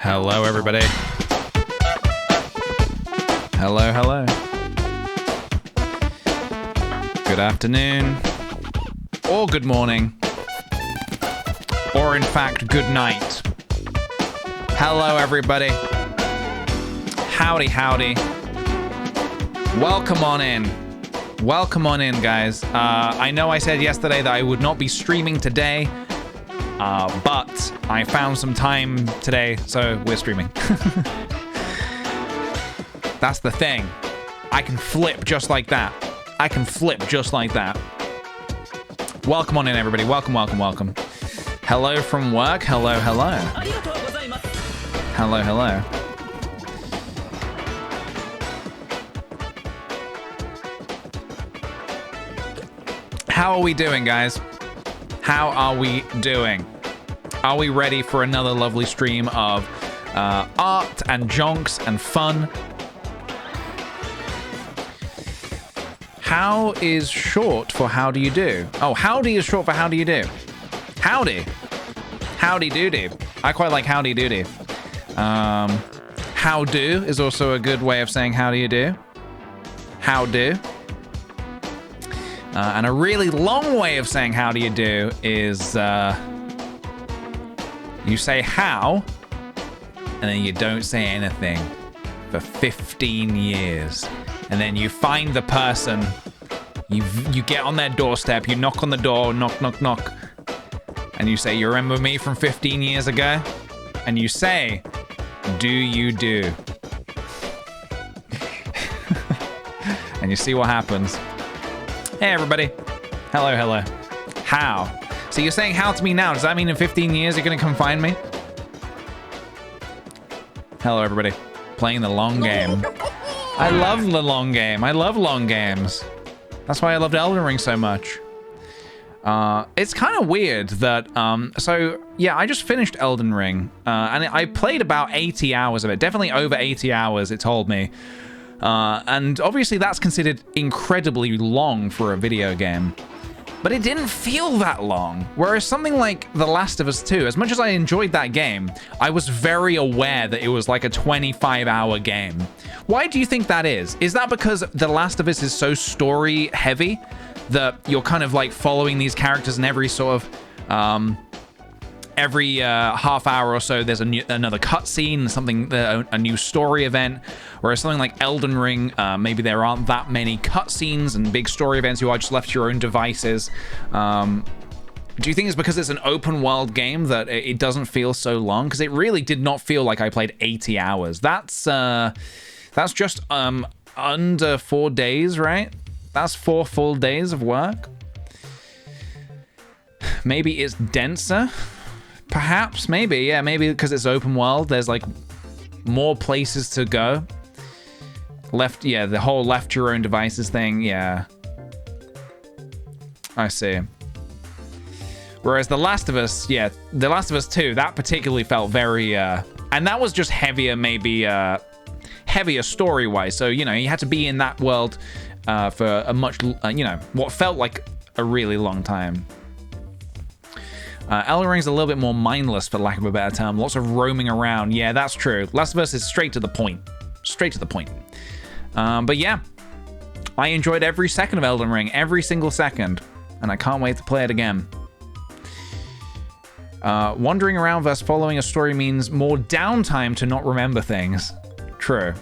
Hello, everybody. Hello, hello. Good afternoon. Or good morning. Or, in fact, good night. Hello, everybody. Howdy, howdy. Welcome on in. Welcome on in, guys. I know I said yesterday that I would not be streaming today, but I found some time today, so we're streaming. That's the thing. I can flip just like that. I can flip just like that. Welcome on in, everybody. Welcome, welcome, welcome. Hello from work. Hello, hello. Hello, hello. How are we doing, guys? How are we doing? Are we ready for another lovely stream of art and jonks and fun? How is short for how do you do? Oh, howdy is short for how do you do? Howdy. Howdy doody. I quite like howdy doody. How do is also a good way of saying how do you do? How do. And a really long way of saying how do you do is you say how, and then you don't say anything for 15 years. And then you find the person, you get on their doorstep, you knock on the door, knock, knock, knock, and you say, you remember me from 15 years ago? And you say, do you do? And you see what happens. Hey, everybody. Hello, hello. How? So you're saying how to me now. Does that mean in 15 years you're going to come find me? Hello, everybody. Playing the long game. I love the long game. I love long games. That's why I loved Elden Ring so much. It's kind of weird that... so, yeah, I just finished Elden Ring. And I played about 80 hours of it. Definitely over 80 hours, it told me. And obviously that's considered incredibly long for a video game, but it didn't feel that long. Whereas something like The Last of Us 2, as much as I enjoyed that game, I was very aware that it was like a 25-hour game. Why do you think that is? Is that because The Last of Us is so story heavy that you're kind of like following these characters in every sort of, every half hour or so, there's another cutscene, something, a new story event, whereas something like Elden Ring, maybe there aren't that many cutscenes and big story events. You are just left to your own devices. Do you think it's because it's an open world game that it doesn't feel so long? Because it really did not feel like I played 80 hours. That's just under 4 days, right? That's 4 full days of work. Maybe it's denser. Perhaps, maybe, yeah, maybe because it's open world, there's like more places to go. Left, yeah, the whole left your own devices thing, yeah. I see. Whereas The Last of Us, yeah, The Last of Us 2, that particularly felt very, and that was just heavier, maybe, heavier story-wise. So, you know, you had to be in that world for a much, you know, what felt like a really long time. Elden Ring's a little bit more mindless, for lack of a better term. Lots of roaming around. Yeah, that's true. Last of Us is straight to the point. Straight to the point. But yeah, I enjoyed every second of Elden Ring, every single second, and I can't wait to play it again. Wandering around versus following a story means more downtime to not remember things. True.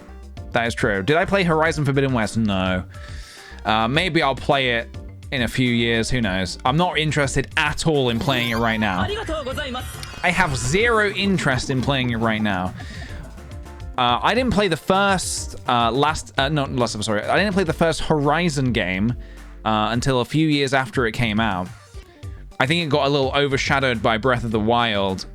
That is true. Did I play Horizon Forbidden West? No. Maybe I'll play it in a few years. Who knows? I'm not interested at all in playing it right now. I have zero interest in playing it right now. I didn't play the first I didn't play the first Horizon game until a few years after it came out. I think it got a little overshadowed by Breath of the Wild.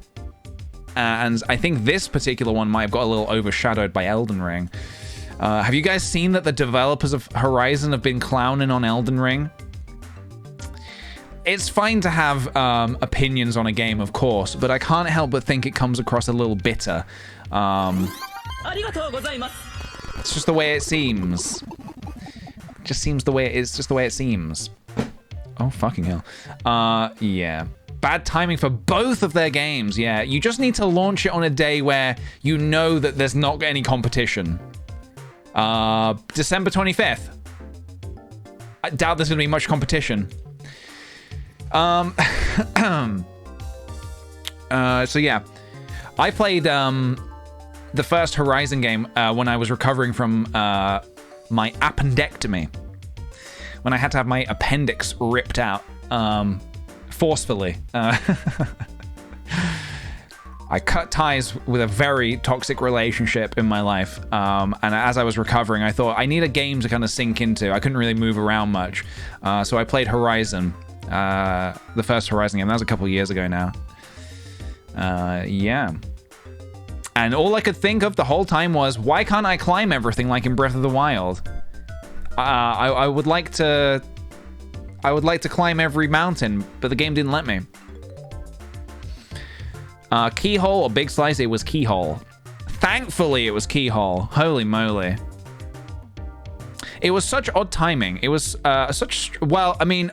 And I think this particular one might have got a little overshadowed by Elden Ring. Have you guys seen that the developers of Horizon have been clowning on Elden Ring? It's fine to have opinions on a game, of course, but I can't help but think it comes across a little bitter. It's just the way it seems. It's just the way it seems. Oh, fucking hell. Yeah. Bad timing for both of their games, yeah. You just need to launch it on a day where you know that there's not any competition. December 25th. I doubt there's going to be much competition. So yeah. I played the first Horizon game when I was recovering from my appendectomy. When I had to have my appendix ripped out forcefully. I cut ties with a very toxic relationship in my life. And as I was recovering, I thought I need a game to kind of sink into. I couldn't really move around much. So I played Horizon, the first Horizon game. That was a couple years ago now. Yeah. And all I could think of the whole time was, why can't I climb everything like in Breath of the Wild? I would like to climb every mountain, but the game didn't let me. Keyhole or Big Slice? It was Keyhole. Thankfully, it was Keyhole. Holy moly. It was such odd timing. It was well, I mean,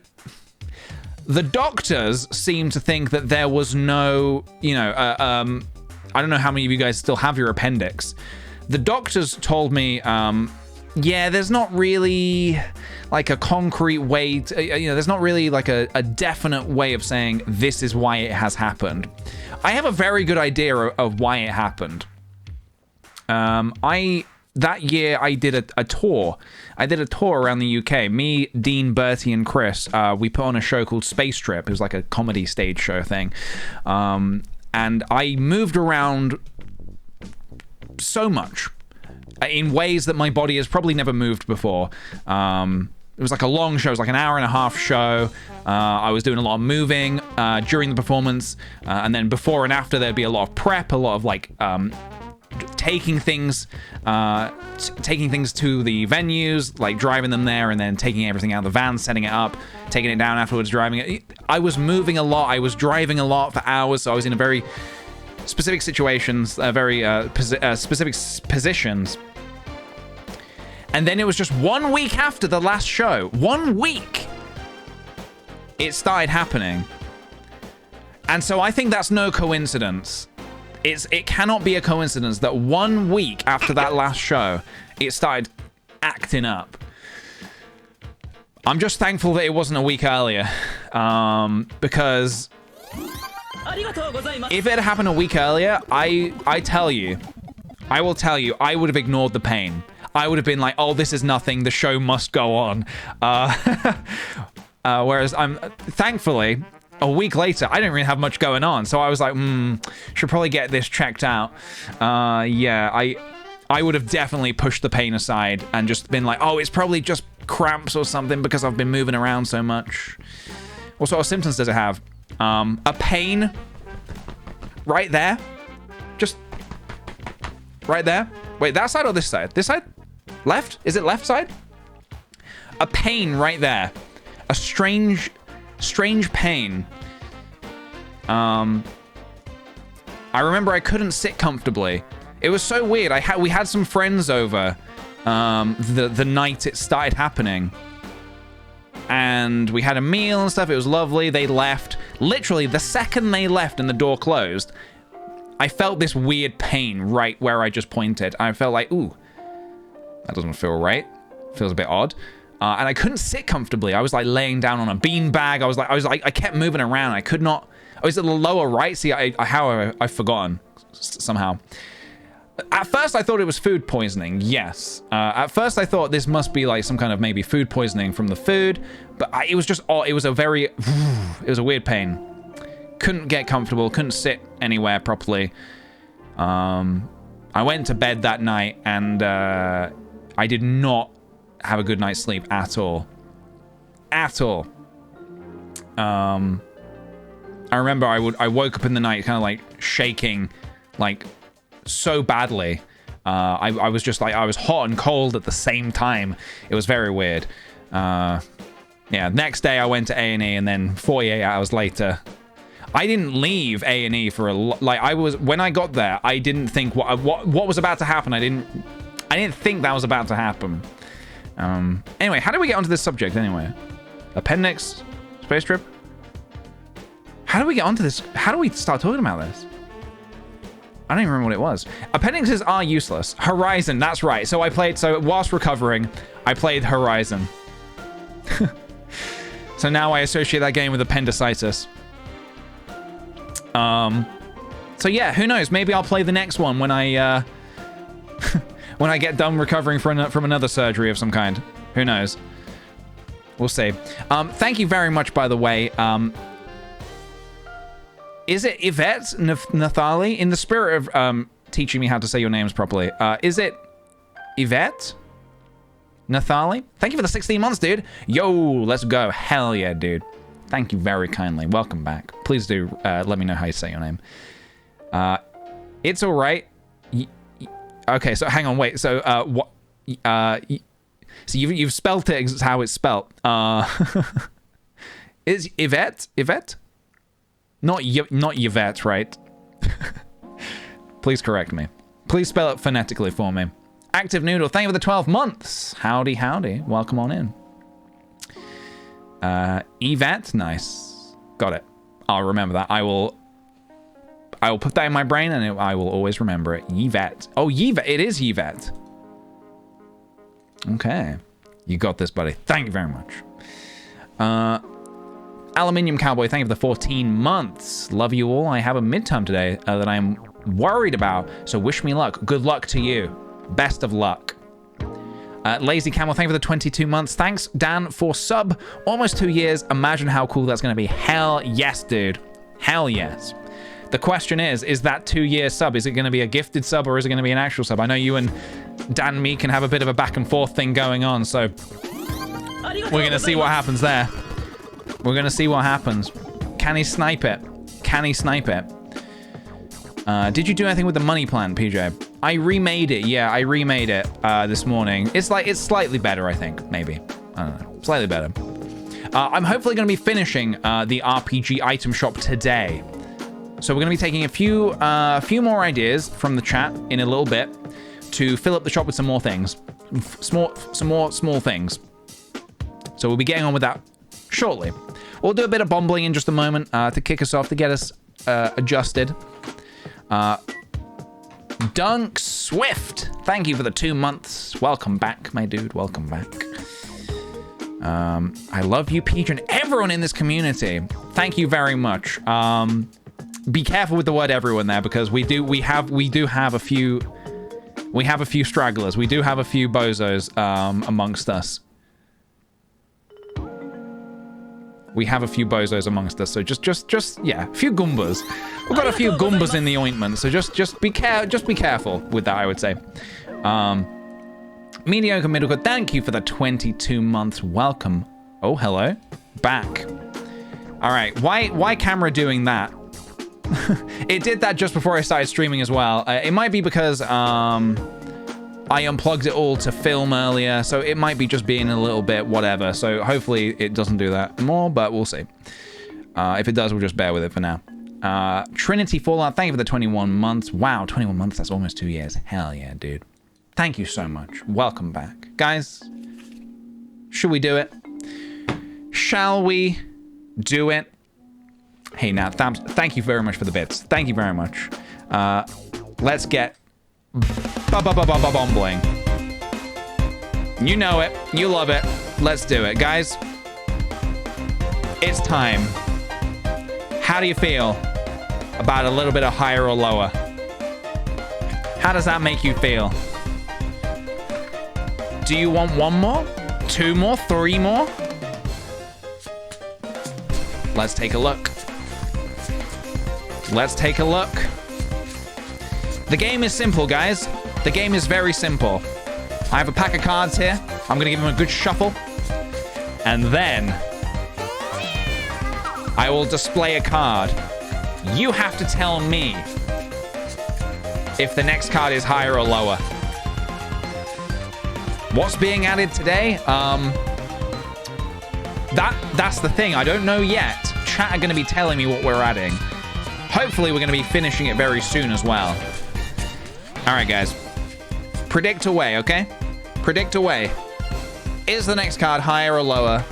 the doctors seemed to think that there was no, you know, I don't know how many of you guys still have your appendix. The doctors told me, yeah, there's not really like a concrete way to, you know, there's not really like a definite way of saying this is why it has happened. I have a very good idea of why it happened. That year I did a tour. I did a tour around the UK. Me, Dean, Bertie, and Chris, we put on a show called Space Trip. It was like a comedy stage show thing. And I moved around so much in ways that my body has probably never moved before. It was like a long show. It was like an hour-and-a-half show. I was doing a lot of moving during the performance. And then before and after, there'd be a lot of prep, a lot of like taking things to the venues, like driving them there and then taking everything out of the van, setting it up, taking it down afterwards, driving it. I was moving a lot. I was driving a lot for hours. So I was in a very specific situations, very specific positions. And then it was just 1 week after the last show, 1 week, it started happening. And so I think that's no coincidence. It cannot be a coincidence that 1 week after that last show, it started acting up. I'm just thankful that it wasn't a week earlier, because if it had happened a week earlier, I will tell you, I would have ignored the pain. I would have been like, oh, this is nothing. The show must go on. Whereas thankfully, a week later, I didn't really have much going on. So I was like, should probably get this checked out. Yeah, I would have definitely pushed the pain aside and just been like, oh, it's probably just cramps or something because I've been moving around so much. What sort of symptoms does it have? A pain right there. Just right there. Wait, that side or this side? This side? Left? Is it left side? A pain right there. A strange pain. I remember I couldn't sit comfortably. It was so weird. We had some friends over the night it started happening. And we had a meal and stuff. It was lovely. They left. Literally, the second they left and the door closed, I felt this weird pain right where I just pointed. I felt like, ooh, that doesn't feel right. Feels a bit odd. And I couldn't sit comfortably. I was like laying down on a beanbag. I kept moving around. I could not. I was at the lower right. See, I've forgotten somehow. At first, I thought it was food poisoning. Yes. At first, I thought this must be like some kind of maybe food poisoning from the food. But it was just, it was a very, it was a weird pain. Couldn't get comfortable. Couldn't sit anywhere properly. I went to bed that night and I did not have a good night's sleep at all. At all. I remember I woke up in the night kind of like shaking, like so badly. I was just like, I was hot and cold at the same time. It was very weird. Yeah, next day I went to A&E and then 48 hours later, I didn't leave A&E for when I got there, I didn't think what was about to happen. I didn't think that was about to happen. Anyway, how did we get onto this subject anyway? Appendix? Space trip? How do we get onto this? How do we start talking about this? I don't even remember what it was. Appendixes are useless. Horizon, that's right. So whilst recovering, I played Horizon. So now I associate that game with appendicitis. So yeah, who knows? Maybe I'll play the next one when I when I get done recovering from another surgery of some kind. Who knows? We'll see. Thank you very much, by the way. Is it Yvette Nathali? In the spirit of teaching me how to say your names properly, is it Yvette Nathali? Thank you for the 16 months, dude. Yo, let's go. Hell yeah, dude. Thank you very kindly. Welcome back. Please do let me know how you say your name. It's all right. Okay, so hang on, wait. So what? So you've spelt it how it's spelt. Is Yvette? Yvette? Not Yvette, right? Please correct me. Please spell it phonetically for me. Active Noodle, thank you for the 12 months. Howdy, howdy. Welcome on in. Yvette, nice. Got it. I'll remember that. I will put that in my brain and I will always remember it. Yvette. Oh, Yvette. It is Yvette. Okay. You got this, buddy. Thank you very much. Aluminium Cowboy, thank you for the 14 months. Love you all. I have a midterm today that I'm worried about, so wish me luck. Good luck to you. Best of luck. Lazy Camel, thank you for the 22 months. Thanks, Dan, for sub. Almost 2 years. Imagine how cool that's going to be. Hell yes, dude. Hell yes. The question is that 2-year sub, is it going to be a gifted sub or is it going to be an actual sub? I know you and Dan me can have a bit of a back and forth thing going on, so we're going to see what happens there. We're going to see what happens. Can he snipe it? Can he snipe it? Did you do anything with the money plan, PJ? I remade it. Yeah, I remade it this morning. It's slightly better, I think. Maybe. I don't know. Slightly better. I'm hopefully going to be finishing the RPG item shop today. So we're going to be taking a few more ideas from the chat in a little bit to fill up the shop with some more things. Some more small things. So we'll be getting on with that shortly. We'll do a bit of bombling in just a moment to kick us off, to get us adjusted. Dunk Swift, thank you for the 2 months. Welcome back, my dude. Welcome back. I love you, Peach, and everyone in this community. Thank you very much. Be careful with the word everyone there, because we do have a few stragglers. We do have a few bozos amongst us. We have a few bozos amongst us, so just yeah, a few Goombas. We've got a few Goombas in the ointment, so just be careful with that, I would say. Mediocre Middlecourt, thank you for the 22 months. Welcome. Oh, hello. Back. All right, why camera doing that? It did that just before I started streaming as well. It might be because I unplugged it all to film earlier, so it might be just being a little bit whatever. So hopefully it doesn't do that more, but we'll see. If it does, we'll just bear with it for now. Trinity Fallout, thank you for the 21 months. Wow, 21 months, that's almost 2 years. Hell yeah, dude. Thank you so much. Welcome back. Guys, should we do it? Shall we do it? Hey, now, thank you very much for the bits. Thank you very much. Let's get bombling. You know it. You love it. Let's do it, guys. It's time. How do you feel about a little bit of higher or lower? How does that make you feel? Do you want 1 more? 2 more? 3 more? Let's take a look. Let's take a look. The game is simple, guys. The game is very simple. I have a pack of cards here. I'm gonna give them a good shuffle. And then I will display a card. You have to tell me if the next card is higher or lower. What's being added today? That's the thing. I don't know yet. Chat are going to be telling me what we're adding. Hopefully, we're going to be finishing it very soon as well. All right, guys. Predict away, okay? Predict away. Is the next card higher or lower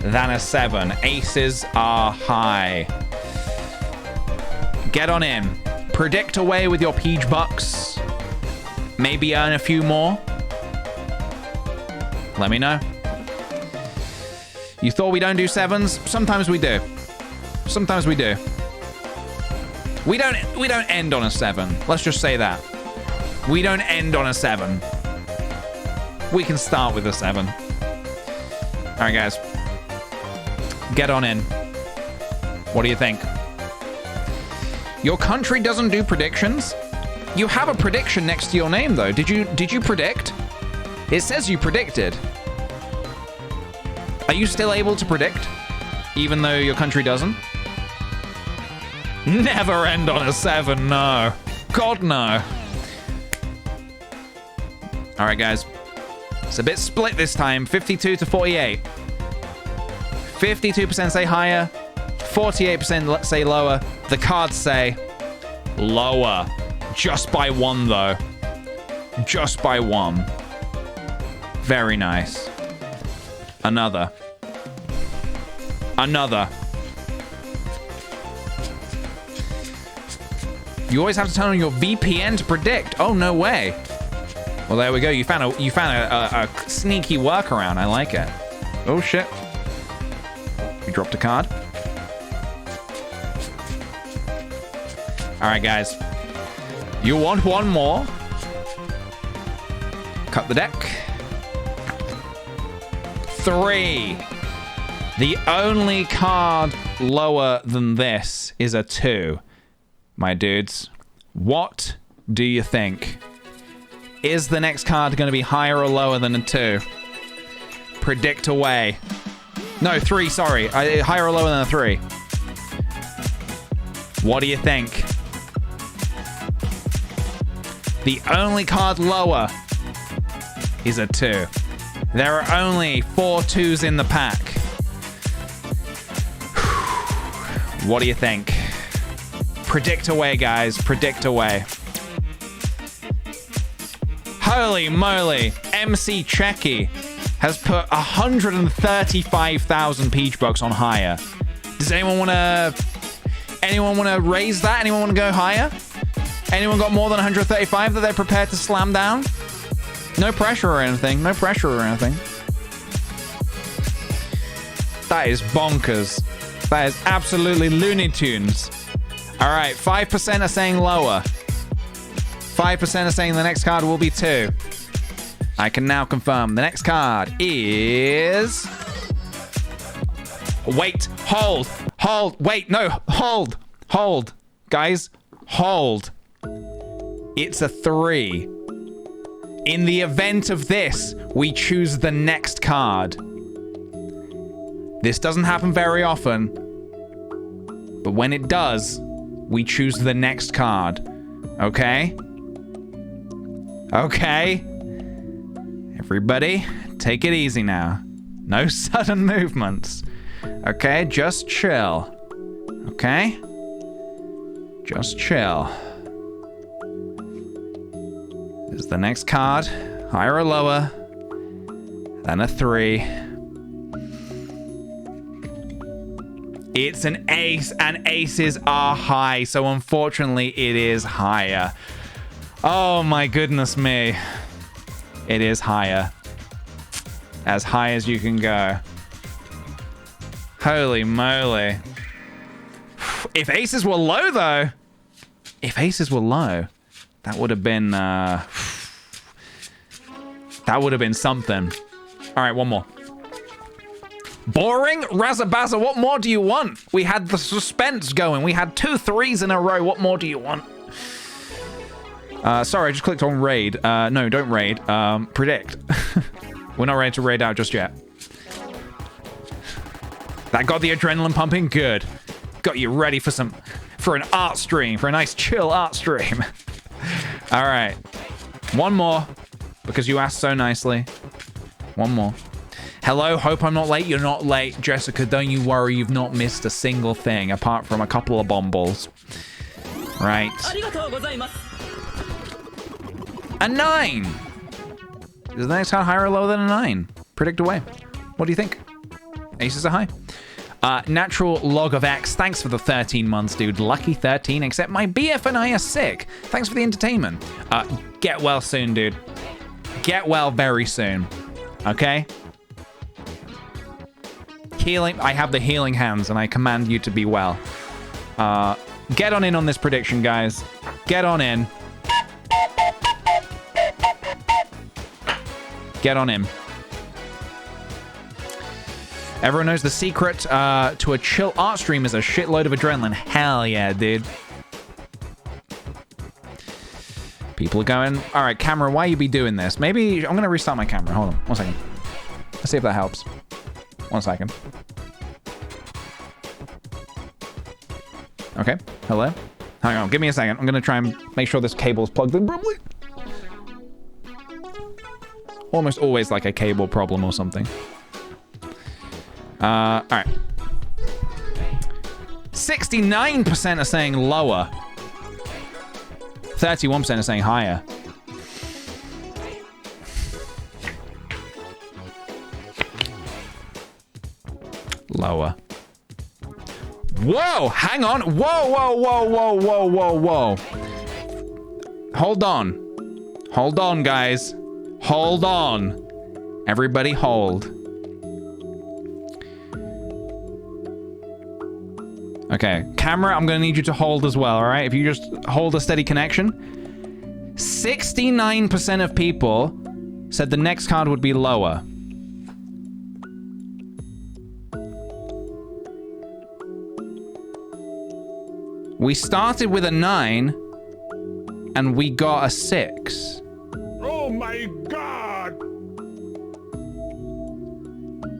than a 7? Aces are high. Get on in. Predict away with your Peach Bucks. Maybe earn a few more. Let me know. You thought we don't do 7s? Sometimes we do. Sometimes we do. We don't end on a 7. Let's just say that. We don't end on a 7. We can start with a 7. All right, guys. Get on in. What do you think? Your country doesn't do predictions? You have a prediction next to your name, though. Did you predict? It says you predicted. Are you still able to predict, even though your country doesn't? Never end on a 7, no. God, no. All right, guys. It's a bit split this time, 52 to 48. 52% say higher, 48% say lower. The cards say lower. Just by 1, though. Just by 1. Very nice. Another. Another. You always have to turn on your VPN to predict. Oh, no way. Well, there we go. You found a sneaky workaround. I like it. Oh, shit. We dropped a card. All right, guys. You want 1 more? Cut the deck. 3. The only card lower than this is a 2. My dudes, what do you think? Is the next card going to be higher or lower than a 2? Predict away. No, 3, sorry. Higher or lower than a 3? What do you think? The only card lower is a 2. There are only 4 2s in the pack. What do you think? Predict away, guys. Predict away. Holy moly. MC Checky has put 135,000 Peach Bucks on higher. Does anyone want to raise that? Anyone want to go higher? Anyone got more than 135 that they're prepared to slam down? No pressure or anything. No pressure or anything. That is bonkers. That is absolutely Looney Tunes. All right, 5% are saying lower. 5% are saying the next card will be 2. I can now confirm the next card is... Wait, hold, wait, no, hold, guys, hold. It's a 3. In the event of this, we choose the next card. This doesn't happen very often, but when it does, we choose the next card. Okay? Okay? Everybody, take it easy now. No sudden movements. Okay? Just chill. Okay? Just chill. Is the next card higher or lower than a 3? It's an ace, and aces are high, so unfortunately it is higher. Oh my goodness me. It is higher. As high as you can go. Holy moly. If aces were low, though. If aces were low, that would have been... that would have been something. All right, one more. Boring? Razabazza, what more do you want? We had the suspense going. We had 2 3s in a row. What more do you want? Sorry, I just clicked on raid. No, don't raid. Predict. We're not ready to raid out just yet. That got the adrenaline pumping? Good. Got you ready for an art stream, for a nice chill art stream. All right. One more, because you asked so nicely. One more. Hello, hope I'm not late. You're not late, Jessica. Don't you worry, you've not missed a single thing, apart from a couple of bomb balls. Right. A 9! Is the next card higher or lower than a 9? Predict away. What do you think? Aces are high. Natural log of X. Thanks for the 13 months, dude. Lucky 13, except my BF and I are sick. Thanks for the entertainment. Get well soon, dude. Get well very soon. Okay? Healing. I have the healing hands, and I command you to be well. Get on in on this prediction, guys. Get on in. Get on in. Everyone knows the secret to a chill art stream is a shitload of adrenaline. Hell yeah, dude. People are going, all right, camera, why you be doing this? Maybe I'm going to restart my camera. Hold on, 1 second. Let's see if that helps. 1 second. Okay, hello? Hang on, give me a second. I'm going to try and make sure this cable is plugged in properly. Almost always like a cable problem or something. All right. 69% are saying lower. 31% are saying higher. Lower. Whoa, hang on. Whoa, whoa, whoa, whoa, whoa, whoa, whoa. Hold on. Hold on, guys. Hold on. Everybody hold. Okay, camera, I'm gonna need you to hold as well, all right? If you just hold a steady connection. 69% of people said the next card would be lower. We started with a 9, and we got a 6. Oh my God!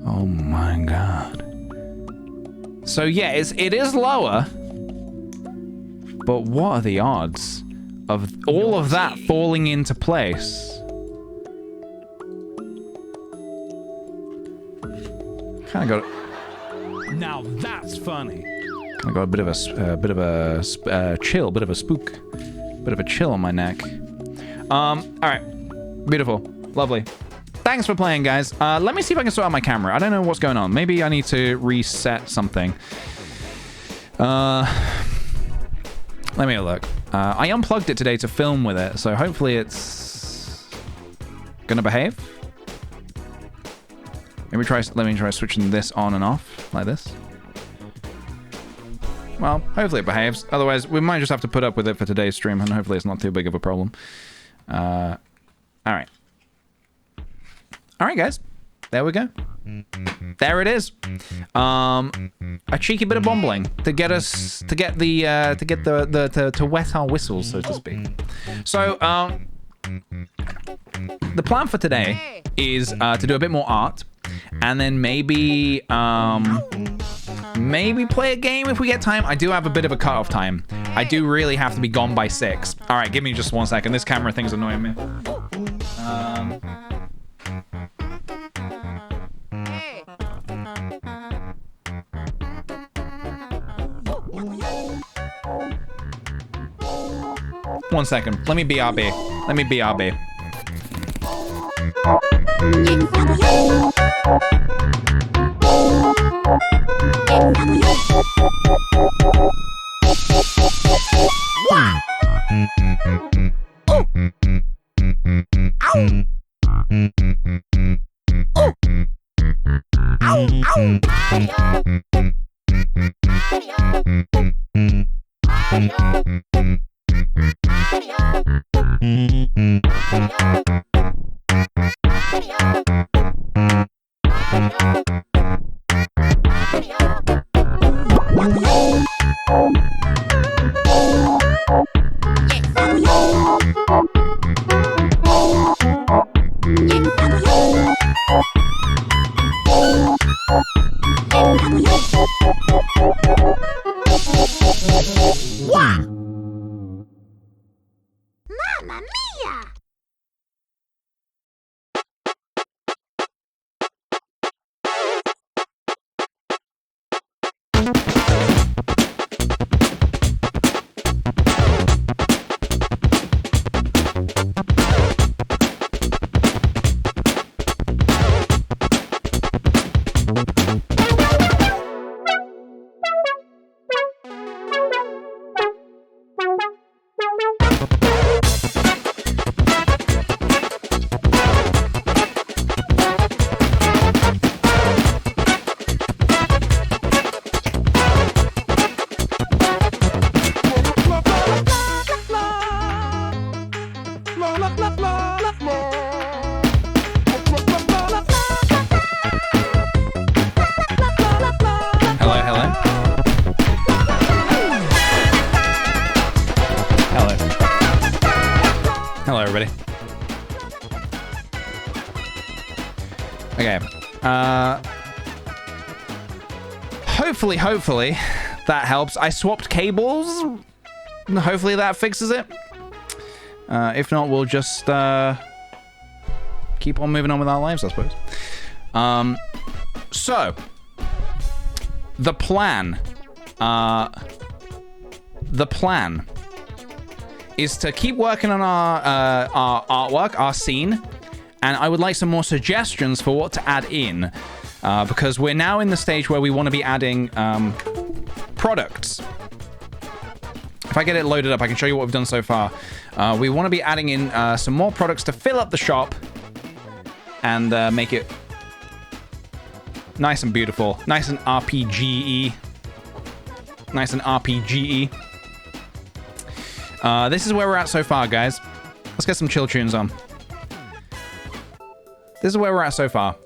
Oh my God. So yeah, it is lower, but what are the odds of all of that falling into place? Kind of got. Now that's funny. I got a bit of a chill, bit of a spook, bit of a chill on my neck. All right, beautiful, lovely. Thanks for playing, guys. Let me see if I can sort out my camera. I don't know what's going on. Maybe I need to reset something. Let me have a look. I unplugged it today to film with it, so hopefully it's gonna behave. Let me try switching this on and off like this. Well, hopefully it behaves. Otherwise, we might just have to put up with it for today's stream, and hopefully it's not too big of a problem. All right. All right, guys. There we go. There it is. A cheeky bit of bumbling to get us to wet our whistles, so to speak. So, the plan for today is to do a bit more art, and then maybe play a game if we get time. I do have a bit of a cutoff time. I do really have to be gone by 6. All right, give me just 1 second. This camera thing's annoying me. One second. Let me BRB. Let me BRB. Mamma mia! Hello, everybody. Okay. Hopefully that helps. I swapped cables. Hopefully that fixes it. If not, we'll just keep on moving on with our lives, I suppose. So the plan is to keep working on our artwork, our scene, and I would like some more suggestions for what to add in, because we're now in the stage where we want to be adding products. If I get it loaded up, I can show you what we've done so far. We want to be adding in some more products to fill up the shop and make it nice and beautiful, nice and RPG-y. Nice and RPG-y. This is where we're at so far, guys. Let's get some chill tunes on. This is where we're at so far.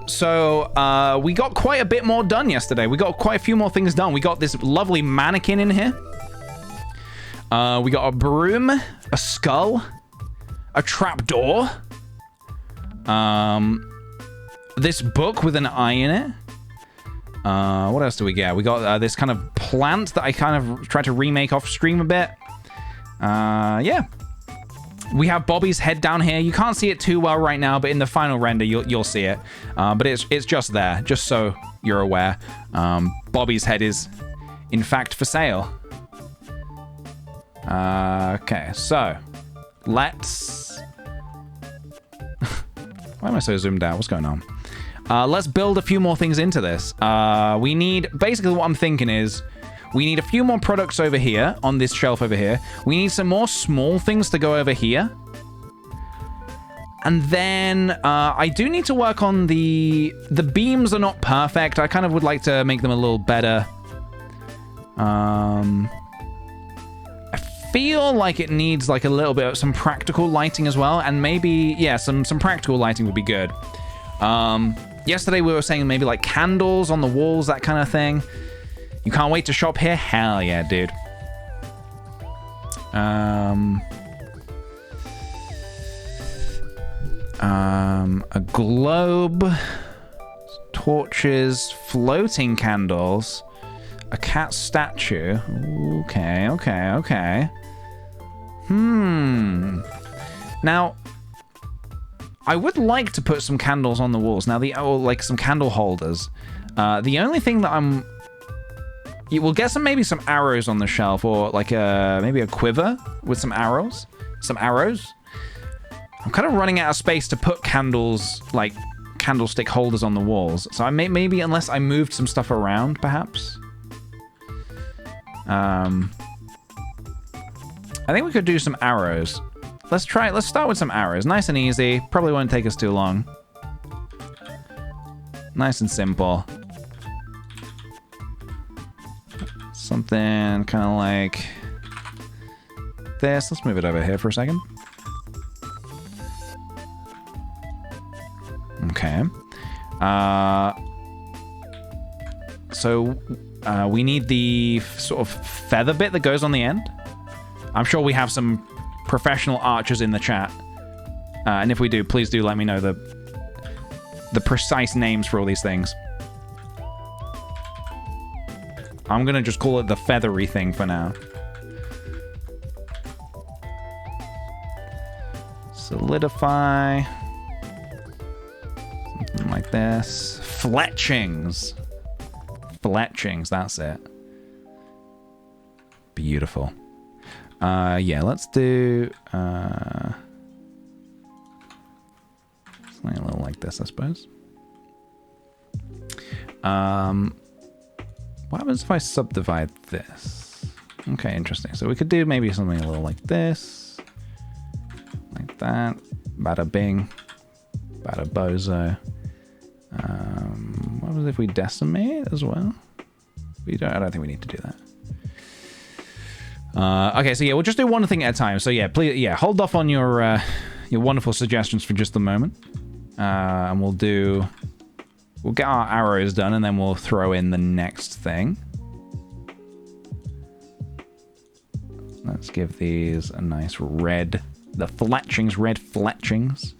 So we got quite a bit more done yesterday. We got quite a few more things done. We got this lovely mannequin in here. We got a broom, a skull, a trapdoor. This book with an eye in it. What else do we get? We got this kind of plant that I kind of tried to remake off stream a bit. Yeah. We have Bobby's head down here. You can't see it too well right now, but in the final render, you'll see it. But it's just there, just so you're aware. Bobby's head is, in fact, for sale. Okay, so let's... Why am I so zoomed out? What's going on? Let's build a few more things into this. We need... Basically, what I'm thinking is... We need a few more products over here, on this shelf over here. We need some more small things to go over here. And then I do need to work on the beams are not perfect. I kind of would like to make them a little better. I feel like it needs like a little bit of some practical lighting as well. And maybe, yeah, some practical lighting would be good. Yesterday we were saying maybe like candles on the walls, that kind of thing. You can't wait to shop here? Hell yeah, dude. A globe, torches, floating candles, a cat statue. Okay. Now, I would like to put some candles on the walls. Now, like some candle holders. The only thing that we'll get maybe some arrows on the shelf, or like maybe a quiver with some arrows. I'm kind of running out of space to put candles, like candlestick holders on the walls. So I maybe unless I moved some stuff around, perhaps. I think we could do some arrows. Let's start with some arrows. Nice and easy. Probably won't take us too long. Nice and simple. Something kind of like this. Let's move it over here for a second. Okay. So we need the sort of feather bit that goes on the end. I'm sure we have some professional archers in the chat. And if we do, please do let me know the precise names for all these things. I'm going to just call it the feathery thing for now. Solidify. Something like this. Fletchings. Fletchings, that's it. Beautiful. Yeah, let's do something a little like this, I suppose. What happens if I subdivide this? Okay, interesting. So we could do maybe something a little like this. Like that. Bada bing. Bada bozo. What happens if we decimate as well? I don't think we need to do that. Okay, so yeah, we'll just do one thing at a time. So yeah, please, yeah, hold off on your wonderful suggestions for just a moment. And we'll get our arrows done, and then we'll throw in the next thing. Let's give these a nice red, red fletchings.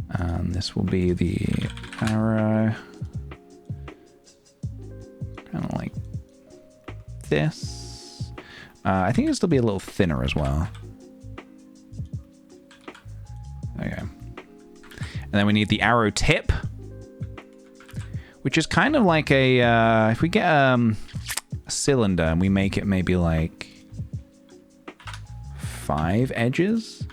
And this will be the arrow. Kind of like this. I think it'll still be a little thinner as well. Okay. And then we need the arrow tip, which is kind of like a, if we get a cylinder and we make it maybe like 5 edges.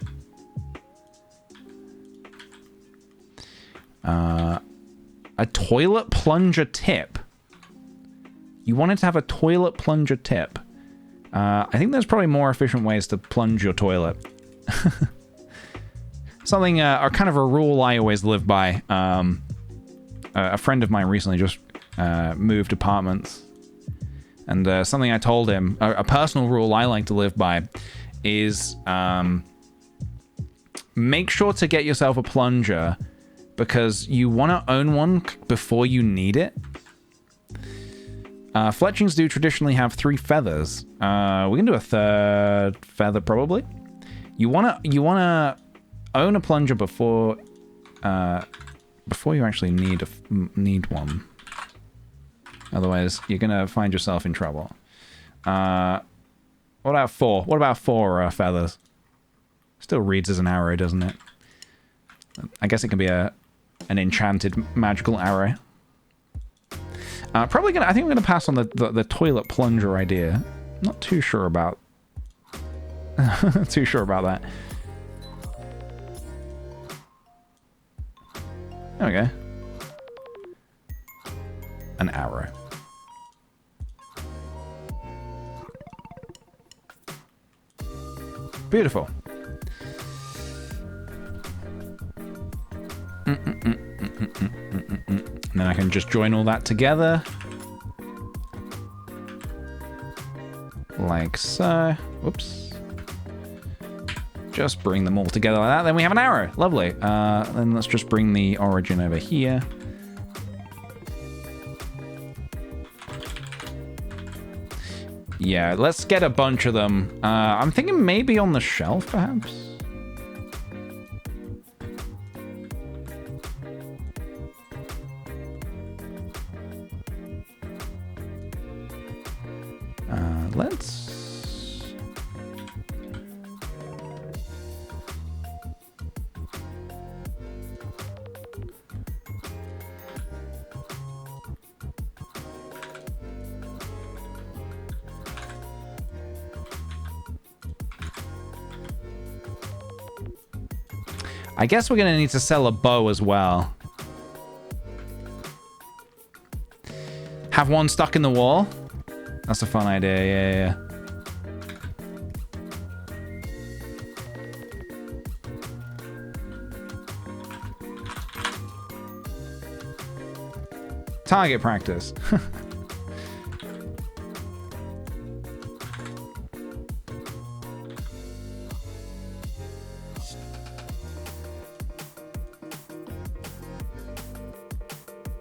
A toilet plunger tip. You want it to have a toilet plunger tip. I think there's probably more efficient ways to plunge your toilet. Something, or kind of a rule I always live by. A friend of mine recently just moved apartments. And something I told him, a personal rule I like to live by, is make sure to get yourself a plunger, because you want to own one before you need it. Fletchings do traditionally have 3 feathers. We can do a 3rd feather probably. You wanna own a plunger before you actually need one. Otherwise, you're gonna find yourself in trouble. What about 4? What about 4 feathers? Still reads as an arrow, doesn't it? I guess it can be an enchanted magical arrow. I think I'm gonna pass on the toilet plunger idea. Not too sure about. Too sure about that. There we go. An arrow. Beautiful. And then I can just join all that together. Like so. Whoops. Just bring them all together like that. Then we have an arrow. Lovely. Then let's just bring the origin over here. Yeah, let's get a bunch of them. I'm thinking maybe on the shelf, perhaps? Let's... I guess we're going to need to sell a bow as well. Have one stuck in the wall? That's a fun idea, yeah. Target practice.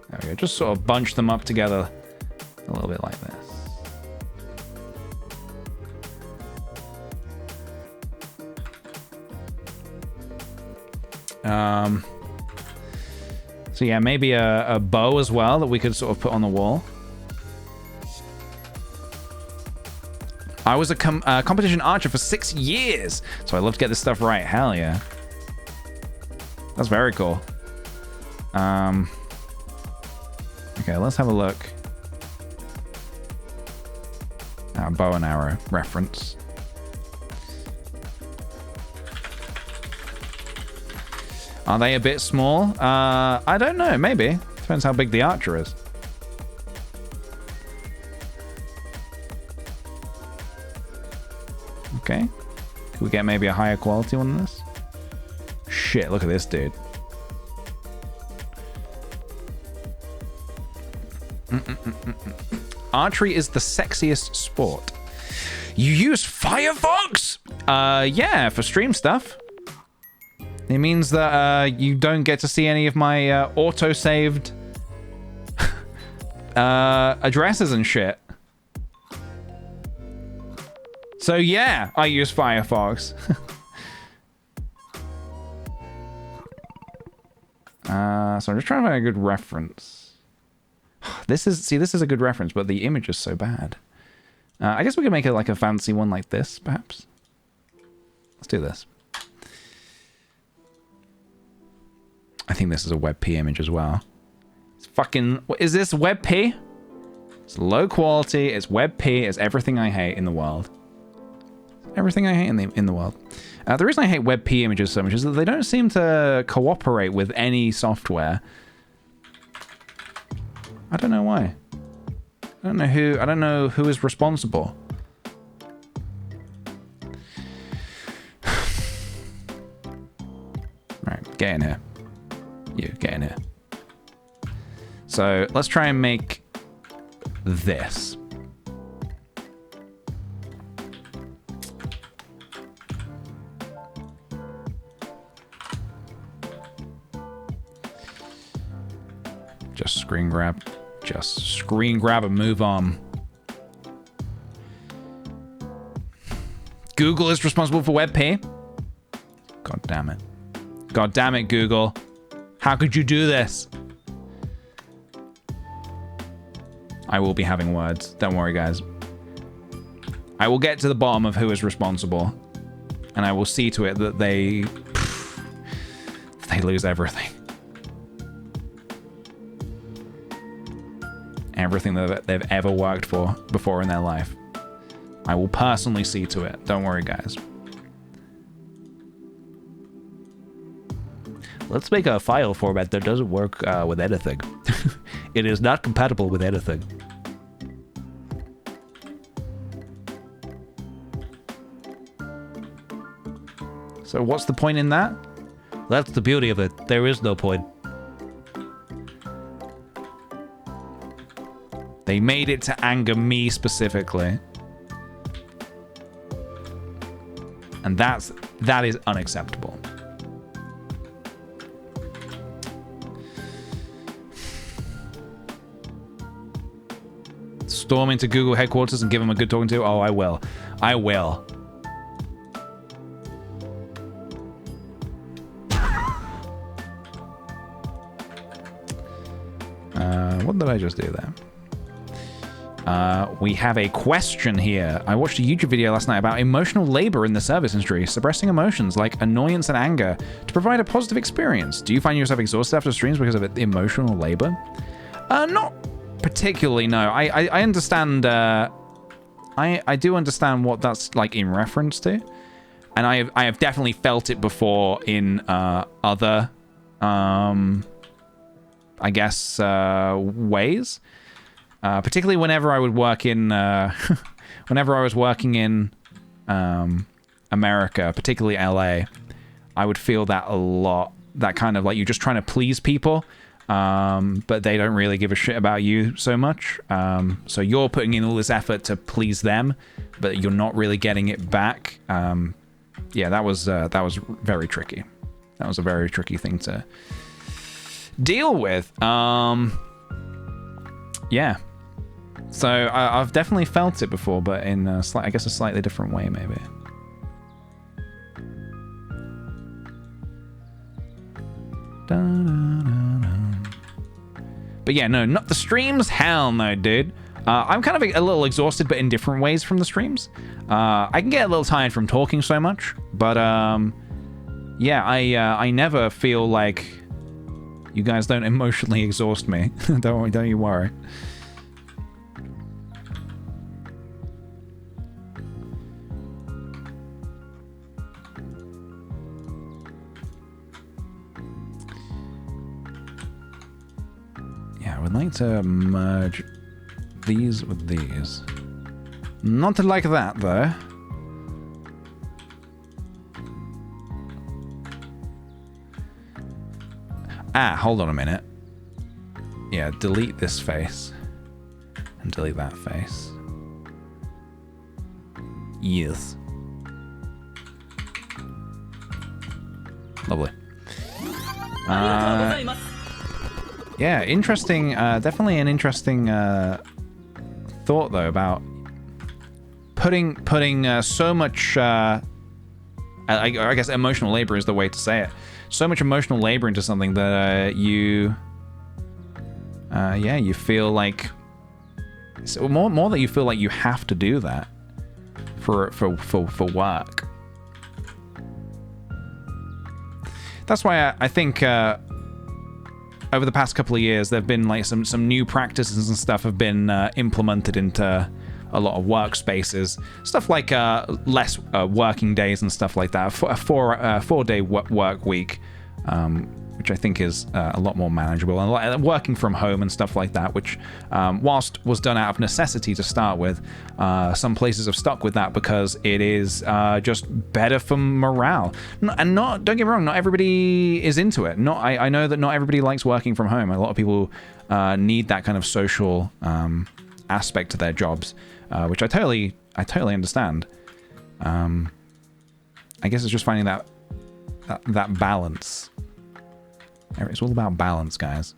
There we go. Just sort of bunch them up together a little bit like this. So yeah, maybe a bow as well that we could sort of put on the wall. I was a competition archer for 6 years, so I love to get this stuff right. Hell yeah. That's very cool. Okay, let's have a look. Bow and arrow reference. Are they a bit small? I don't know, maybe. Depends how big the archer is. Okay. Could we get maybe a higher quality one than this? Shit, look at this dude. Archery is the sexiest sport. You use Firefox? Yeah, for stream stuff. It means that you don't get to see any of my auto-saved addresses and shit. So yeah, I use Firefox. So I'm just trying to find a good reference. This is a good reference, but the image is so bad. I guess we could make it like a fancy one like this, perhaps. Let's do this. I think this is a WebP image as well. It's fucking... Is this WebP? It's low quality, it's WebP, it's everything I hate in the world. Everything I hate in the world. The reason I hate WebP images so much is that they don't seem to cooperate with any software. I don't know why. I don't know who is responsible. Right, get in here. You, get in here. So, let's try and make this. Just screen grab. Just screen grab and move on. Google is responsible for WebP. God damn it. God damn it, Google. How could you do this? I will be having words. Don't worry, guys. I will get to the bottom of who is responsible. And I will see to it that they lose everything. Everything that they've ever worked for before in their life. I will personally see to it. Don't worry, guys. Let's make a file format that doesn't work with anything. It is not compatible with anything. So what's the point in that? That's the beauty of it. There is no point. They made it to anger me specifically. And that is unacceptable. Storm into Google headquarters and give them a good talking to? Oh, I will. I will. What did I just do there? We have a question here. I watched a YouTube video last night about emotional labor in the service industry, suppressing emotions like annoyance and anger to provide a positive experience. Do you find yourself exhausted after streams because of emotional labor? Not particularly, no. I understand, I do understand what that's like in reference to. and I have definitely felt it before in other, I guess, ways. Particularly whenever I would work in, whenever I was working in America, particularly LA, I would feel that a lot. That kind of like you're just trying to please people, but they don't really give a shit about you so much. So you're putting in all this effort to please them, but you're not really getting it back. Yeah, that was very tricky. That was a very tricky thing to deal with. Yeah. So I've definitely felt it before, but in I guess a slightly different way, maybe. But yeah, no, not the streams. Hell no, dude. I'm kind of a little exhausted, but in different ways from the streams. I can get a little tired from talking so much, but yeah, I never feel like you guys don't emotionally exhaust me. Don't you worry. I would like to merge these with these. Not like that, though. Hold on a minute. Yeah, delete this face. And delete that face. Yes. Lovely. Yeah, interesting. Definitely an interesting thought, though, about putting so much. I guess emotional labor is the way to say it. So much emotional labor into something that you feel like more that you feel like you have to do that for work. That's why I think. Over the past couple of years, there have been like some new practices and stuff have been implemented into a lot of workspaces. Stuff like less working days and stuff like that. A four-day work week, which I think is a lot more manageable. And working from home and stuff like that, which whilst was done out of necessity to start with, some places have stuck with that because it is just better for morale. And don't get me wrong, not everybody is into it. I know that not everybody likes working from home. A lot of people need that kind of social aspect to their jobs, which I totally understand. I guess it's just finding that balance. It's all about balance, guys.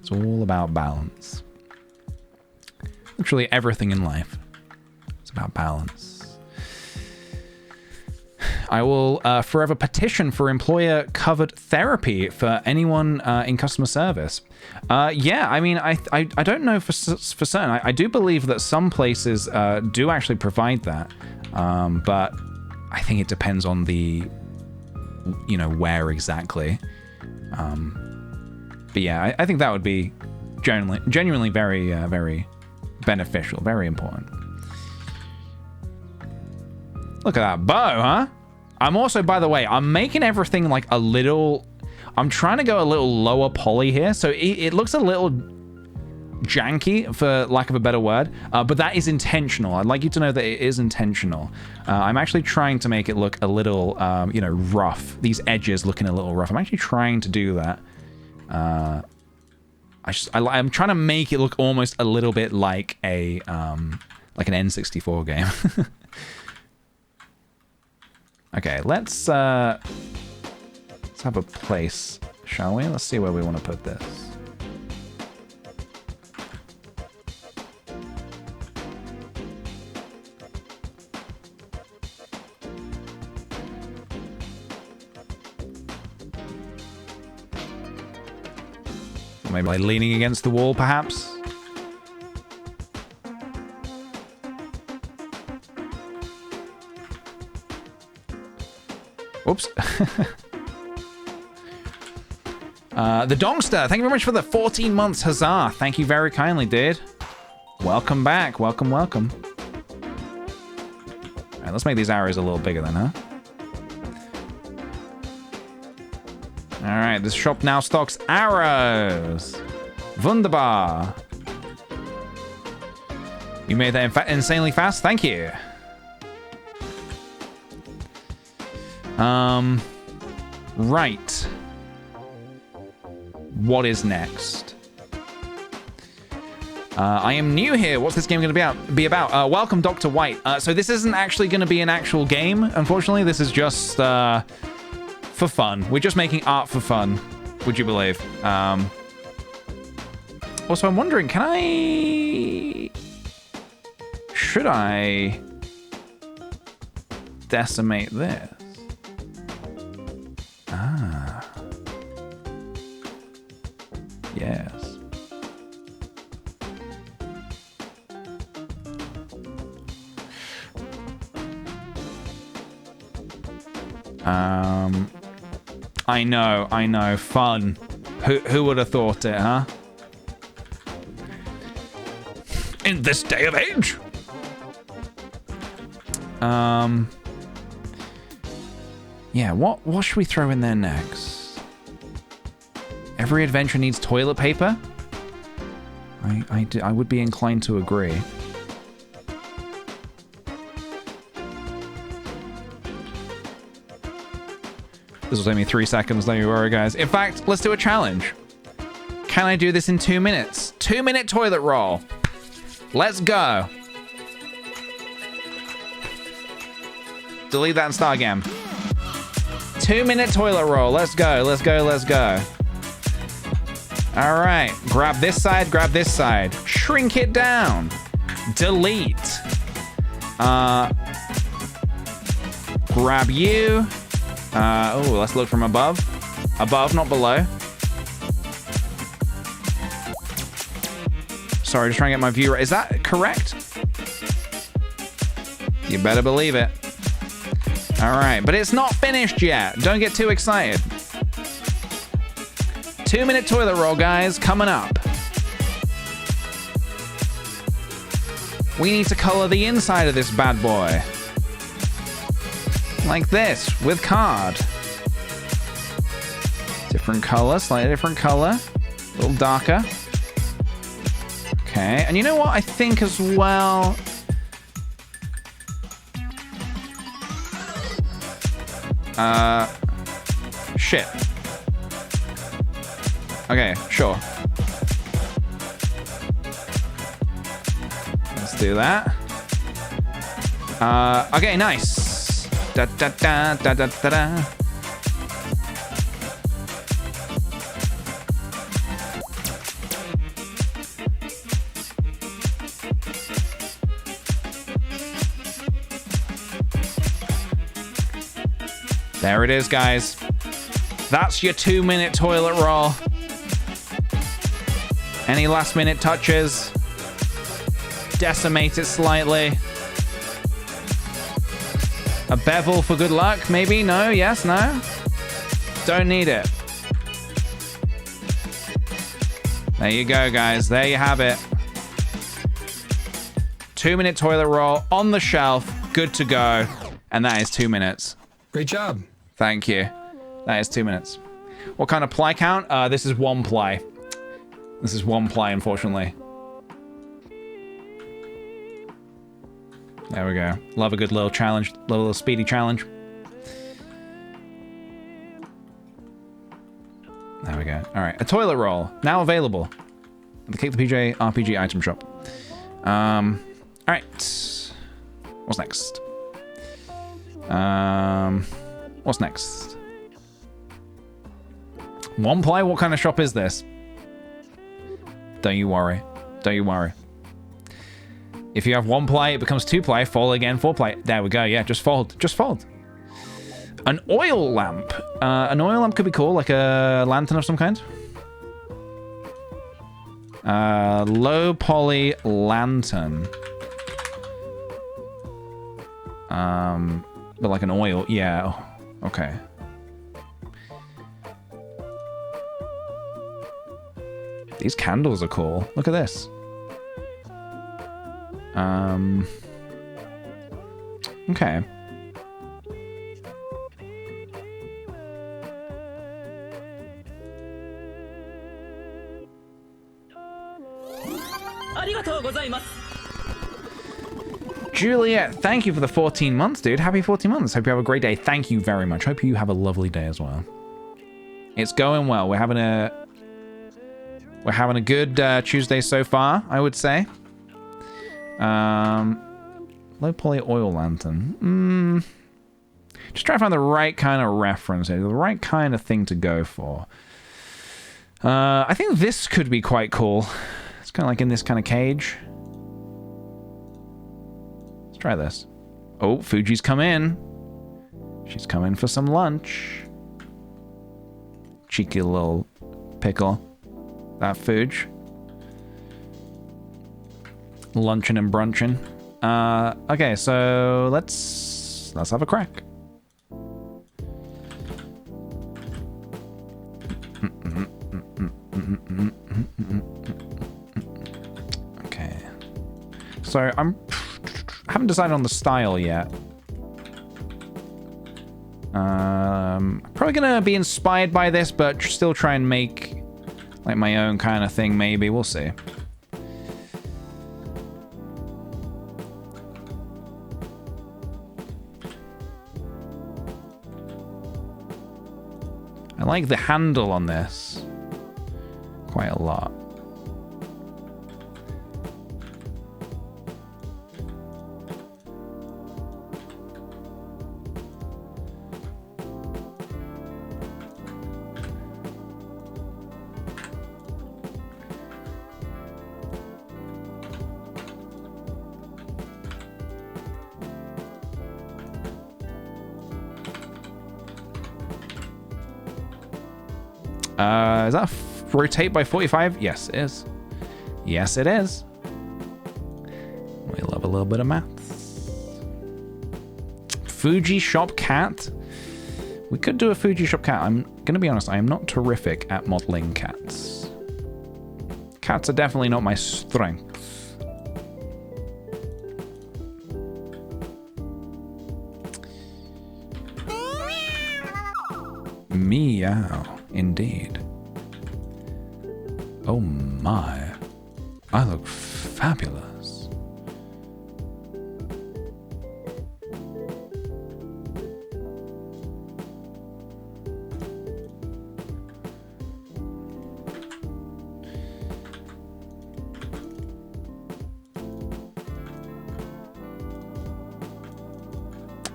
It's all about balance. Literally everything in life. It's about balance. I will forever petition for employer-covered therapy for anyone in customer service. Yeah, I mean, I don't know for certain. I do believe that some places do actually provide that, but I think it depends on the, where exactly. But yeah, I think that would be genuinely very, very beneficial, very important. Look at that bow, huh? I'm also, by the way, I'm making everything like a little... I'm trying to go a little lower poly here, so it looks a little janky, for lack of a better word, but that is intentional. I'd like you to know that it is intentional. I'm actually trying to make it look a little, rough. These edges looking a little rough. I'm actually trying to do that. I'm trying to make it look almost a little bit like a like an N64 game. Okay, let's have a place, shall we? Let's see where we want to put this. Maybe like leaning against the wall, perhaps? Oops. The Dongster, thank you very much for the 14 months, huzzah. Thank you very kindly, dude. Welcome back, welcome. All right, let's make these arrows a little bigger then, huh? All right, this shop now stocks arrows. Wunderbar. You made that insanely fast. Thank you. Right. What is next? I am new here. What's this game going to be about? Welcome, Dr. White. So this isn't actually going to be an actual game, unfortunately. This is just for fun. We're just making art for fun, would you believe? Also, I'm wondering, should I decimate this? Ah. Yes. I know, fun. Who would have thought it, huh? In this day of age. Yeah, what should we throw in there next? Every adventure needs toilet paper? I would be inclined to agree. This will take me 3 seconds, don't you worry, guys. In fact, let's do a challenge. Can I do this in 2 minutes? 2-minute toilet roll. Let's go. Delete that and start again. 2-minute toilet roll. Let's go, let's go, let's go. All right, grab this side, shrink it down, delete. Grab you. Oh, let's look from above. Above, not below. Sorry, just trying to get my view right. Is that correct? You better believe it. All right, but it's not finished yet. Don't get too excited. 2-minute toilet roll, guys, coming up. We need to color the inside of this bad boy. Like this, with card. Different color, slightly different color. A little darker. Okay, and you know what? I think as well... Shit. Okay, sure. Let's do that. Okay, nice. Da da da da da da da. There it is, guys. That's your 2-minute toilet roll. Any last-minute touches? Decimate it slightly. A bevel for good luck, maybe? No? Yes? No? Don't need it. There you go, guys. There you have it. 2-minute toilet roll on the shelf. Good to go. And that is 2 minutes. Great job. Thank you. That is 2 minutes. What kind of ply count? This is 1 ply. This is 1 ply, unfortunately. There we go. Love a good little challenge, little speedy challenge. There we go. All right, a toilet roll now available at the kickthePJ RPG item shop. All right, what's next? What's next? 1 ply? What kind of shop is this? Don't you worry. Don't you worry. If you have 1 ply, it becomes 2 ply, fold again, 4 ply. There we go, yeah, just fold. Just fold. An oil lamp. An oil lamp could be cool, like a lantern of some kind. Low poly lantern. But like an oil, yeah. Okay. These candles are cool. Look at this. Okay. Juliet, thank you for the 14 months, dude. Happy 14 months. Hope you have a great day. Thank you very much. Hope you have a lovely day as well. It's going well. We're having a good Tuesday so far, I would say. Low poly oil lantern. Just try to find the right kind of reference here, the right kind of thing to go for. I think this could be quite cool. It's kind of like in this kind of cage. Let's try this. Oh, Fuji's come in. She's coming for some lunch. Cheeky little pickle. That Fuge. Lunching and brunching. Okay, so let's have a crack. Okay. So I haven't decided on the style yet. Probably gonna be inspired by this, but still try and make like my own kind of thing, maybe. We'll see. I like the handle on this quite a lot. Is that rotate by 45? Yes, it is. Yes, it is. We love a little bit of maths. Fuji Shop Cat. We could do a Fuji Shop Cat. I'm going to be honest, I am not terrific at modeling cats. Cats are definitely not my strength. Meow, indeed. Oh my, I look fabulous.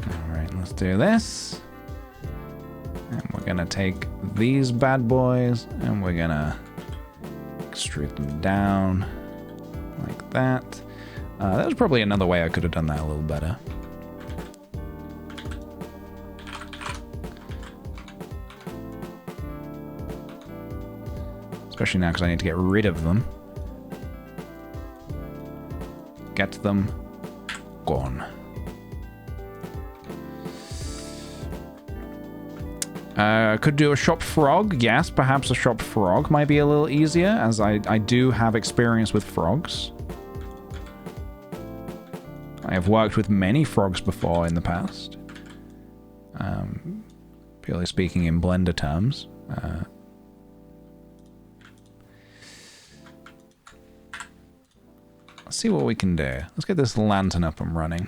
All right, let's do this. And we're gonna take these bad boys and we're gonna extrude them down like that. That was probably another way I could have done that a little better. Especially now because I need to get rid of them. Get them gone. Could do a shop frog. Yes, perhaps a shop frog might be a little easier, as I do have experience with frogs. I have worked with many frogs before in the past. Purely speaking in Blender terms. Let's see what we can do. Let's get this lantern up and running.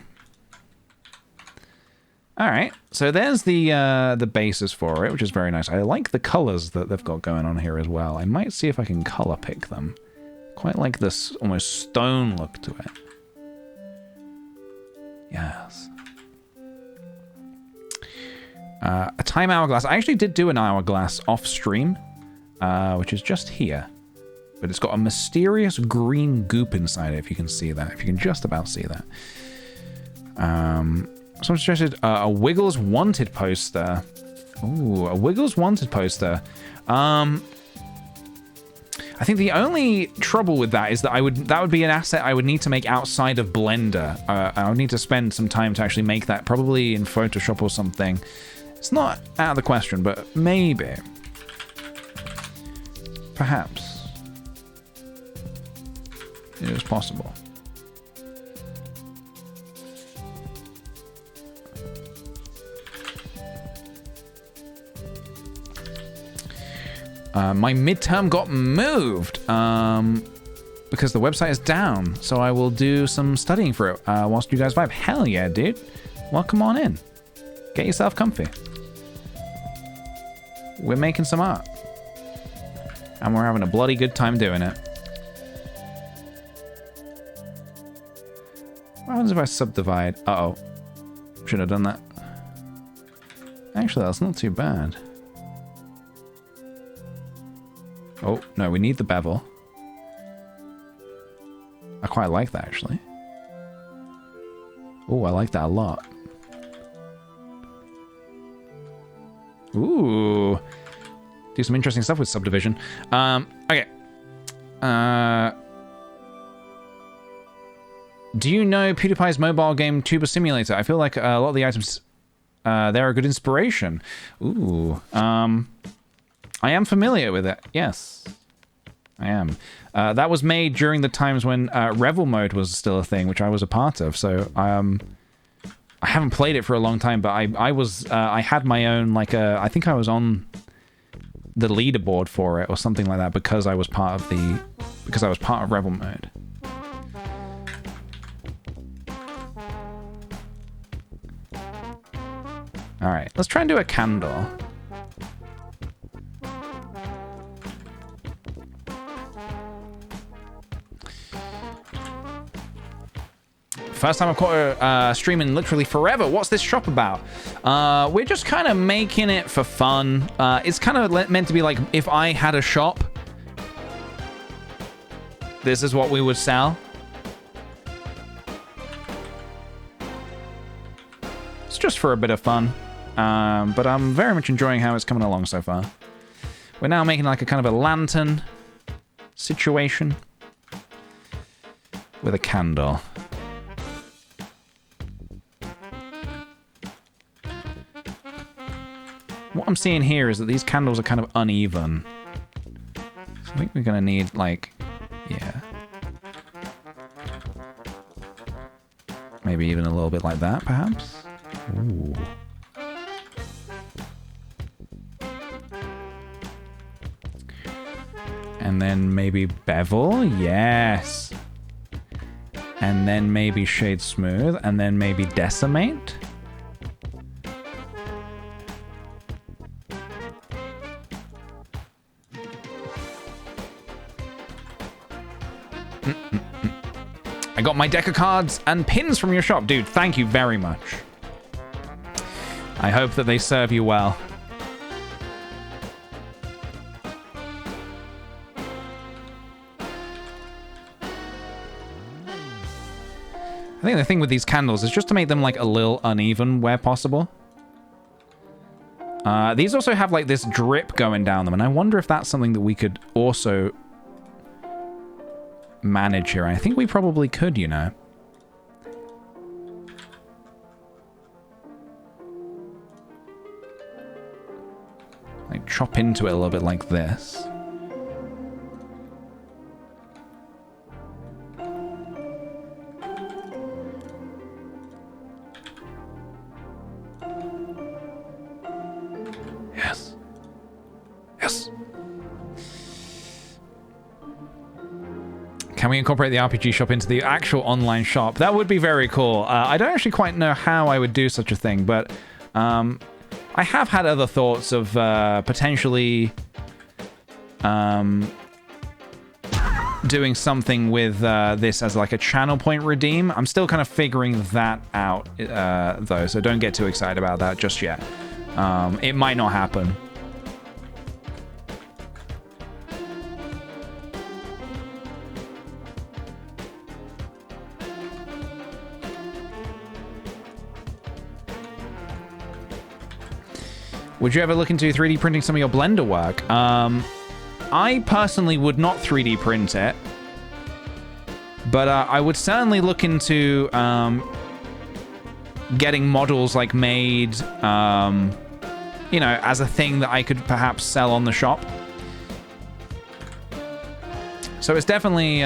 All right, so there's the basis for it, which is very nice. I like the colors that they've got going on here as well. I might see if I can color pick them. Quite like this almost stone look to it. Yes. A time hourglass. I actually did do an hourglass off stream, which is just here. But it's got a mysterious green goop inside it, if you can see that. If you can just about see that. Someone suggested a Wiggles Wanted poster. Ooh, a Wiggles Wanted poster. I think the only trouble with that is that that would be an asset I would need to make outside of Blender. I would need to spend some time to actually make that, probably in Photoshop or something. It's not out of the question, but maybe. Perhaps. It is possible. My midterm got moved. because the website is down. So I will do some studying for it whilst you guys vibe. Hell yeah, dude. Welcome on in. Get yourself comfy. We're making some art. And we're having a bloody good time doing it. What happens if I subdivide? Uh-oh. Should have done that. Actually, that's not too bad. Oh, no, we need the bevel. I quite like that, actually. Oh, I like that a lot. Ooh. Do some interesting stuff with subdivision. Okay. Do you know PewDiePie's mobile game Tuber Simulator? I feel like a lot of the items there are good inspiration. Ooh. I am familiar with it. Yes. I am. That was made during the times when Revel mode was still a thing, which I was a part of. So I haven't played it for a long time, but I had my own, like, I think I was on the leaderboard for it or something like that because I was part of Revel mode. All right, let's try and do a candle. First time I've caught streaming literally forever. What's this shop about? We're just kind of making it for fun. It's kind of meant to be like if I had a shop, this is what we would sell. It's just for a bit of fun. But I'm very much enjoying how it's coming along so far. We're now making like a kind of a lantern situation with a candle. What I'm seeing here is that these candles are kind of uneven. So I think we're gonna need like, yeah. Maybe even a little bit like that, perhaps? Ooh. And then maybe bevel, yes. And then maybe shade smooth, and then maybe decimate. I got my deck of cards and pins from your shop. Dude, thank you very much. I hope that they serve you well. I think the thing with these candles is just to make them like a little uneven where possible. These also have like this drip going down them, and I wonder if that's something that we could also manage here. I think we probably could, you know. Like chop into it a little bit like this. Yes. Yes. Can we incorporate the RPG shop into the actual online shop? That would be very cool. I don't actually quite know how I would do such a thing, but I have had other thoughts of potentially doing something with this as like a channel point redeem. I'm still kind of figuring that out, though, so don't get too excited about that just yet. It might not happen. Would you ever look into 3D printing some of your Blender work? I personally would not 3D print it, but I would certainly look into getting models like made, you know, as a thing that I could perhaps sell on the shop. So it's definitely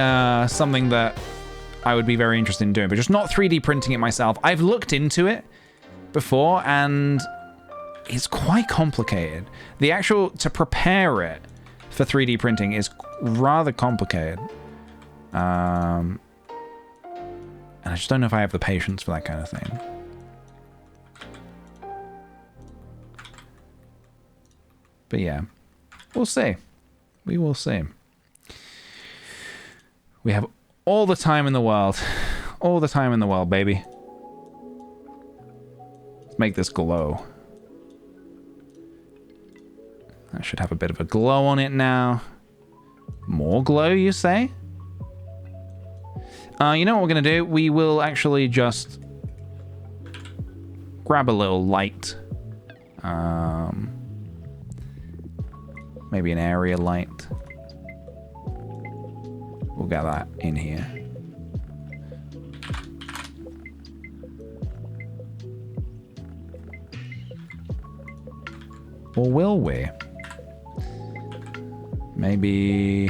something that I would be very interested in doing, but just not 3D printing it myself. I've looked into it before, and it's quite complicated. The actual, to prepare it for 3D printing is rather complicated. And I just don't know if I have the patience for that kind of thing. But yeah, we'll see. We will see. We have all the time in the world. All the time in the world, baby. Let's make this glow. That should have a bit of a glow on it now. More glow, you say? You know what we're going to do? We will actually just grab a little light. Maybe an area light. We'll get that in here. Or will we? Maybe...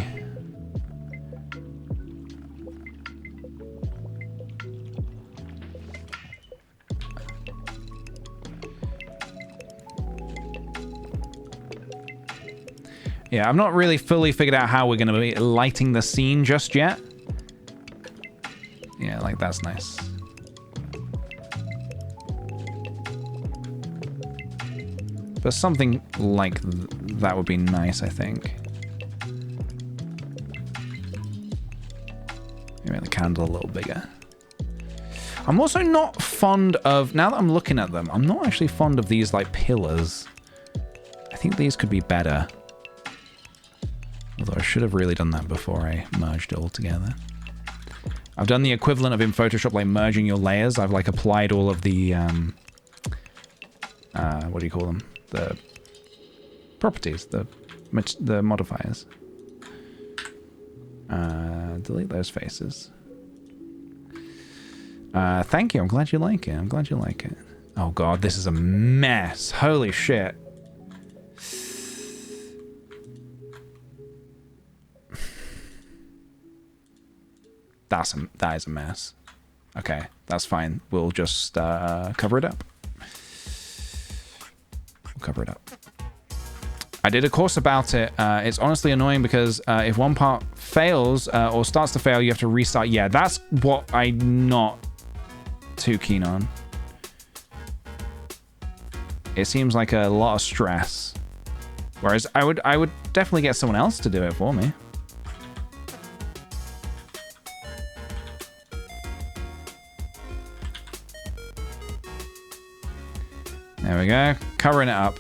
Yeah, I've not really fully figured out how we're going to be lighting the scene just yet. Yeah, like that's nice. But something like that would be nice, I think. Maybe the candle a little bigger. I'm also not fond of, now that I'm looking at them, I'm not actually fond of these like pillars. I think these could be better. Although I should have really done that before I merged it all together. I've done the equivalent of in Photoshop, like merging your layers. I've like applied all of the, what do you call them? The properties, the modifiers. Delete those faces. Thank you. I'm glad you like it. I'm glad you like it. Oh god, this is a mess. Holy shit. That is a mess. Okay, that's fine. We'll just cover it up. We'll cover it up. I did a course about it. It's honestly annoying because if one part fails or starts to fail, you have to restart. Yeah, that's what I'm not too keen on. It seems like a lot of stress. Whereas I would definitely get someone else to do it for me. There we go. Covering it up.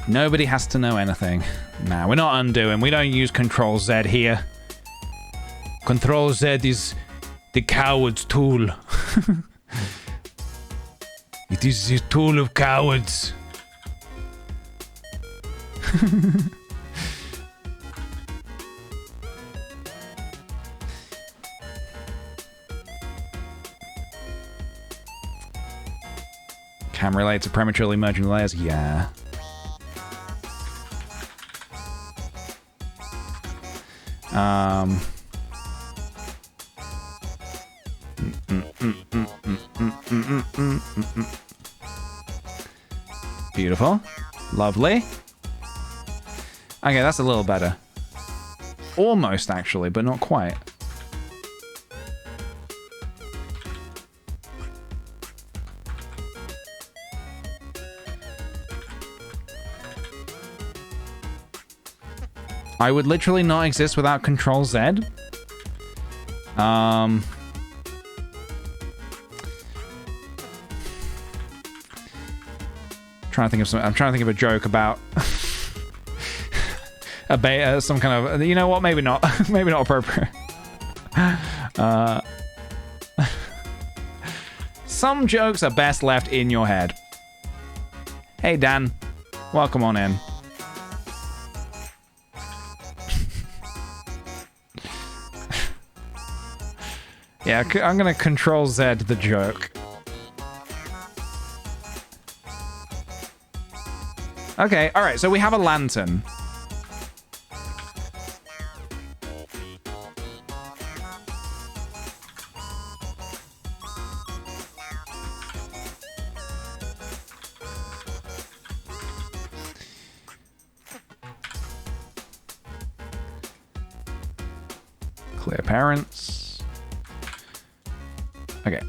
Nobody has to know anything. Nah, we're not undoing. We don't use Control Z here. Control Z is the coward's tool. It is the tool of cowards. Can relate to prematurely merging layers? Yeah. Beautiful. Lovely. Okay, that's a little better. Almost, actually, but not quite. I would literally not exist without Control Z. Trying to think of some. I'm trying to think of a joke about a beta, some kind of. You know what? Maybe not. Maybe not appropriate. Some jokes are best left in your head. Hey Dan, welcome on in. Yeah, I'm gonna Control Z the joke. Okay, alright, so we have a lantern. Clear parents. Okay.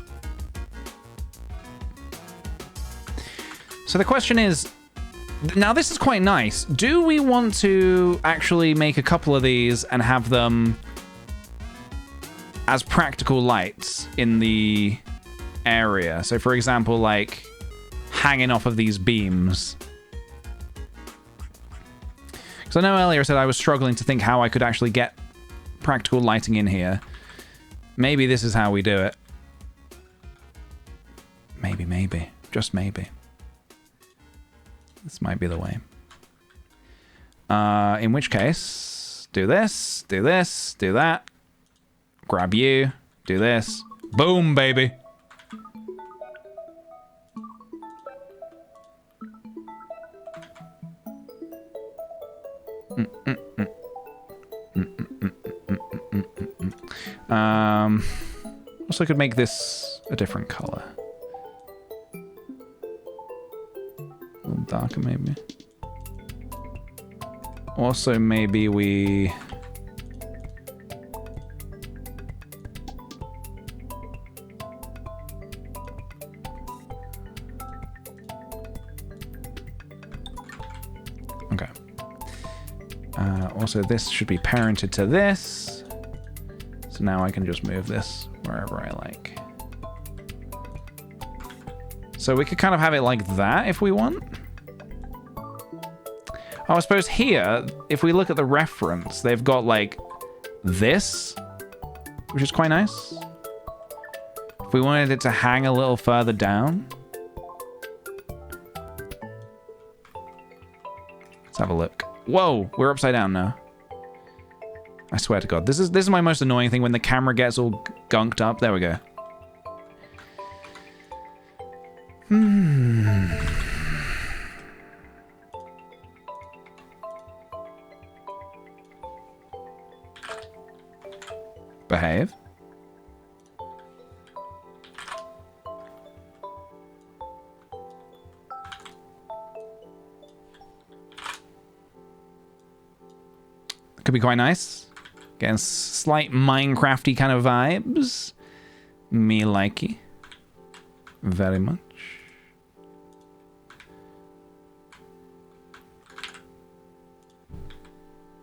So the question is, now this is quite nice. Do we want to actually make a couple of these and have them as practical lights in the area? So for example, like hanging off of these beams. Because I know earlier I said I was struggling to think how I could actually get practical lighting in here. Maybe this is how we do it. Maybe. Just maybe. This might be the way. In which case, do this, do this, do that. Grab you, do this. Boom, baby. Also could make this a different color. A little darker, maybe. Also, maybe we... Okay. Also, this should be parented to this. So now I can just move this wherever I like. So we could kind of have it like that if we want. Oh, I suppose here, if we look at the reference, they've got like this, which is quite nice. If we wanted it to hang a little further down. Let's have a look. Whoa, we're upside down now. I swear to God, this is my most annoying thing when the camera gets all gunked up. There we go. Behave. Could be quite nice. Getting slight Minecrafty kind of vibes. Me likey. Very much.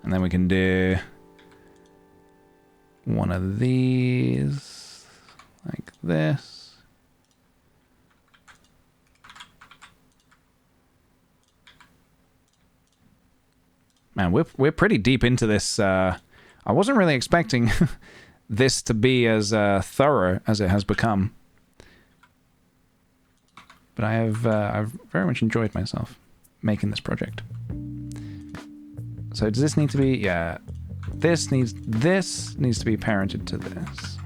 And then we can do one of these like this. Man, we're pretty deep into this. I wasn't really expecting this to be as thorough as it has become. But I've very much enjoyed myself making this project. So does this need to be, yeah, this needs to be parented to this.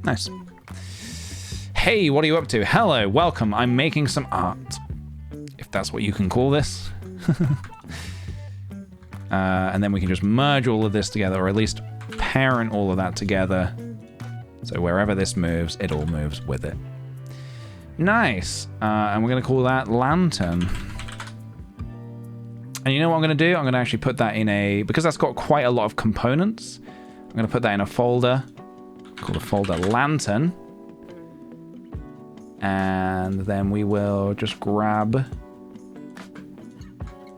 Nice. Hey, what are you up to? Hello, welcome. I'm making some art. If that's what you can call this. And then we can just merge all of this together, or at least parent all of that together. So wherever this moves, it all moves with it. Nice. And we're going to call that lantern. And you know what I'm going to do? I'm going to actually put that in a... Because that's got quite a lot of components, I'm going to put that in a folder. Call the folder lantern. And then we will just grab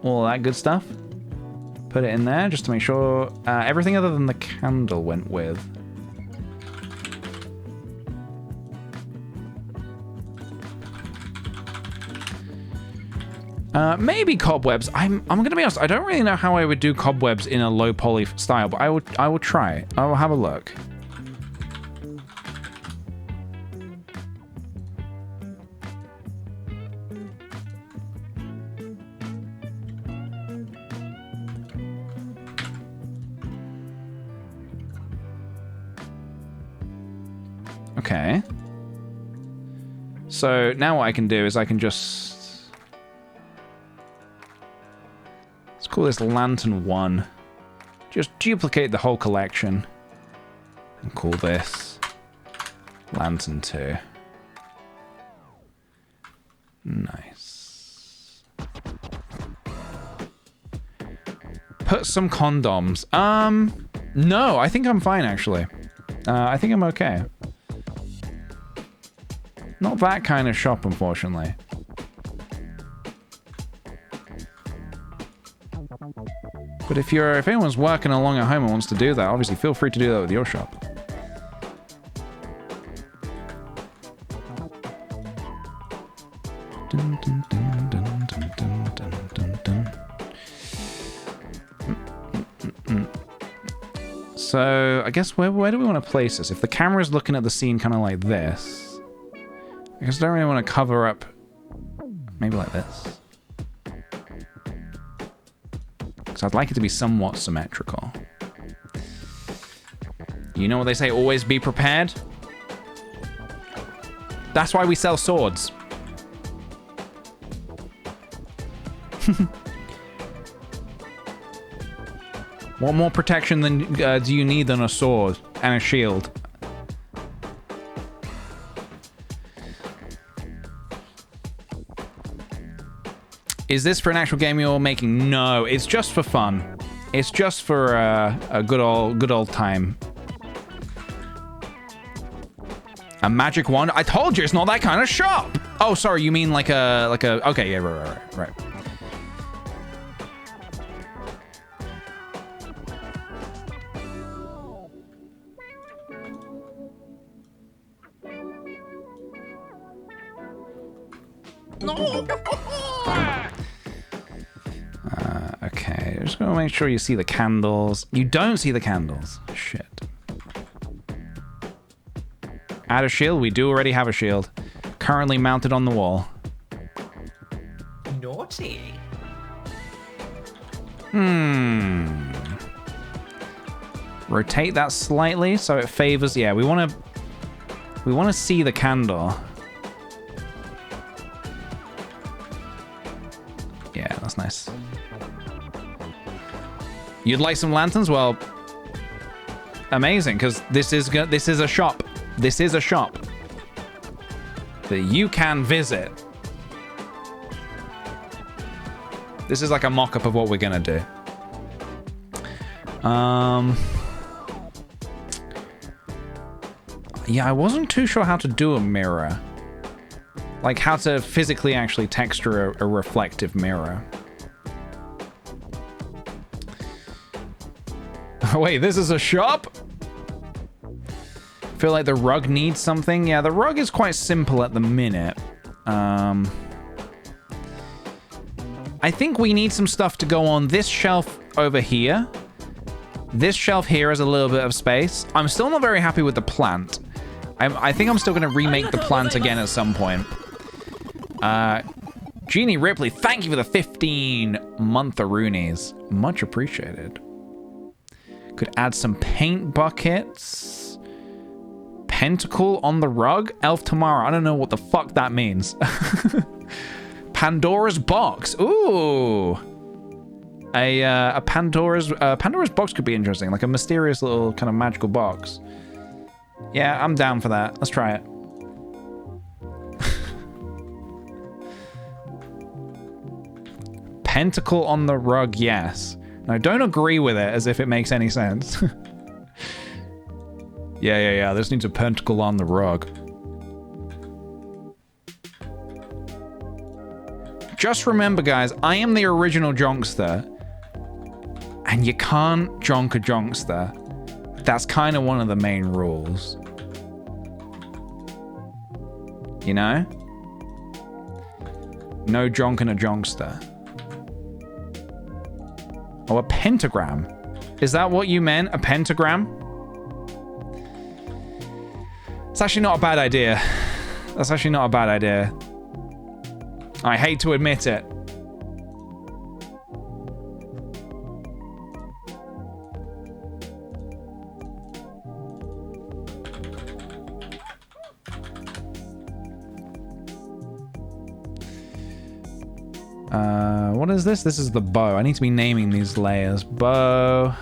all that good stuff. Put it in there just to make sure everything other than the candle went with. Maybe cobwebs. I'm gonna be honest. I don't really know how I would do cobwebs in a low poly style, but I will try. I will have a look. Okay. So now what I can do is I can just... Let's call this Lantern 1. Just duplicate the whole collection. I'll call this Lantern 2. Nice. Put some condoms. No, I think I'm fine, actually. I think I'm okay. Not that kind of shop, unfortunately. But if anyone's working along at home and wants to do that, obviously feel free to do that with your shop. Dun, dun, dun, dun, dun, dun, dun, dun, dun. So, I guess where do we want to place this? If the camera's looking at the scene kind of like this, I guess I don't really want to cover up. Maybe like this. So I'd like it to be somewhat symmetrical. You know what they say, always be prepared? That's why we sell swords. What more protection than do you need than a sword and a shield? Is this for an actual game you're making? No, it's just for fun. It's just for a good old time. A magic wand? I told you it's not that kind of shop. Oh, sorry, you mean like a okay, yeah, right. Okay, just gonna make sure you see the candles. You don't see the candles. Shit. Add a shield? We do already have a shield. Currently mounted on the wall. Naughty. Rotate that slightly so it favors. Yeah, we want to see the candle. Yeah, that's nice. You'd like some lanterns? Well, amazing, because this is a shop. This is a shop that you can visit. This is like a mock-up of what we're gonna do. Yeah, I wasn't too sure how to do a mirror. Like how to physically actually texture a reflective mirror. Oh, wait, this is a shop? Feel like the rug needs something. Yeah, the rug is quite simple at the minute. I think we need some stuff to go on this shelf over here. This shelf here has a little bit of space. I'm still not very happy with the plant. I think I'm still going to remake the plant again at some point. Jeannie Ripley, thank you for the 15 month-a-roonies. Much appreciated. Could add some paint buckets. Pentacle on the rug? Elf Tamara. I don't know what the fuck that means. Pandora's box. Ooh. A Pandora's box could be interesting. Like a mysterious little kind of magical box. Yeah, I'm down for that. Let's try it. Pentacle on the rug, yes. No, don't agree with it as if it makes any sense. Yeah. This needs a pentacle on the rug. Just remember, guys, I am the original Jonkster. And you can't jonk a Jonkster. That's kind of one of the main rules. You know? No jonking a Jonkster. Oh, a pentagram. Is that what you meant? A pentagram? It's actually not a bad idea. That's actually not a bad idea. I hate to admit it. What is this? This is the bow. I need to be naming these layers. Bow.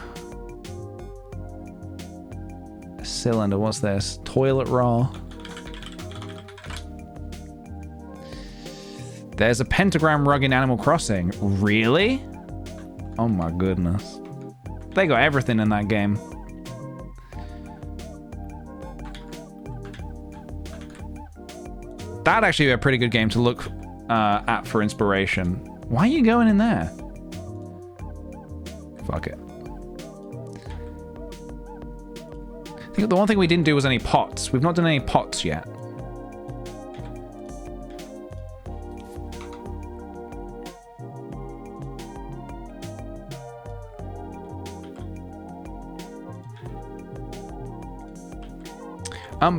Cylinder, what's this? Toilet roll. There's a pentagram rug in Animal Crossing. Really? Oh my goodness. They got everything in that game. That'd actually be a pretty good game to look at for inspiration. Why are you going in there? Fuck it. I think the one thing we didn't do was any pots. We've not done any pots yet.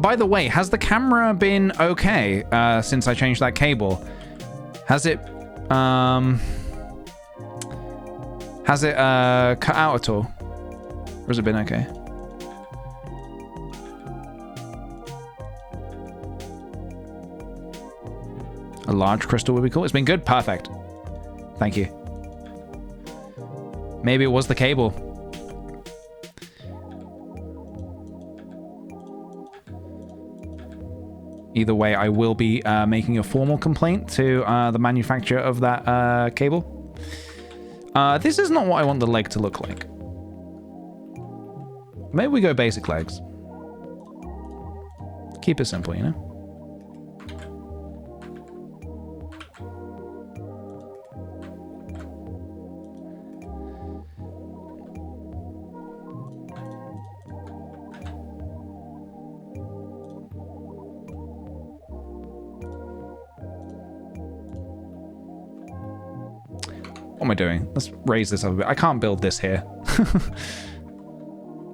By the way, has the camera been okay since I changed that cable? Has it cut out at all? Or has it been okay? A large crystal would be cool. It's been good. Perfect. Thank you. Maybe it was the cable. Either way, I will be making a formal complaint to the manufacturer of that cable. This is not what I want the leg to look like. Maybe we go basic legs. Keep it simple, you know? What am I doing? Let's raise this up a bit. I can't build this here.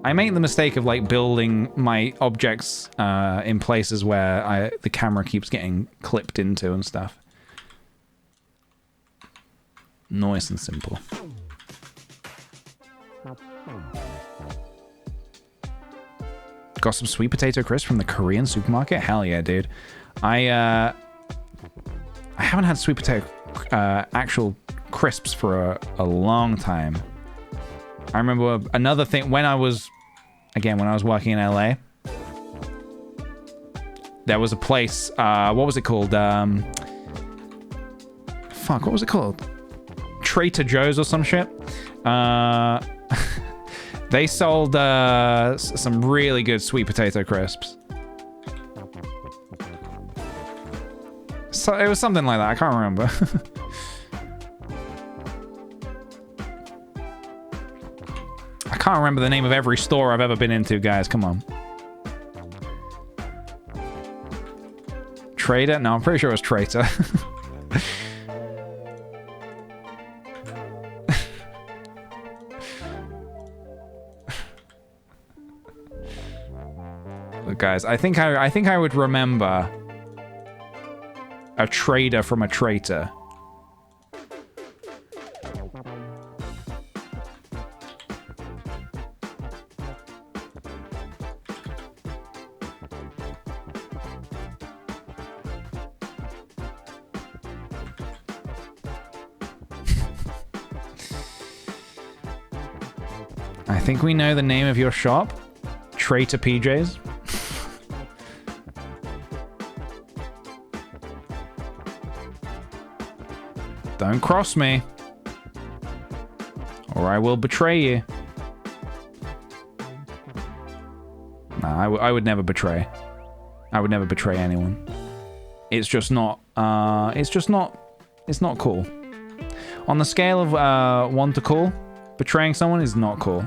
I make the mistake of like building my objects in places where the camera keeps getting clipped into and stuff. Nice and simple. Got some sweet potato crisps from the Korean supermarket? Hell yeah, dude. I haven't had sweet potato actual crisps for a long time. I remember another thing when I was working in LA. There was a place, what was it called? Fuck, what was it called? Trader Joe's or some shit. They sold some really good sweet potato crisps. So it was something like that. I can't remember. I can't remember the name of every store I've ever been into, guys. Come on. Trader? No, I'm pretty sure it was Traitor. Look, guys, I think I would remember a trader from a traitor. I think we know the name of your shop. Traitor PJs. Don't cross me, or I will betray you. Nah, I would never betray. I would never betray anyone. It's just not, it's not cool. On the scale of 1 to cool, betraying someone is not cool.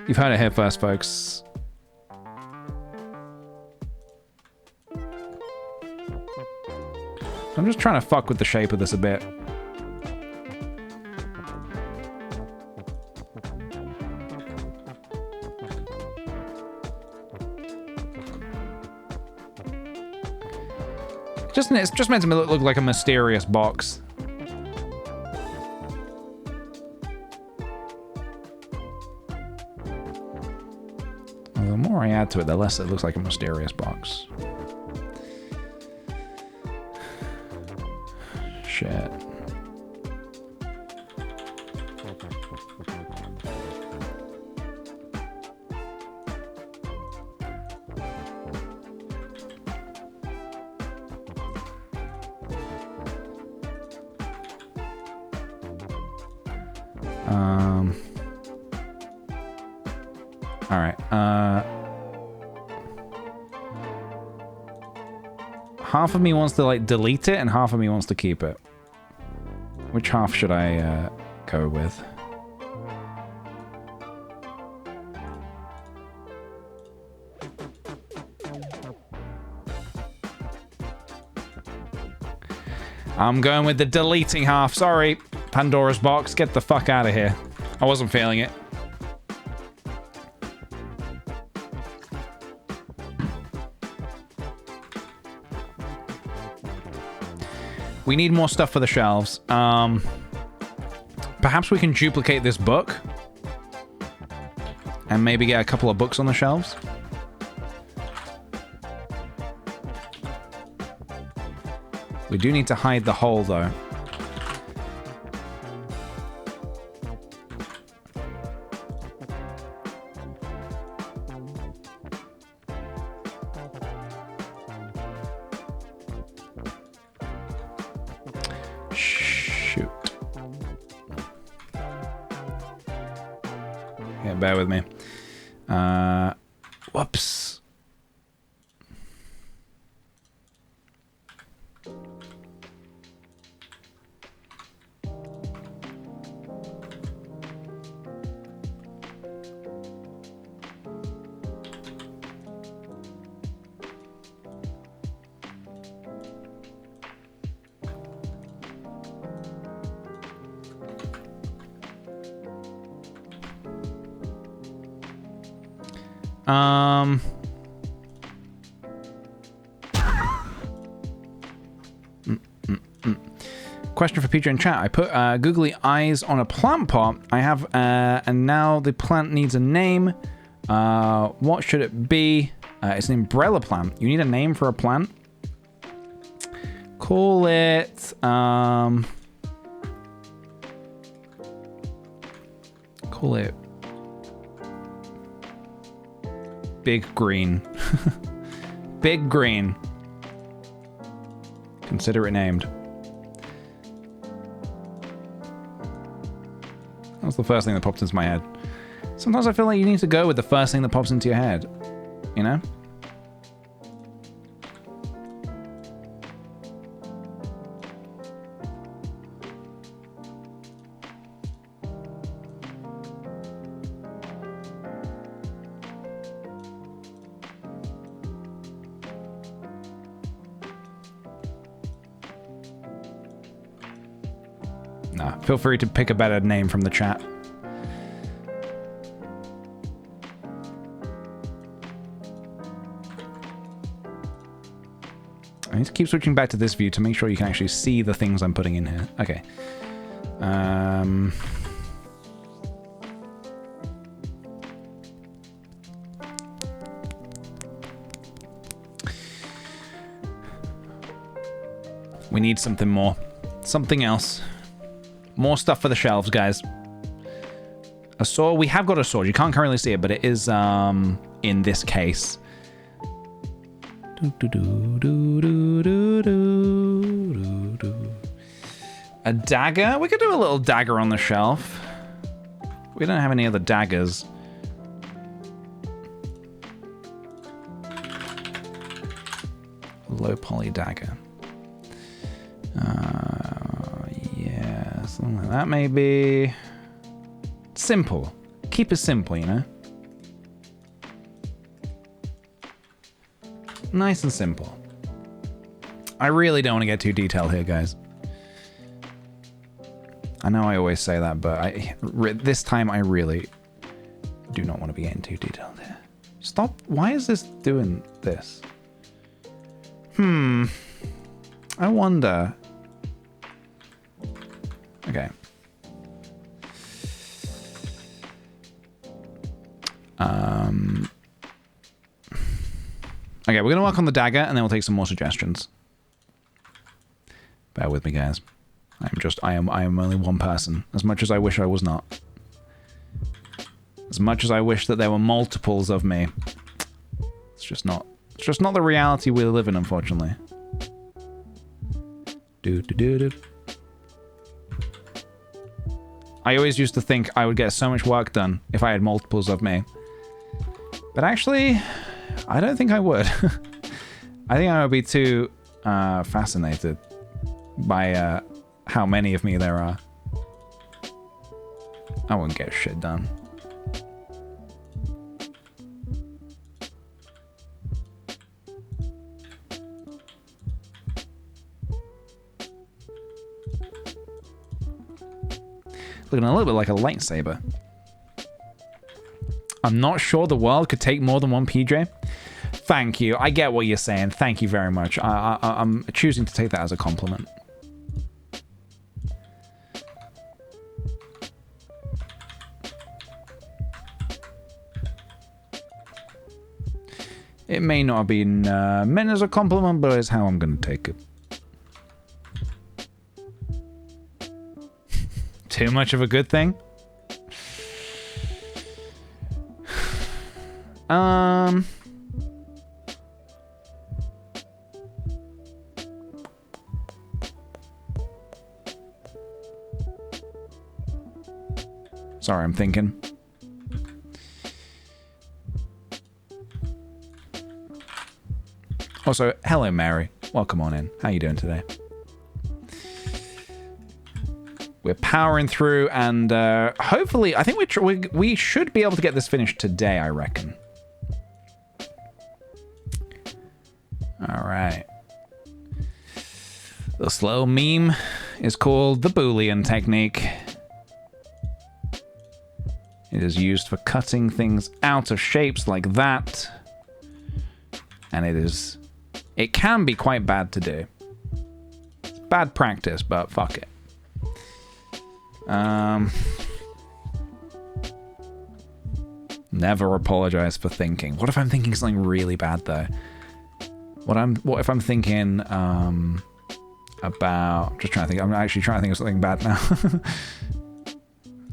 You've heard it here first, folks. I'm just trying to fuck with the shape of this a bit. It's just meant to look like a mysterious box. Well, the more I add to it, the less it looks like a mysterious box. Shit. All right. Half of me wants to like delete it, and half of me wants to keep it. Which half should I go with? I'm going with the deleting half. Sorry, Pandora's box. Get the fuck out of here. I wasn't feeling it. We need more stuff for the shelves. Perhaps we can duplicate this book. And maybe get a couple of books on the shelves. We do need to hide the hole, though. Shoot. Yeah, bear with me. Whoops. Question for PJ in chat. I put googly eyes on a plant pot. I have, and now the plant needs a name. What should it be? It's an umbrella plant. You need a name for a plant? Call it, call it Big Green. Big Green. Consider it named. That's the first thing that popped into my head. Sometimes I feel like you need to go with the first thing that pops into your head. You know? Nah, feel free to pick a better name from the chat. I need to keep switching back to this view to make sure you can actually see the things I'm putting in here. Okay. We need something more. Something else. More stuff for the shelves, guys. A sword. We have got a sword. You can't currently see it, but it is in this case. A dagger? We could do a little dagger on the shelf. We don't have any other daggers. Low poly dagger. Yeah, something like that maybe. Simple. Keep it simple, you know? Nice and simple. I really don't want to get too detailed here, guys. I know I always say that, but this time I really do not want to be getting too detailed here. Stop. Why is this doing this? I wonder. Okay. Okay, we're gonna work on the dagger and then we'll take some more suggestions. Bear with me, guys. I am only one person. As much as I wish I was not. As much as I wish that there were multiples of me. It's just not the reality we live in, unfortunately. I always used to think I would get so much work done if I had multiples of me. But actually, I don't think I would. I think I would be too fascinated by how many of me there are. I wouldn't get shit done. Looking a little bit like a lightsaber. I'm not sure the world could take more than one PJ. Thank you. I get what you're saying. Thank you very much. I'm choosing to take that as a compliment. It may not have been meant as a compliment, but it's how I'm going to take it. Too much of a good thing? Sorry, I'm thinking. Also, hello, Mary. Welcome on in. How you doing today? We're powering through, and hopefully, I think we should be able to get this finished today, I reckon. All right. The slow meme is called the Boolean technique. It is used for cutting things out of shapes like that. And it can be quite bad to do. It's bad practice, but fuck it. Never apologize for thinking. What if I'm thinking something really bad though? What if I'm thinking about, just trying to think, I'm actually trying to think of something bad now.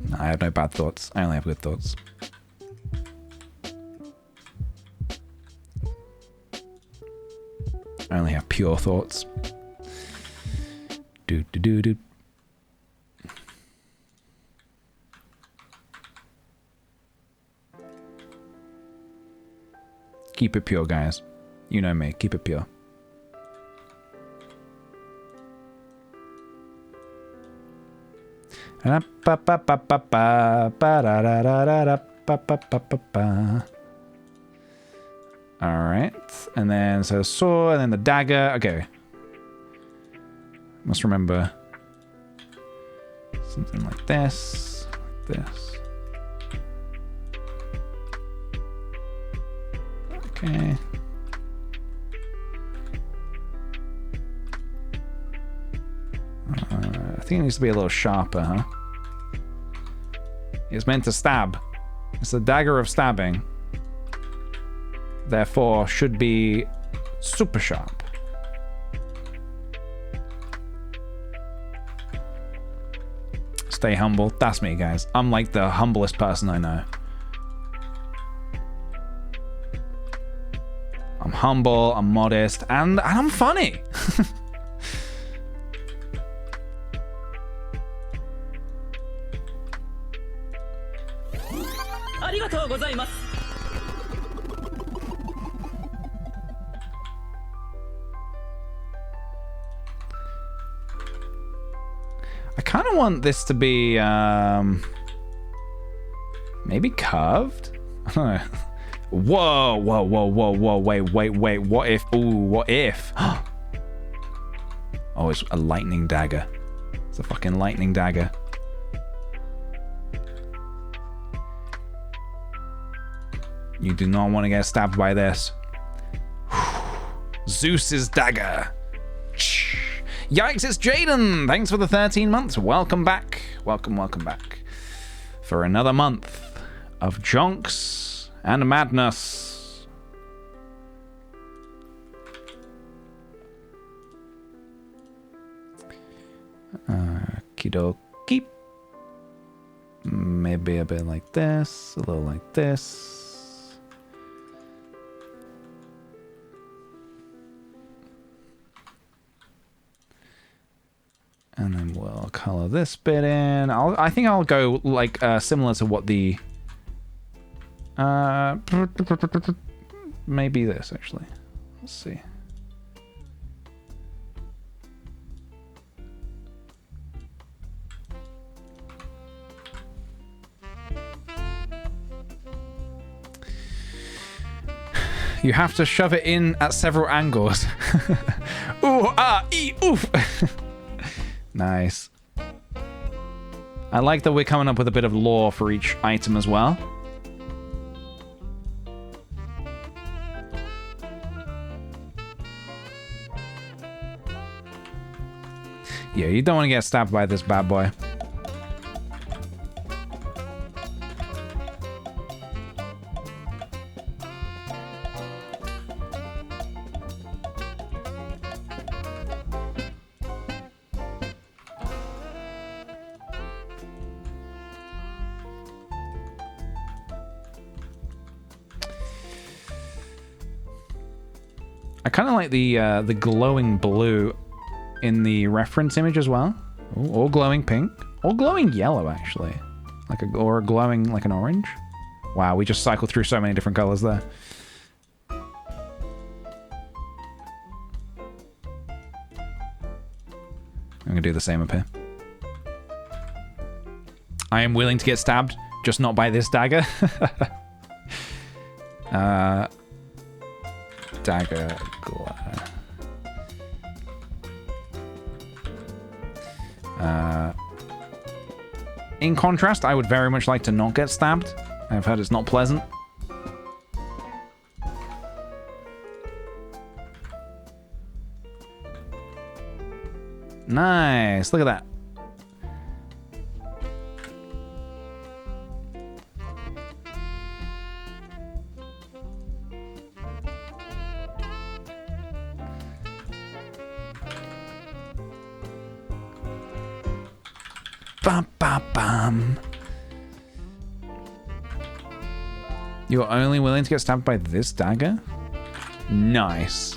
No, I have no bad thoughts. I only have good thoughts. I only have pure thoughts. Do do do do. Keep it pure, guys. You know me. Keep it pure. Alright. And then, so sword, and then the dagger. Okay. Must remember something like this. Like this. Okay. I think it needs to be a little sharper, huh? It's meant to stab. It's the dagger of stabbing. Therefore, should be super sharp. Stay humble. That's me, guys. I'm like the humblest person I know. I'm humble, I'm modest, and I'm funny. I kind of want this to be maybe curved. I don't know. Whoa, whoa, whoa, whoa, whoa, wait, what if, ooh, what if? Oh, it's a lightning dagger. It's a fucking lightning dagger. You do not want to get stabbed by this. Zeus's dagger. Yikes, it's Jaden! Thanks for the 13 months. Welcome back. Welcome back. For another month of jonks and madness. Okie-dokie. Maybe a bit like this, a little like this. And then we'll color this bit in. I think I'll go like similar to what the maybe this actually. Let's see. You have to shove it in at several angles. Ooh, ah, ee, oof. Nice. I like that we're coming up with a bit of lore for each item as well. Yeah, you don't want to get stabbed by this bad boy. I kind of like the glowing blue in the reference image as well. Ooh, or glowing pink, or glowing yellow actually, like or glowing like an orange. Wow, we just cycled through so many different colors there. I'm gonna do the same up here. I am willing to get stabbed, just not by this dagger. Dagger glow. In contrast, I would very much like to not get stabbed. I've heard it's not pleasant. Nice, look at that. Bam, bam, bam. You're only willing to get stabbed by this dagger? Nice.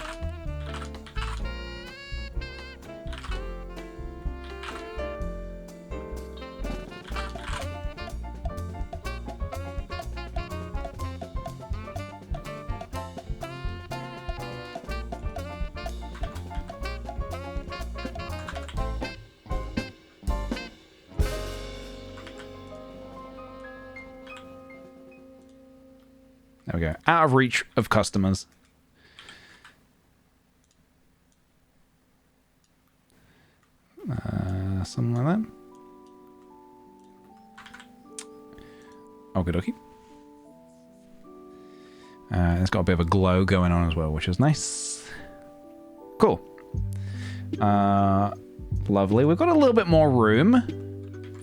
There we go. Out of reach of customers. Something like that. Okie dokie. It's got a bit of a glow going on as well, which is nice. Cool. Lovely. We've got a little bit more room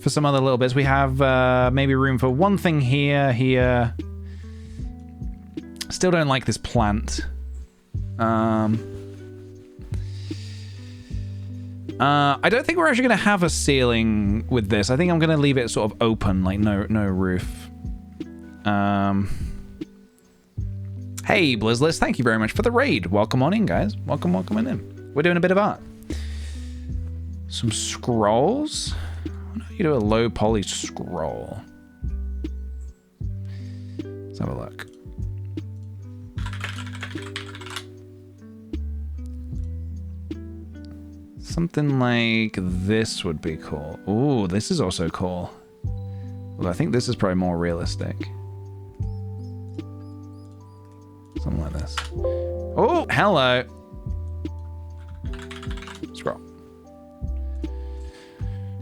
for some other little bits. We have maybe room for one thing here. Still don't like this plant. I don't think we're actually going to have a ceiling with this. I think I'm going to leave it sort of open, like no roof. Hey, Blizzless, thank you very much for the raid. Welcome on in, guys. Welcome on in. We're doing a bit of art. Some scrolls. Why don't you do a low poly scroll? Let's have a look. Something like this would be cool. Ooh, this is also cool. Well, I think this is probably more realistic. Something like this. Oh, hello. Scroll.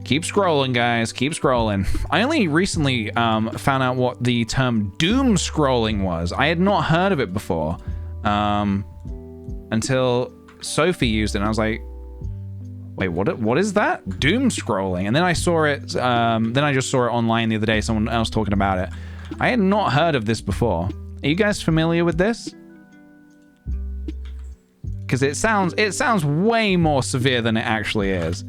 Keep scrolling, guys. Keep scrolling. I only recently found out what the term doom scrolling was. I had not heard of it before until Sophie used it, and I was like, wait, what is that? Doom scrolling. And then I saw it, then I just saw it online the other day, someone else talking about it. I had not heard of this before. Are you guys familiar with this? Because it sounds way more severe than it actually is.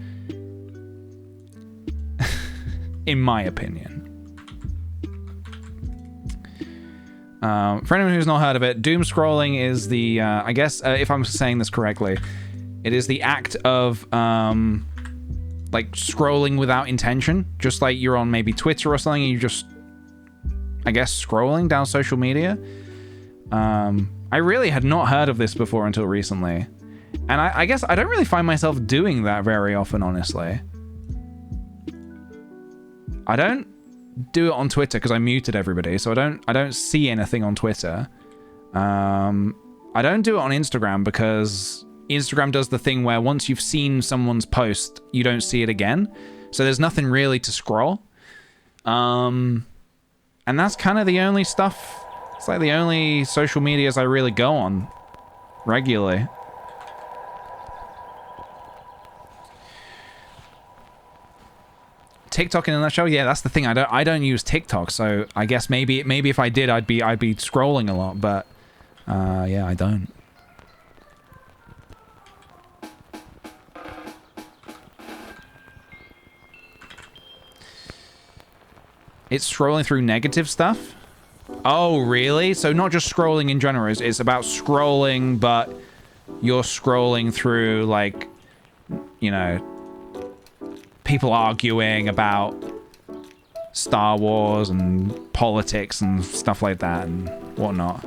In my opinion. For anyone who's not heard of it, doom scrolling is the, I guess, if I'm saying this correctly, it is the act of like scrolling without intention, just like you're on maybe Twitter or something and you just, I guess, scrolling down social media. I really had not heard of this before until recently. And I guess I don't really find myself doing that very often, honestly. I don't do it on Twitter because I muted everybody, so I don't see anything on Twitter. I don't do it on Instagram because Instagram does the thing where once you've seen someone's post, you don't see it again. So there's nothing really to scroll. And that's kind of the only stuff. It's like the only social medias I really go on regularly. TikTok in a nutshell, yeah, that's the thing. I don't use TikTok, so I guess maybe if I did, I'd be scrolling a lot, but yeah, I don't. It's scrolling through negative stuff? Oh, really? So not just scrolling in general, it's about scrolling, but you're scrolling through, like, you know, people arguing about Star Wars and politics and stuff like that and whatnot.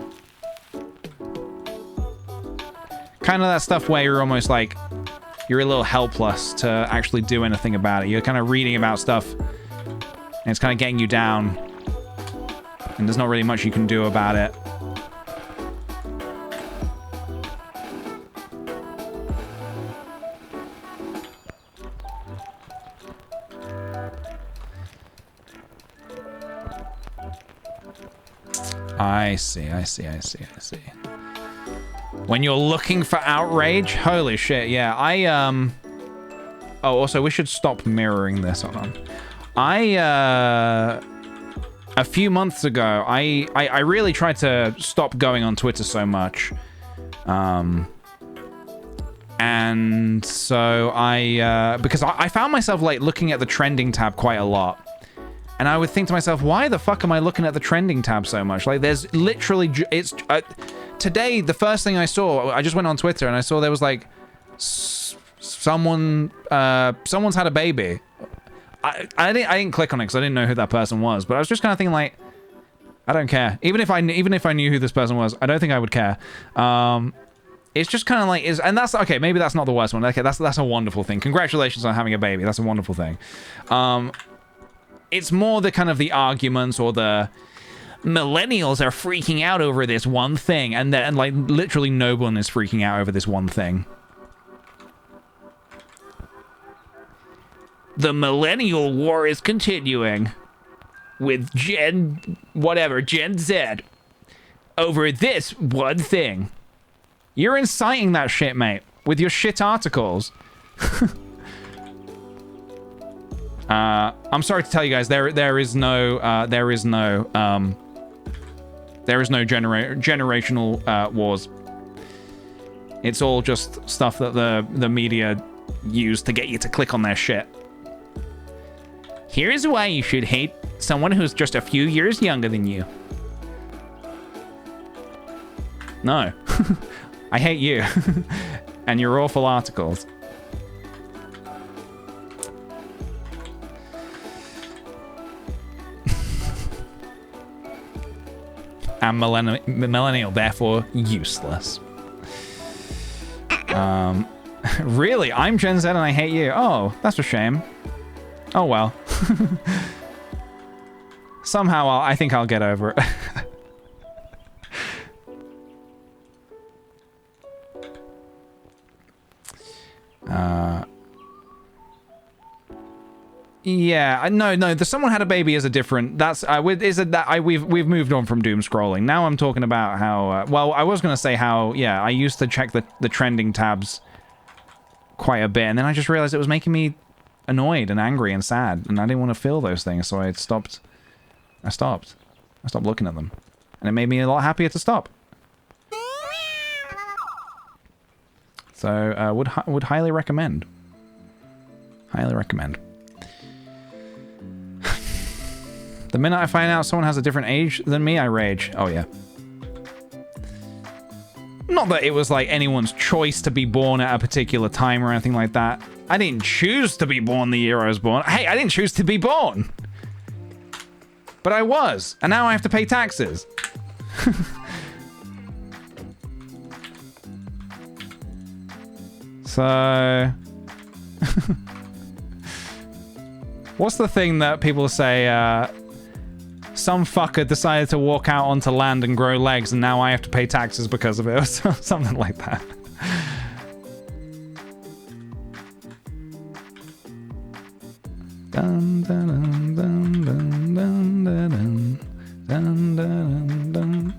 Kind of that stuff where you're almost like, you're a little helpless to actually do anything about it. You're kind of reading about stuff and it's kind of getting you down and there's not really much you can do about it. I see. When you're looking for outrage? Holy shit, yeah. Oh, also, we should stop mirroring this. Hold on. A few months ago, I really tried to stop going on Twitter so much. And so because I found myself, like, looking at the trending tab quite a lot. And I would think to myself, why the fuck am I looking at the trending tab so much? Like, there's literally, today, the first thing I saw, I just went on Twitter and I saw there was like, someone's had a baby. I didn't click on it because I didn't know who that person was, but I was just kind of thinking like, I don't care. Even if I knew who this person was, I don't think I would care. It's just kind of like, and that's, okay, maybe that's not the worst one. Okay, that's a wonderful thing. Congratulations on having a baby. That's a wonderful thing. It's more the kind of the arguments or the millennials are freaking out over this one thing, and like literally no one is freaking out over this one thing. The millennial war is continuing with Gen Z over this one thing. You're inciting that shit, mate, with your shit articles. I'm sorry to tell you guys, there is no generational wars. It's all just stuff that the media use to get you to click on their shit. Here's why you should hate someone who's just a few years younger than you. No. I hate you. And your awful articles. I'm millennial, therefore useless. Really? I'm Gen Z and I hate you? Oh, that's a shame. Oh well. Somehow I think I'll get over it. Yeah, no, the someone had a baby is a different. That's we've moved on from doom scrolling. Now I'm talking about how. Well, I was gonna say how. Yeah, I used to check the trending tabs quite a bit, and then I just realized it was making me annoyed and angry and sad, and I didn't want to feel those things, so I stopped. I stopped looking at them, and it made me a lot happier to stop. So would highly recommend. Highly recommend. The minute I find out someone has a different age than me, I rage. Oh, yeah. Not that it was, like, anyone's choice to be born at a particular time or anything like that. I didn't choose to be born the year I was born. Hey, I didn't choose to be born. But I was, and now I have to pay taxes. So... What's the thing that people say, some fucker decided to walk out onto land and grow legs and now I have to pay taxes because of it, or something like that. Dun, dun, dun, dun, dun, dun, dun, dun, dun, dun.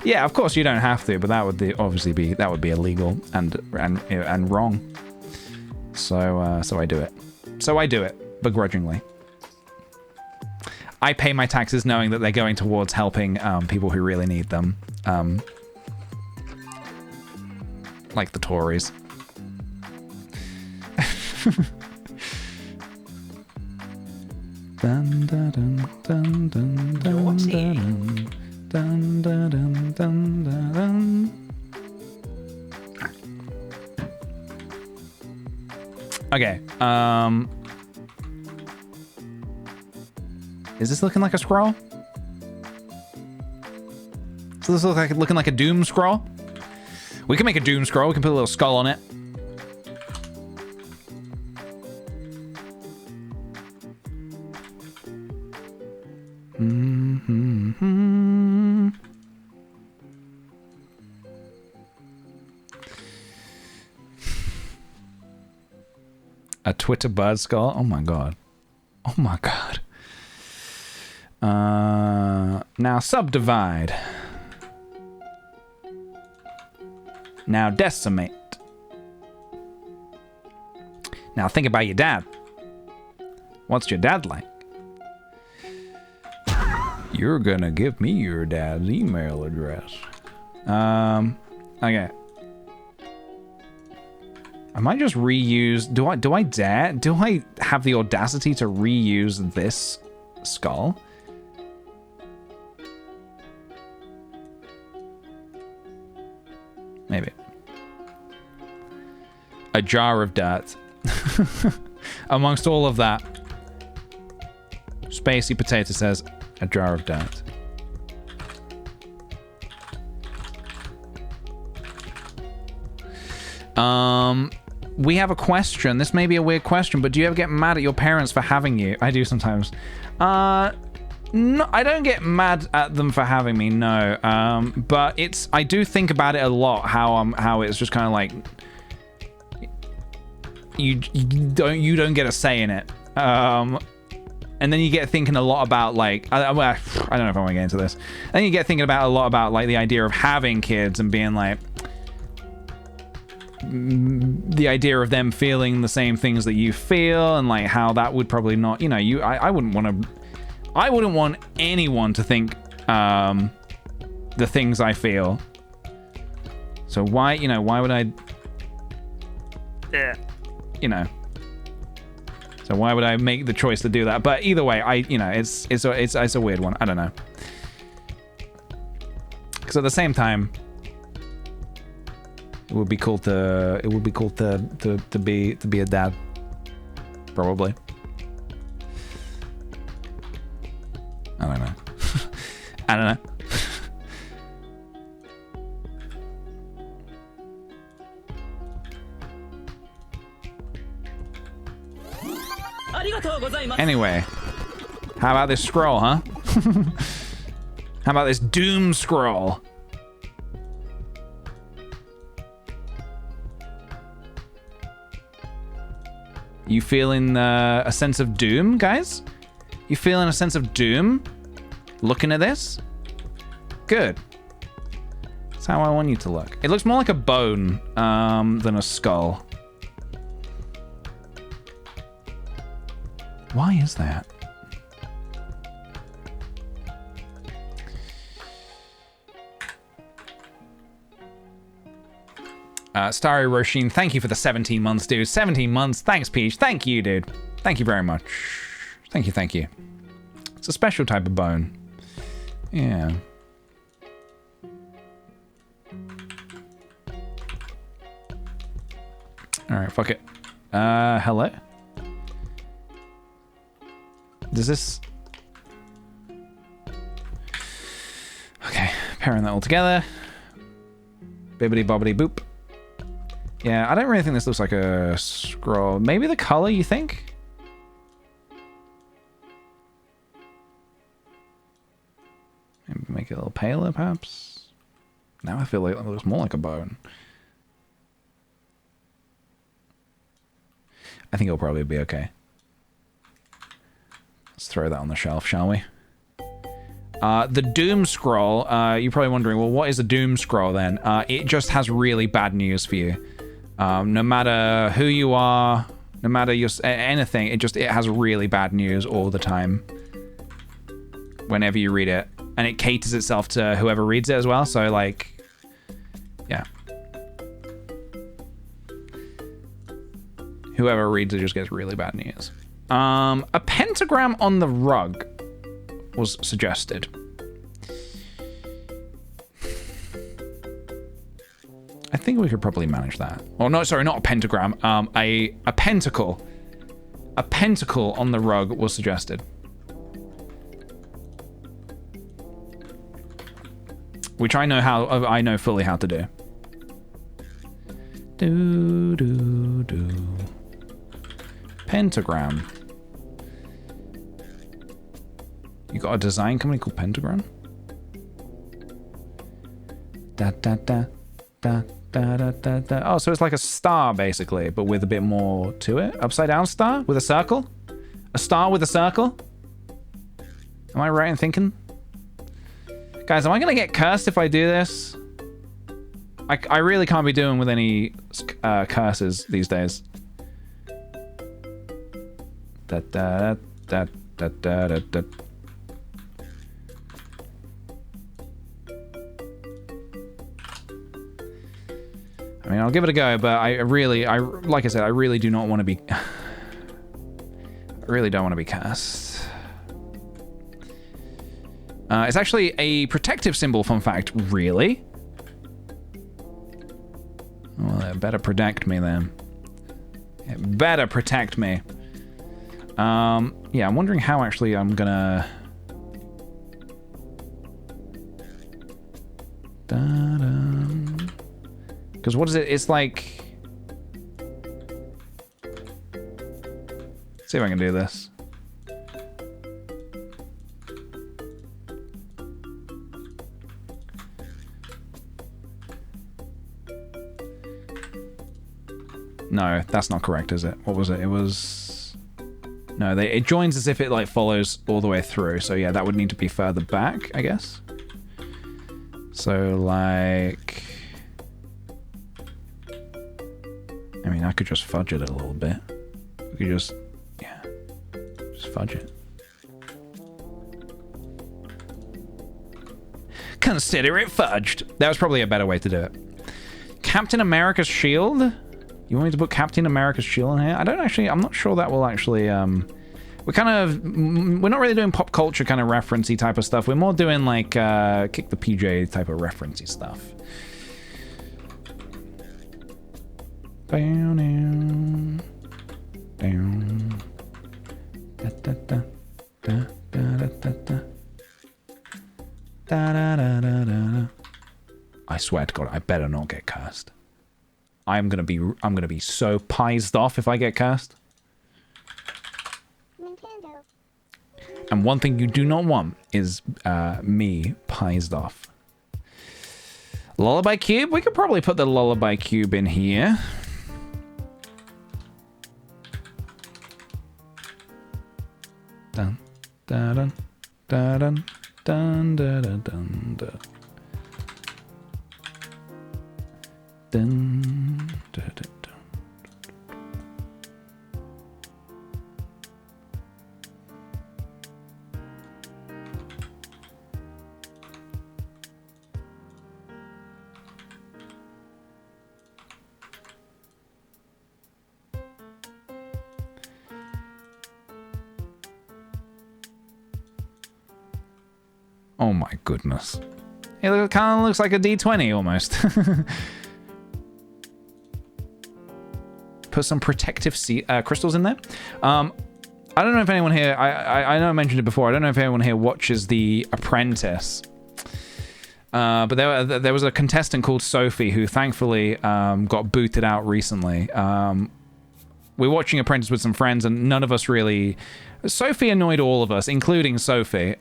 Yeah, of course you don't have to, but that would obviously be illegal and wrong. So I do it. So I do it begrudgingly. I pay my taxes knowing that they're going towards helping people who really need them, like the Tories. Dun, dun, dun, dun, dun, dun, dun, dun, dun, dun, dun. Okay. Is this looking like a scroll? Does this looking like a doom scroll? We can make a doom scroll. We can put a little skull on it. Mm-hmm. A Twitter bird skull? Oh my god. Oh my god. Now subdivide. Now decimate. Now think about your dad. What's your dad like? You're gonna give me your dad's email address. Okay. I might just reuse... Do I dare? Do I have the audacity to reuse this skull? Maybe. A jar of dirt. Amongst all of that. Spacey Potato says, a jar of dirt. We have a question. This may be a weird question, but do you ever get mad at your parents for having you? I do sometimes. No, I don't get mad at them for having me, no. But I do think about it a lot, how it's just kind of like you don't get a say in it. And then you get thinking a lot about like I don't know if I want to get into this. Then you get thinking about a lot about like the idea of having kids and being like the idea of them feeling the same things that you feel and like how that would probably not, you know, I wouldn't want anyone to think the things I feel. So why would I, you know, so why would I make the choice to do that? But either way, it's a weird one. I don't know. Because at the same time, it would be cool to be a dad, probably. I don't know. I don't know. Anyway, how about this scroll, huh? How about this doom scroll? You feeling a sense of doom, guys? You feeling a sense of doom? Looking at this? Good. That's how I want you to look. It looks more like a bone than a skull. Why is that? Starry Roshin, thank you for the 17 months, dude. 17 months. Thanks, Peach. Thank you, dude. Thank you very much. Thank you, thank you. It's a special type of bone. Yeah. Alright, fuck it. Hello? Does this... Okay, pairing that all together. Bibbidi bobbidi boop. Yeah, I don't really think this looks like a scroll. Maybe the color, you think? Maybe make it a little paler, perhaps? Now I feel like it looks more like a bone. I think it'll probably be okay. Let's throw that on the shelf, shall we? The Doom Scroll, you're probably wondering, well, what is a Doom Scroll then? It just has really bad news for you. No matter who you are, no matter your anything, it has really bad news all the time. Whenever you read it. And it caters itself to whoever reads it as well, so like, yeah. Whoever reads it just gets really bad news. A pentagram on the rug was suggested. I think we could probably manage that. Oh no, sorry, not a pentagram. A pentacle. A pentacle on the rug was suggested. Which I know fully how to do. Do. Pentagram. You got a design company called Pentagram? Oh, so it's like a star, basically, but with a bit more to it? Upside down star? With a circle? A star with a circle? Am I right in thinking? Guys, am I going to get cursed if I do this? I really can't be doing with any curses these days. I mean, I'll give it a go, but like I said, I really do not want to be... I really don't want to be cursed. It's actually a protective symbol, fun fact. Really? Well, it better protect me then. It better protect me. Yeah, I'm wondering how actually I'm gonna... Because what is it? It's like... Let's see if I can do this. No, that's not correct, is it? What was it? It was... No, it joins as if it like follows all the way through. So yeah, that would need to be further back, I guess. So like... I mean, I could just fudge it a little bit. We could just... Yeah. Just fudge it. Consider it fudged. That was probably a better way to do it. Captain America's shield? You want me to put Captain America's shield in here? I'm not sure that will actually, we're not really doing pop culture kind of referencey type of stuff. We're more doing like, kick the PJ type of referencey stuff. Down. I swear to God, I better not get cursed. I'm gonna be so pissed off if I get cursed. Nintendo. And one thing you do not want is me pissed off. Lullaby cube? We could probably put the lullaby cube in here. Dun dun dun dun dun dun dun dun dun. Dun, dun, dun, dun. Oh my goodness. It kind of looks like a D20 almost. put some protective crystals in there. I don't know if anyone here, I know I mentioned it before, I don't know if anyone here watches The Apprentice. But there was a contestant called Sophie who thankfully got booted out recently. We're watching Apprentice with some friends and none of us really... Sophie annoyed all of us, including Sophie.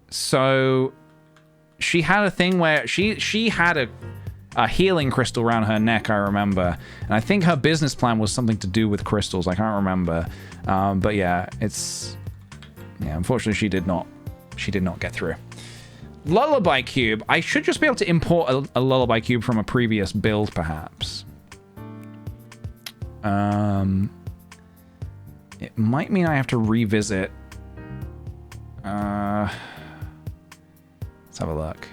So she had a thing where she had a healing crystal around her neck, I remember. And I think her business plan was something to do with crystals. I can't remember. But yeah, unfortunately she did not get through. Lullaby Cube. I should just be able to import a Lullaby Cube from a previous build, perhaps. It might mean I have to revisit. Let's have a look.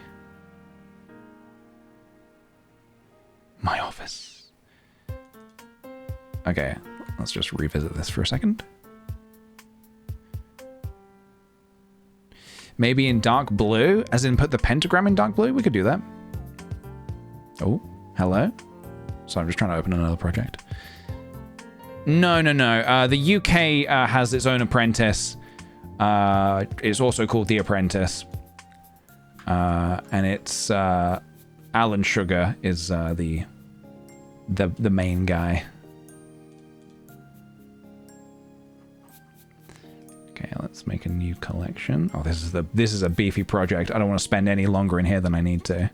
My office. Okay, let's just revisit this for a second. Maybe in dark blue, as in put the pentagram in dark blue. We could do that. Oh, hello. So I'm just trying to open another project. No. The UK has its own apprentice. It's also called The Apprentice. And it's Alan Sugar is the main guy. Okay, let's make a new collection. Oh, this is a beefy project. I don't want to spend any longer in here than I need to.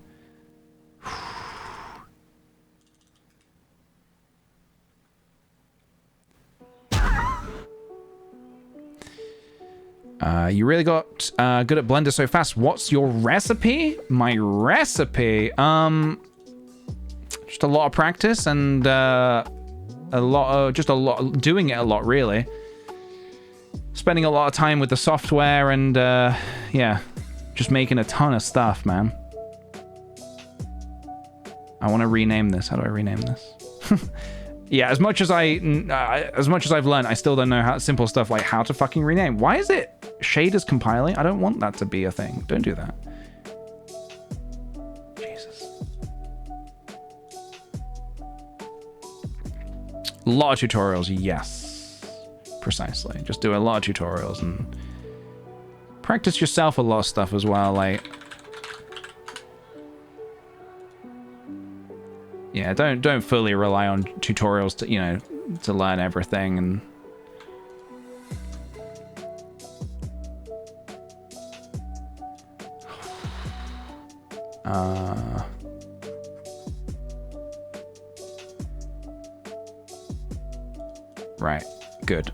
You really got good at Blender so fast. What's your recipe? My recipe? Just a lot of practice and doing it a lot, really. Spending a lot of time with the software and yeah, just making a ton of stuff, man. I want to rename this. How do I rename this? Yeah, as much as I've learned, I still don't know how simple stuff like how to fucking rename. Why is it shaders compiling? I don't want that to be a thing. Don't do that. Jesus. A lot of tutorials, yes. Precisely. Just do a lot of tutorials and practice yourself a lot of stuff as well, like... Yeah, don't fully rely on tutorials to, to learn everything and... Right, good.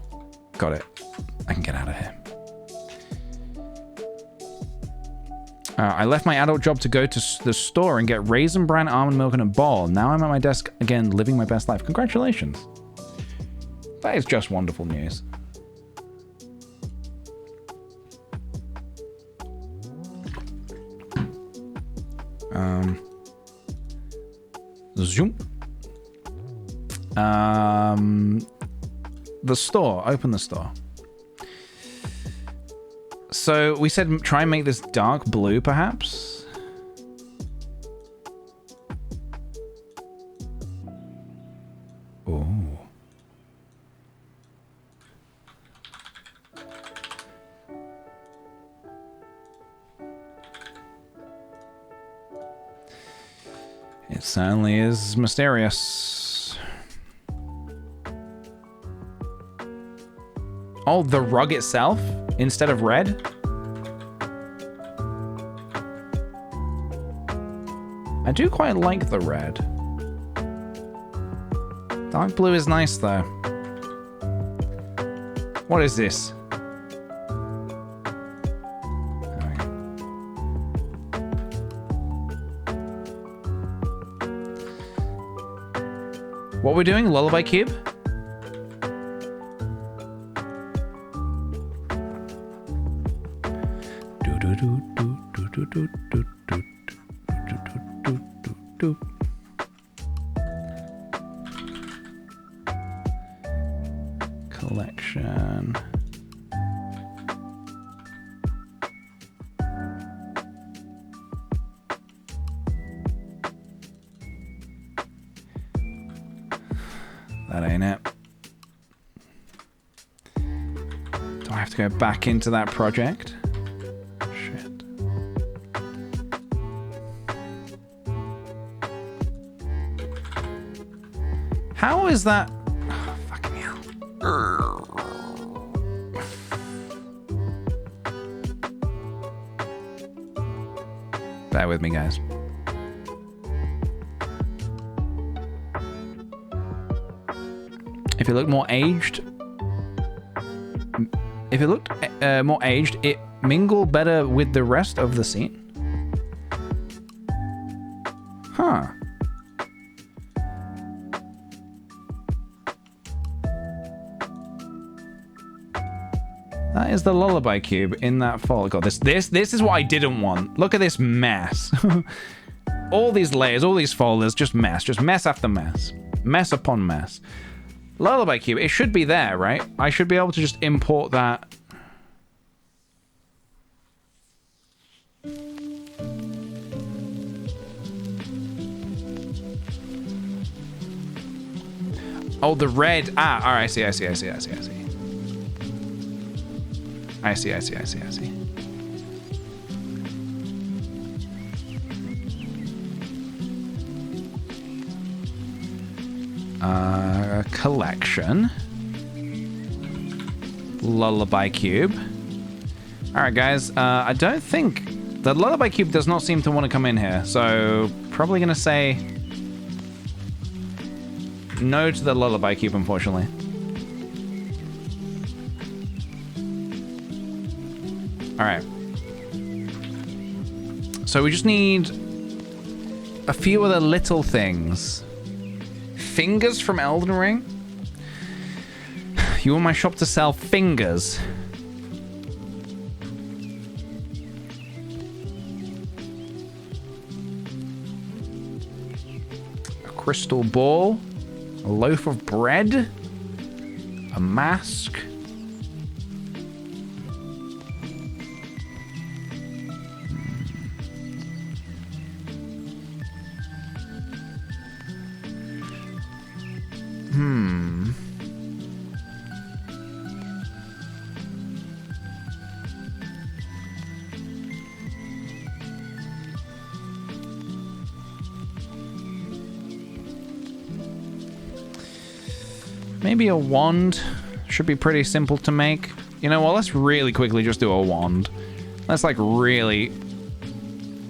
Got it. I can get out of here. I left my adult job to go to the store and get Raisin Bran almond milk in a bowl. Now I'm at my desk again, living my best life. Congratulations. That is just wonderful news. Zoom. The store. Open the store. So we said try and make this dark blue, perhaps? Oh. It certainly is mysterious. Oh, the rug itself instead of red? I do quite like the red. Dark blue is nice though. What is this? What we're doing? Lullaby Cube? Collection. Do I have to go back into that project? Shit. How is that? Oh, fucking hell. Bear with me, guys. If it looked more aged, it mingled better with the rest of the scene. Huh. That is the lullaby cube in that folder. God, this is what I didn't want. Look at this mess. All these layers, all these folders, just mess after mess. Mess upon mess. Lullaby cube, it should be there, right? I should be able to just import that. Oh, the red. Ah, all right, I see. I see. Collection. Lullaby cube. All right, guys. I don't think the lullaby cube does not seem to want to come in here, so probably gonna say no to the lullaby cube, unfortunately. All right. So we just need a few other little things. Fingers from Elden Ring? You want my shop to sell fingers? A crystal ball? A loaf of bread? A mask? Maybe a wand should be pretty simple to make. You know what? Let's really quickly just do a wand. Let's like really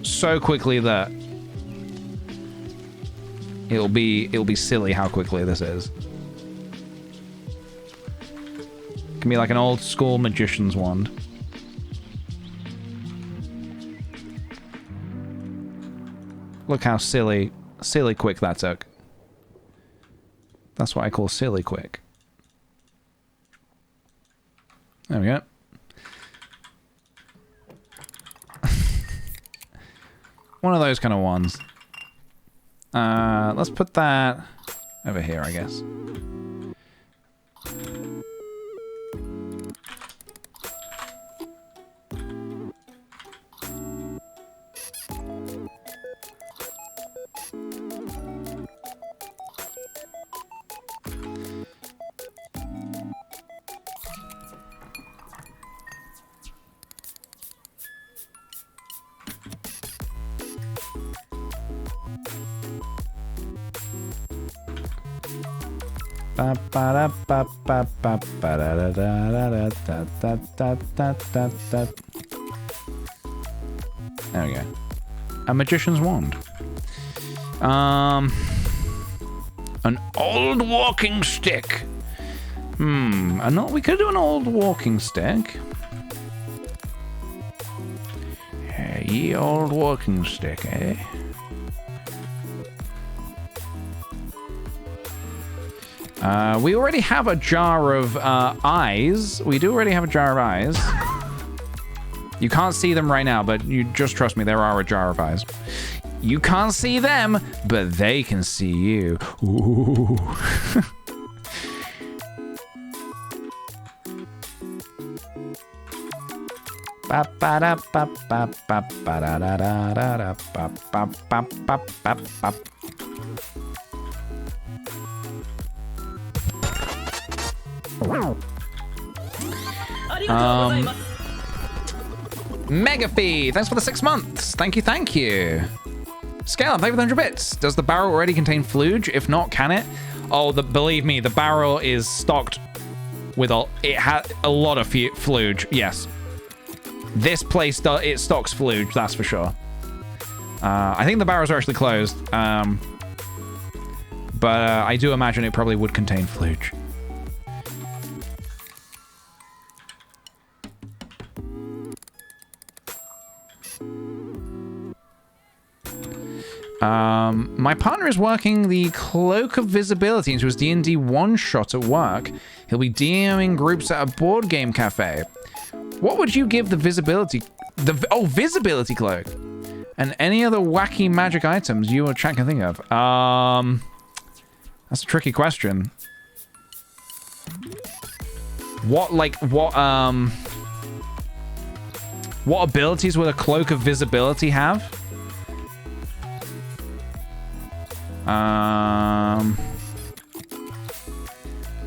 so quickly that it'll be silly how quickly this is. It can be like an old school magician's wand. Look how silly quick that took. That's what I call silly quick. There we go. One of those kind of ones. Let's put that over here, I guess. There we go. A magician's wand. An old walking stick. We could do an old walking stick. Ye old walking stick, eh? We already have a jar of eyes. We do already have a jar of eyes. You can't see them right now, but you just trust me, there are a jar of eyes. You can't see them, but they can see you. Ooh. Mega Fee, thanks for the 6 months. Thank you, thank you. Scale, thank you for the 100 bits. Does the barrel already contain flooge? If not, can it? Oh, believe me, the barrel is stocked with it had a lot of flooge. Yes, this place it stocks flooge. That's for sure. I think the barrels are actually closed, but I do imagine it probably would contain flooge. My partner is working the Cloak of Visibility into his D&D one-shot at work. He'll be DMing groups at a board game cafe. What would you give the visibility... Visibility Cloak. And any other wacky magic items you or chat can think of? That's a tricky question. What abilities would a Cloak of Visibility have?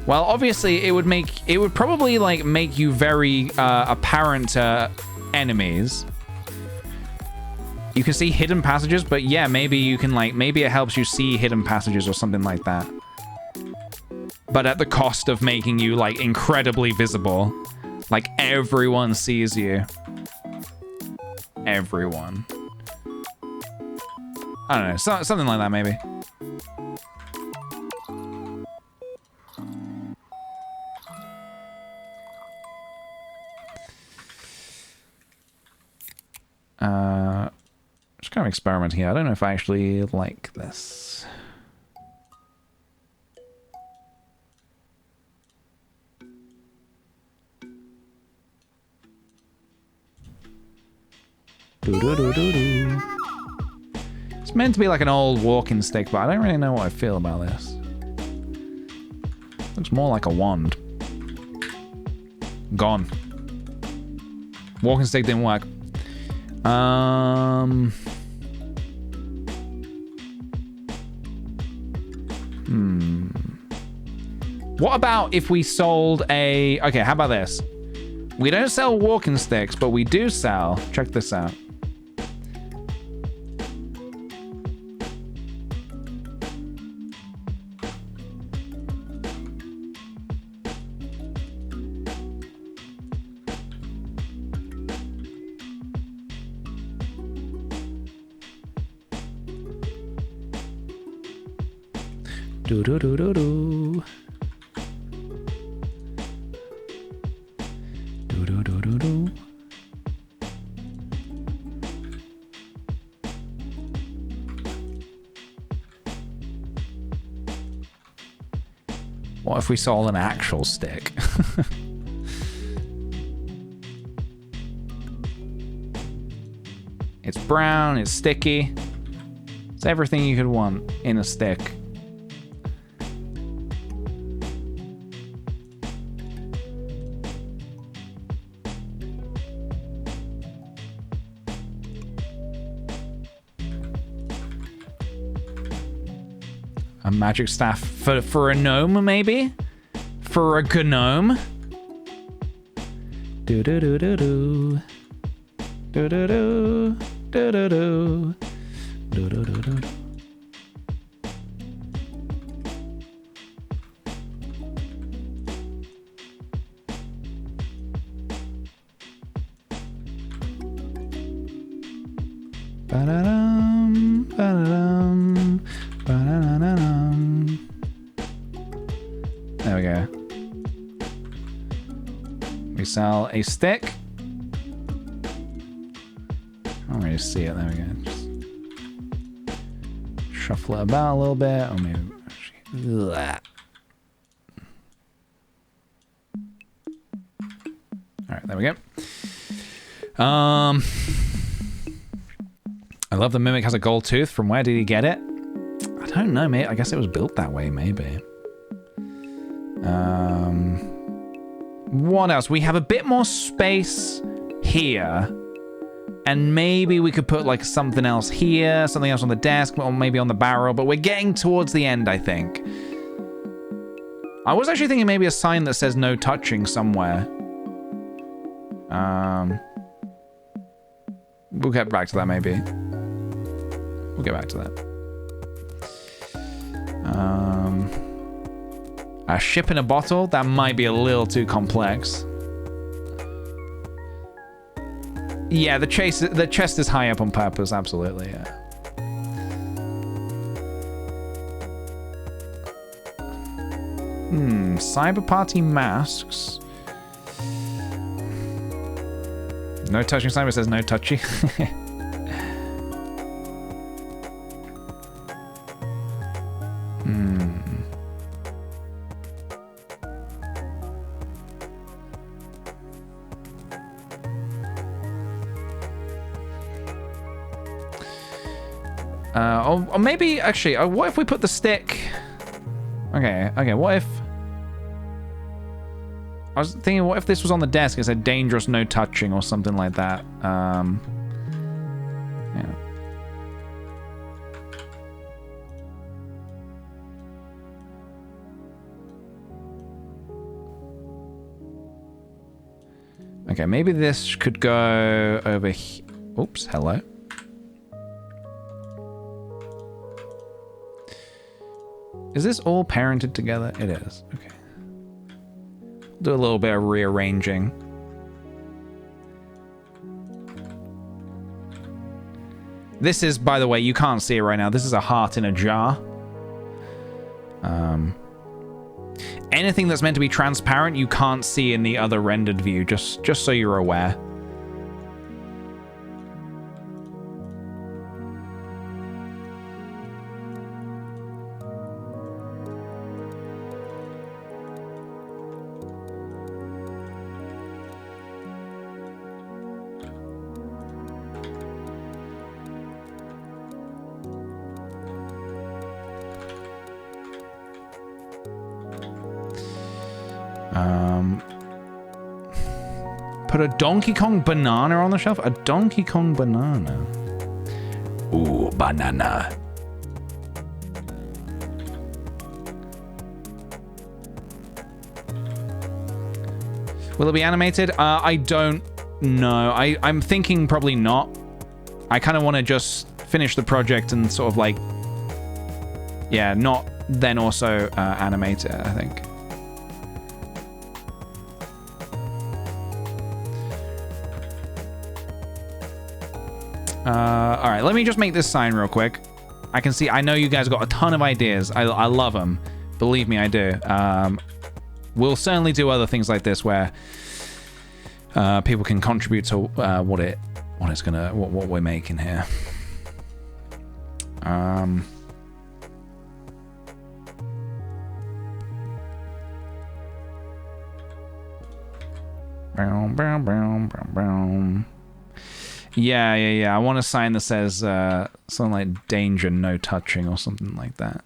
Well, obviously, it would probably like make you very apparent to enemies. You can see hidden passages, but yeah, maybe you can maybe it helps you see hidden passages or something like that. But at the cost of making you like incredibly visible, like everyone sees you. Everyone. I don't know, something like that maybe. Just kind of experiment here. I don't know if I actually like this. Doo-doo-doo-doo-doo. It's meant to be like an old walking stick, but I don't really know what I feel about this. Looks more like a wand. Gone. Walking stick didn't work. What about if we sold a... Okay, how about this? We don't sell walking sticks, but we do sell... Check this out. Do-do-do-do-do. Do-do-do-do-do. What if we sold an actual stick? It's brown, it's sticky. It's everything you could want in a stick. A magic staff for a gnome, maybe? For a gnome? Do do do do do. Do do do. Do do do. Do do do do. Ba-da-dum, ba-da-dum, ba-da-da-da-dum. There we go. We sell a stick. I don't really see it. There we go. Just shuffle it about a little bit. Or maybe... Alright, there we go. I love the Mimic has a gold tooth. From where did he get it? I don't know, mate. I guess it was built that way, maybe. What else? We have a bit more space here. And maybe we could put like something else here, something else on the desk, or maybe on the barrel, but we're getting towards the end, I think. I was actually thinking maybe a sign that says no touching somewhere. We'll get back to that maybe. We'll get back to that. A ship in a bottle? That might be a little too complex. Yeah, the chest is high up on purpose, absolutely, yeah. Cyber party masks. No touching. Cyber says no touchy. Or maybe, actually, what if we put the stick... Okay, what if... I was thinking, what if this was on the desk? It said dangerous, no touching, or something like that. Yeah. Okay, maybe this could go over here. Oops, hello. Is this all parented together? It is. Okay. Do a little bit of rearranging. This is, by the way, you can't see it right now. This is a heart in a jar. Anything that's meant to be transparent, you can't see in the other rendered view, just so you're aware. Put a Donkey Kong banana on the shelf? A Donkey Kong banana. Ooh, banana. Will it be animated? I don't know. I'm thinking probably not. I kind of want to just finish the project and sort of like... Yeah, not then also animate it, I think. All right, let me just make this sign real quick. I know you guys got a ton of ideas. I love them. Believe me, I do. We'll certainly do other things like this where people can contribute to what we're making here. Yeah. I want a sign that says something like danger, no touching, or something like that.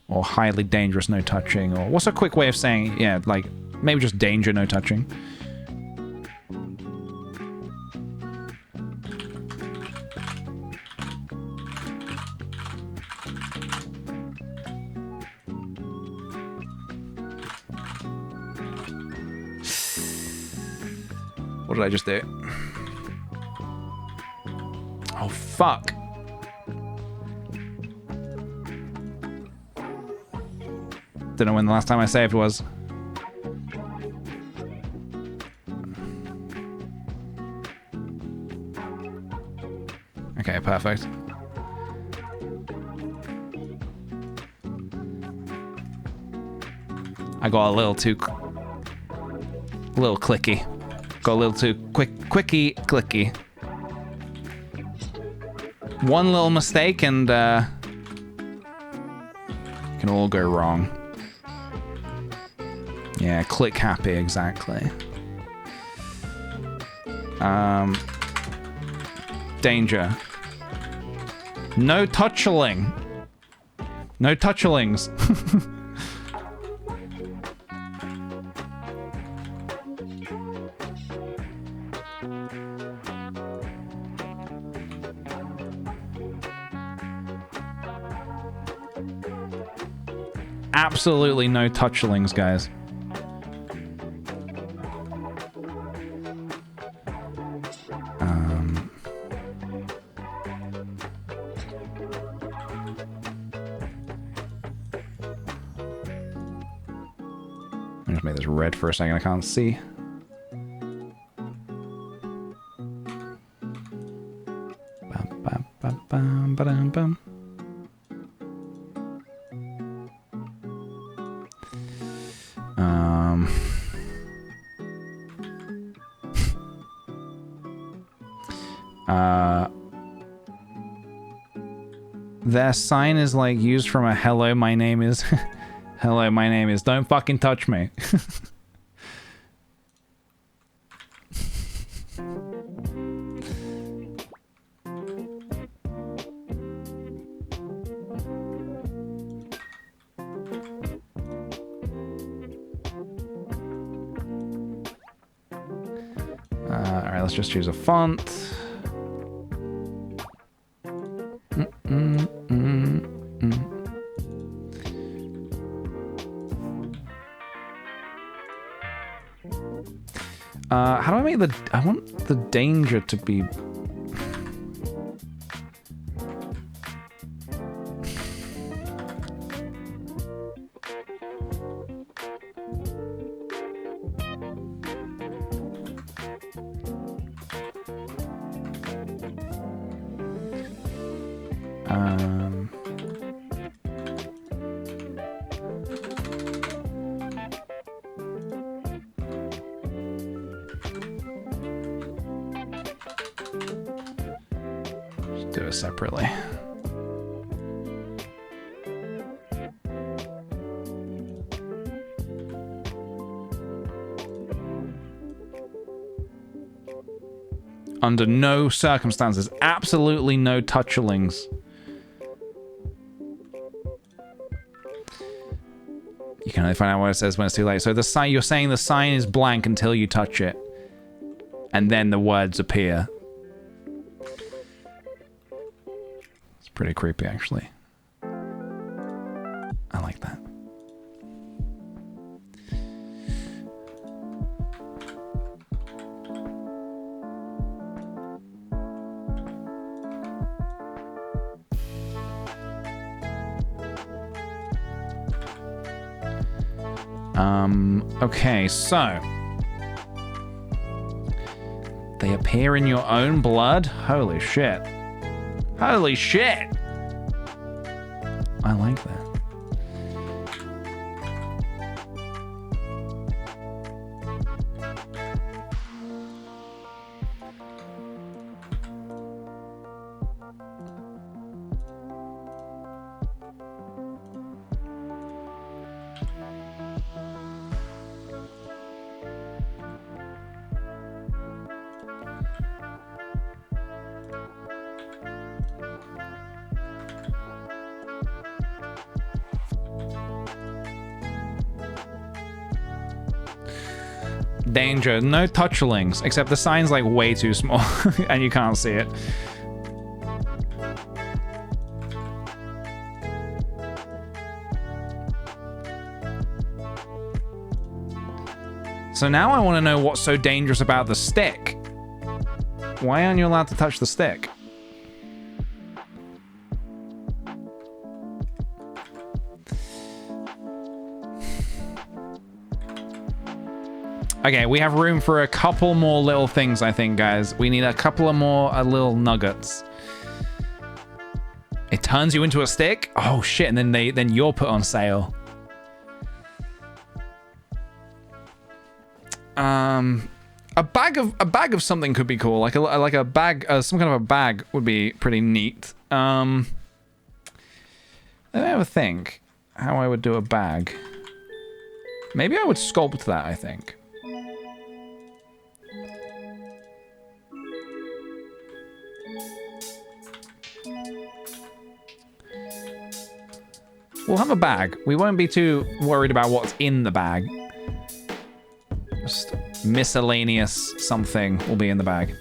Or highly dangerous, no touching, or what's a quick way of saying, yeah, like maybe just danger, no touching. What did I just do? Oh, fuck. Don't know when the last time I saved was. Okay, perfect. I got a little too... clicky. Got a little too quickie clicky. One little mistake and can all go wrong. Yeah, click happy, exactly. Danger. No touchling. No touchlings. Absolutely no touchlings, guys. just make this red for a second. I can't see. Bum, bum, bum, bum, ba-dum, bum. Their sign is like used from a hello, my name is. Hello, my name is. Don't fucking touch me. Alright, let's just choose a font. How do I make the... I want the danger to be... do it separately. Under no circumstances, absolutely no touchlings. You can only find out what it says when it's too late. So the sign, you're saying the sign is blank until you touch it, and then the words appear. It's pretty creepy, actually. I like that. Okay, so they appear in your own blood? Holy shit. Holy shit! I like that. Danger, no touchlings, except the sign's like way too small and you can't see it. So now I want to know what's so dangerous about the stick. Why aren't you allowed to touch the stick? Okay, we have room for a couple more little things, I think, guys. We need a couple of more little nuggets. It turns you into a stick? Oh shit! And then you're put on sale. A bag of something could be cool. Like a bag, some kind of a bag would be pretty neat. Let me have a think how I would do a bag. Maybe I would sculpt that, I think. We'll have a bag. We won't be too worried about what's in the bag. Just miscellaneous something will be in the bag.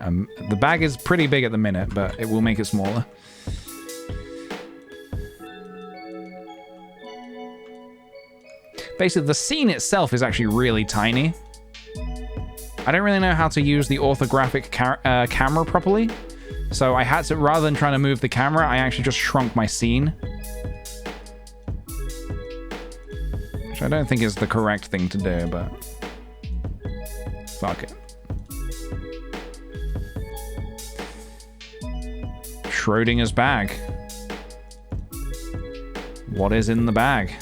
The bag is pretty big at the minute, but it will make it smaller. Basically, the scene itself is actually really tiny. I don't really know how to use the orthographic camera properly. So I had to, rather than trying to move the camera, I actually just shrunk my scene. Which I don't think is the correct thing to do, but fuck it. Schrodinger's bag. What is in the bag?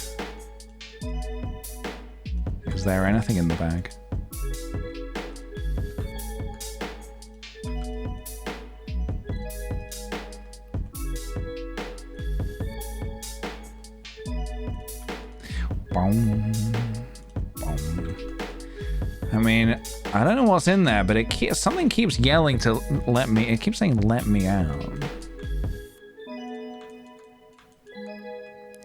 Is there anything in the bag? Boom. Boom. I mean, I don't know what's in there, but something keeps yelling to let me. It keeps saying, "Let me out."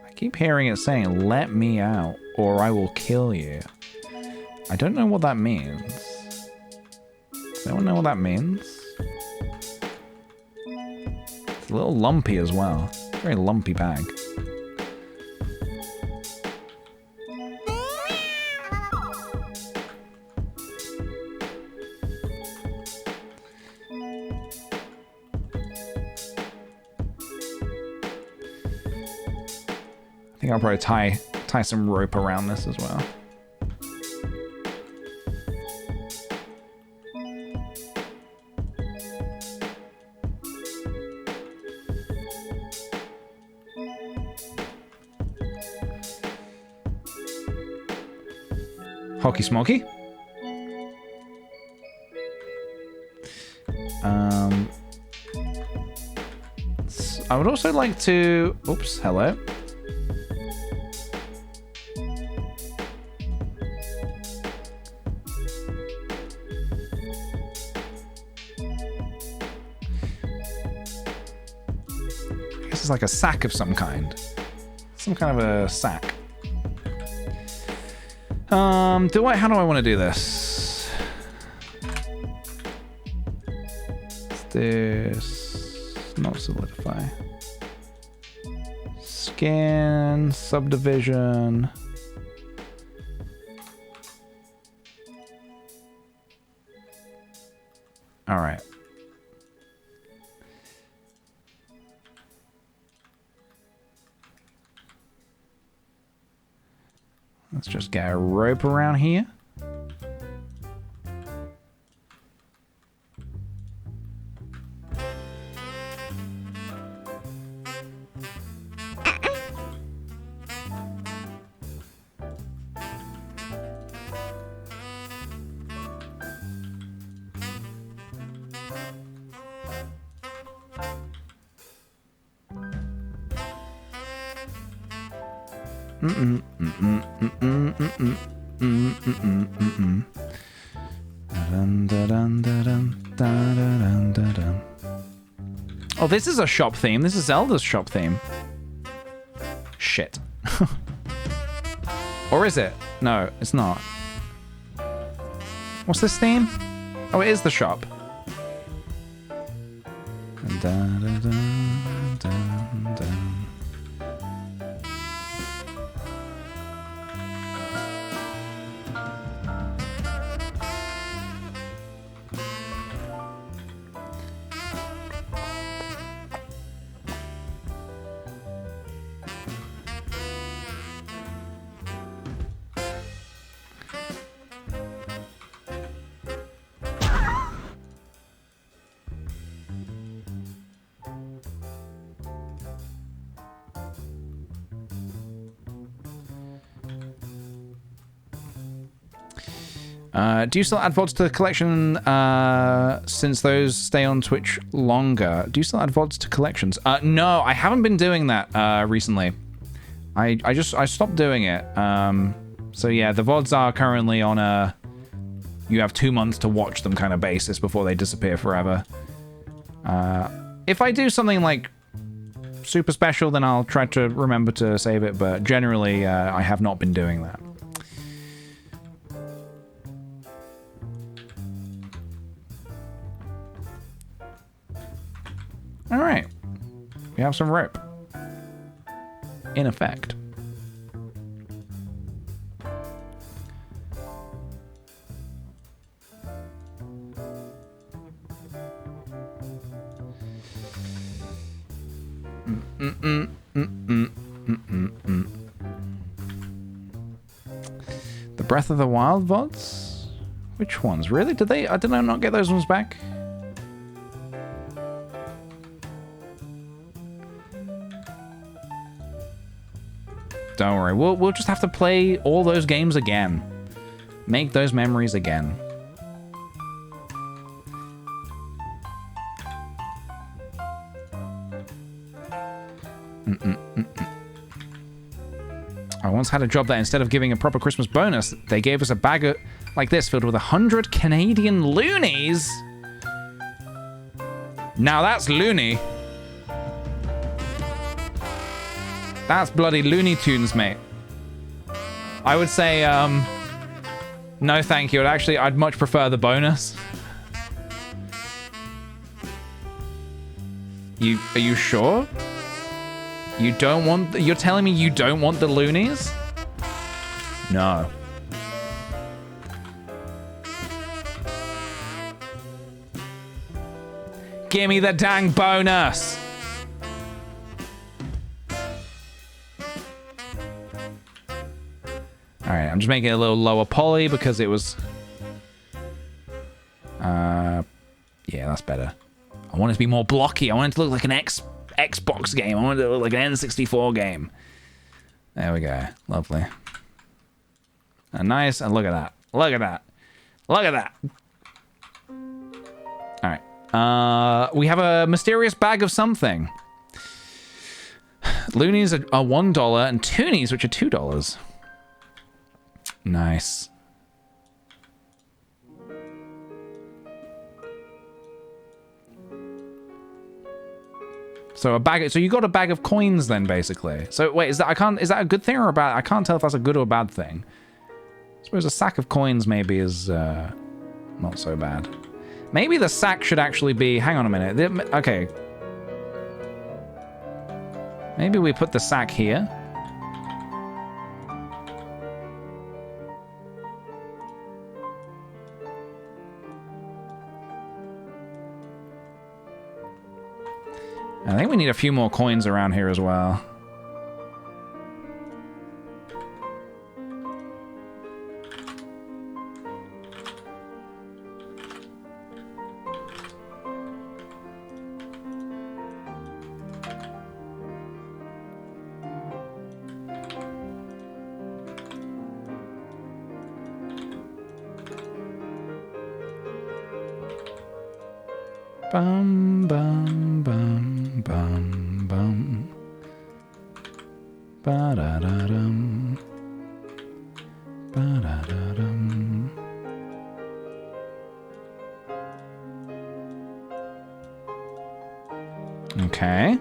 I keep hearing it saying, "Let me out, or I will kill you." I don't know what that means. Does anyone know what that means? It's a little lumpy as well. Very lumpy bag. I think I'll probably tie some rope around this as well. Hockey Smoky. I would also like to... Oops, hello. This is like a sack of some kind. Some kind of a sack. How do I want to do this? This not solidify. Scan, subdivision. All right. Let's just get a rope around here. Oh, this is a shop theme. This is Zelda's shop theme. Shit. Or is it? No, it's not. What's this theme? Oh, it is the shop. Do you still add VODs to the collection since those stay on Twitch longer? Do you still add VODs to collections? No, I haven't been doing that recently. I stopped doing it. So yeah, the VODs are currently on a you have 2 months to watch them kind of basis before they disappear forever. If I do something like super special, then I'll try to remember to save it, but generally I have not been doing that. All right. We have some rope. In effect. The Breath of the Wild VODs? Which ones? Really? Did I not get those ones back? Don't worry. We'll just have to play all those games again. Make those memories again. I once had a job that instead of giving a proper Christmas bonus, they gave us a bag of, like this filled with 100 Canadian loonies. Now that's loony. That's bloody Looney Tunes, mate. I would say, no thank you. I'd much prefer the bonus. Are you sure? You don't want... You're telling me you don't want the loonies? No. Give me the dang bonus! Alright, I'm just making it a little lower poly because it was... yeah, that's better. I want it to be more blocky. I want it to look like an Xbox game. I want it to look like an N64 game. There we go. Lovely. And nice. And look at that. Look at that. Look at that. Alright. We have a mysterious bag of something. Loonies are $1 and toonies, which are $2. Nice. So you got a bag of coins then, basically. So wait, is that a good thing or a bad? I can't tell if that's a good or a bad thing. I suppose a sack of coins maybe is not so bad. Maybe the sack should actually be. Hang on a minute. Okay. Maybe we put the sack here. I think we need a few more coins around here as well. Bum, bum, bum, bum, bum. Ba-da-da-dum. Ba-da-da-dum. Okay.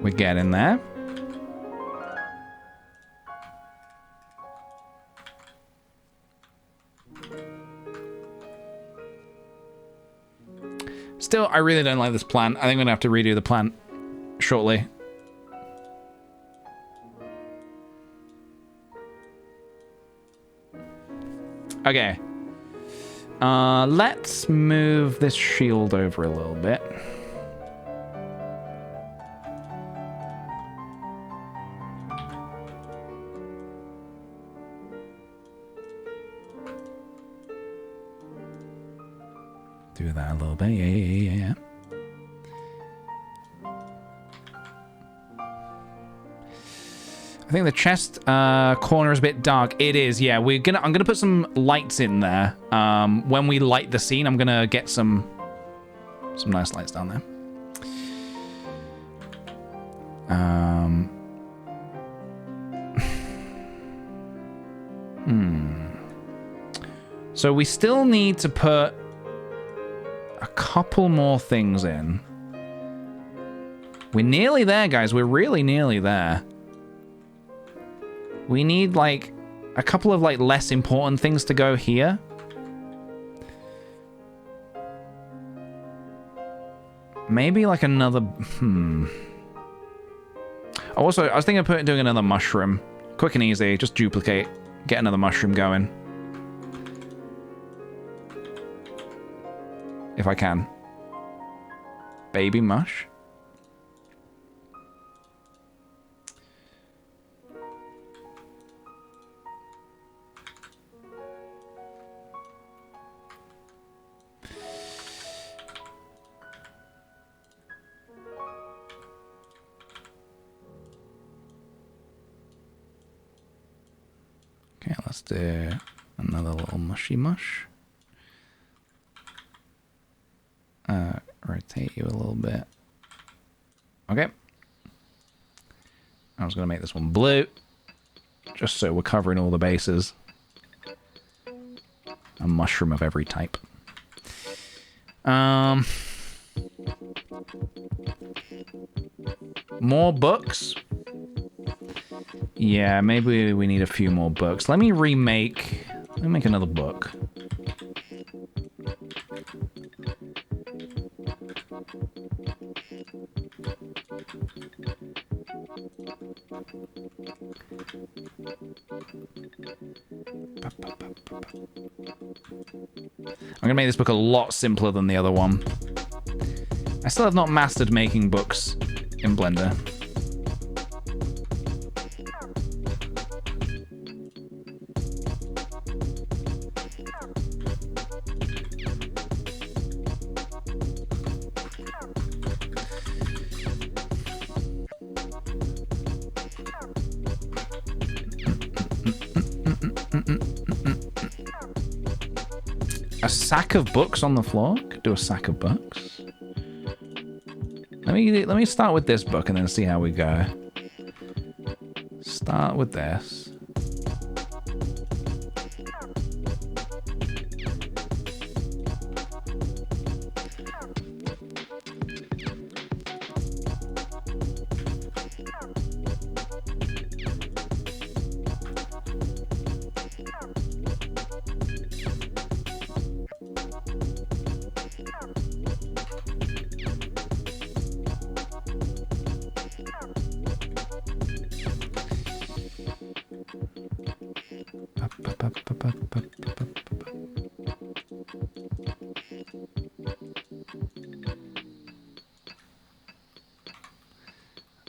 We get in there. Still, I really don't like this plan. I think I'm gonna have to redo the plan shortly. Okay. Let's move this shield over a little bit. Do that a little bit. Yeah. I think the chest corner is a bit dark. It is, yeah. I'm gonna put some lights in there. When we light the scene, I'm gonna get some nice lights down there. So we still need to put a couple more things in. We're nearly there, guys. We're really nearly there. We need, like, a couple of, like, less important things to go here. Maybe, like, another... Also, I was thinking of doing another mushroom. Quick and easy. Just duplicate. Get another mushroom going. If I can. Baby mush. Okay, let's do another little mushy mush. Rotate you a little bit. Okay. I was going to make this one blue. Just so we're covering all the bases. A mushroom of every type. More books? Yeah, maybe we need a few more books. Let me make another book. I'm gonna make this book a lot simpler than the other one. I still have not mastered making books in Blender. A sack of books on the floor? Could do a sack of books. Let me start with this book and then see how we go. Start with this.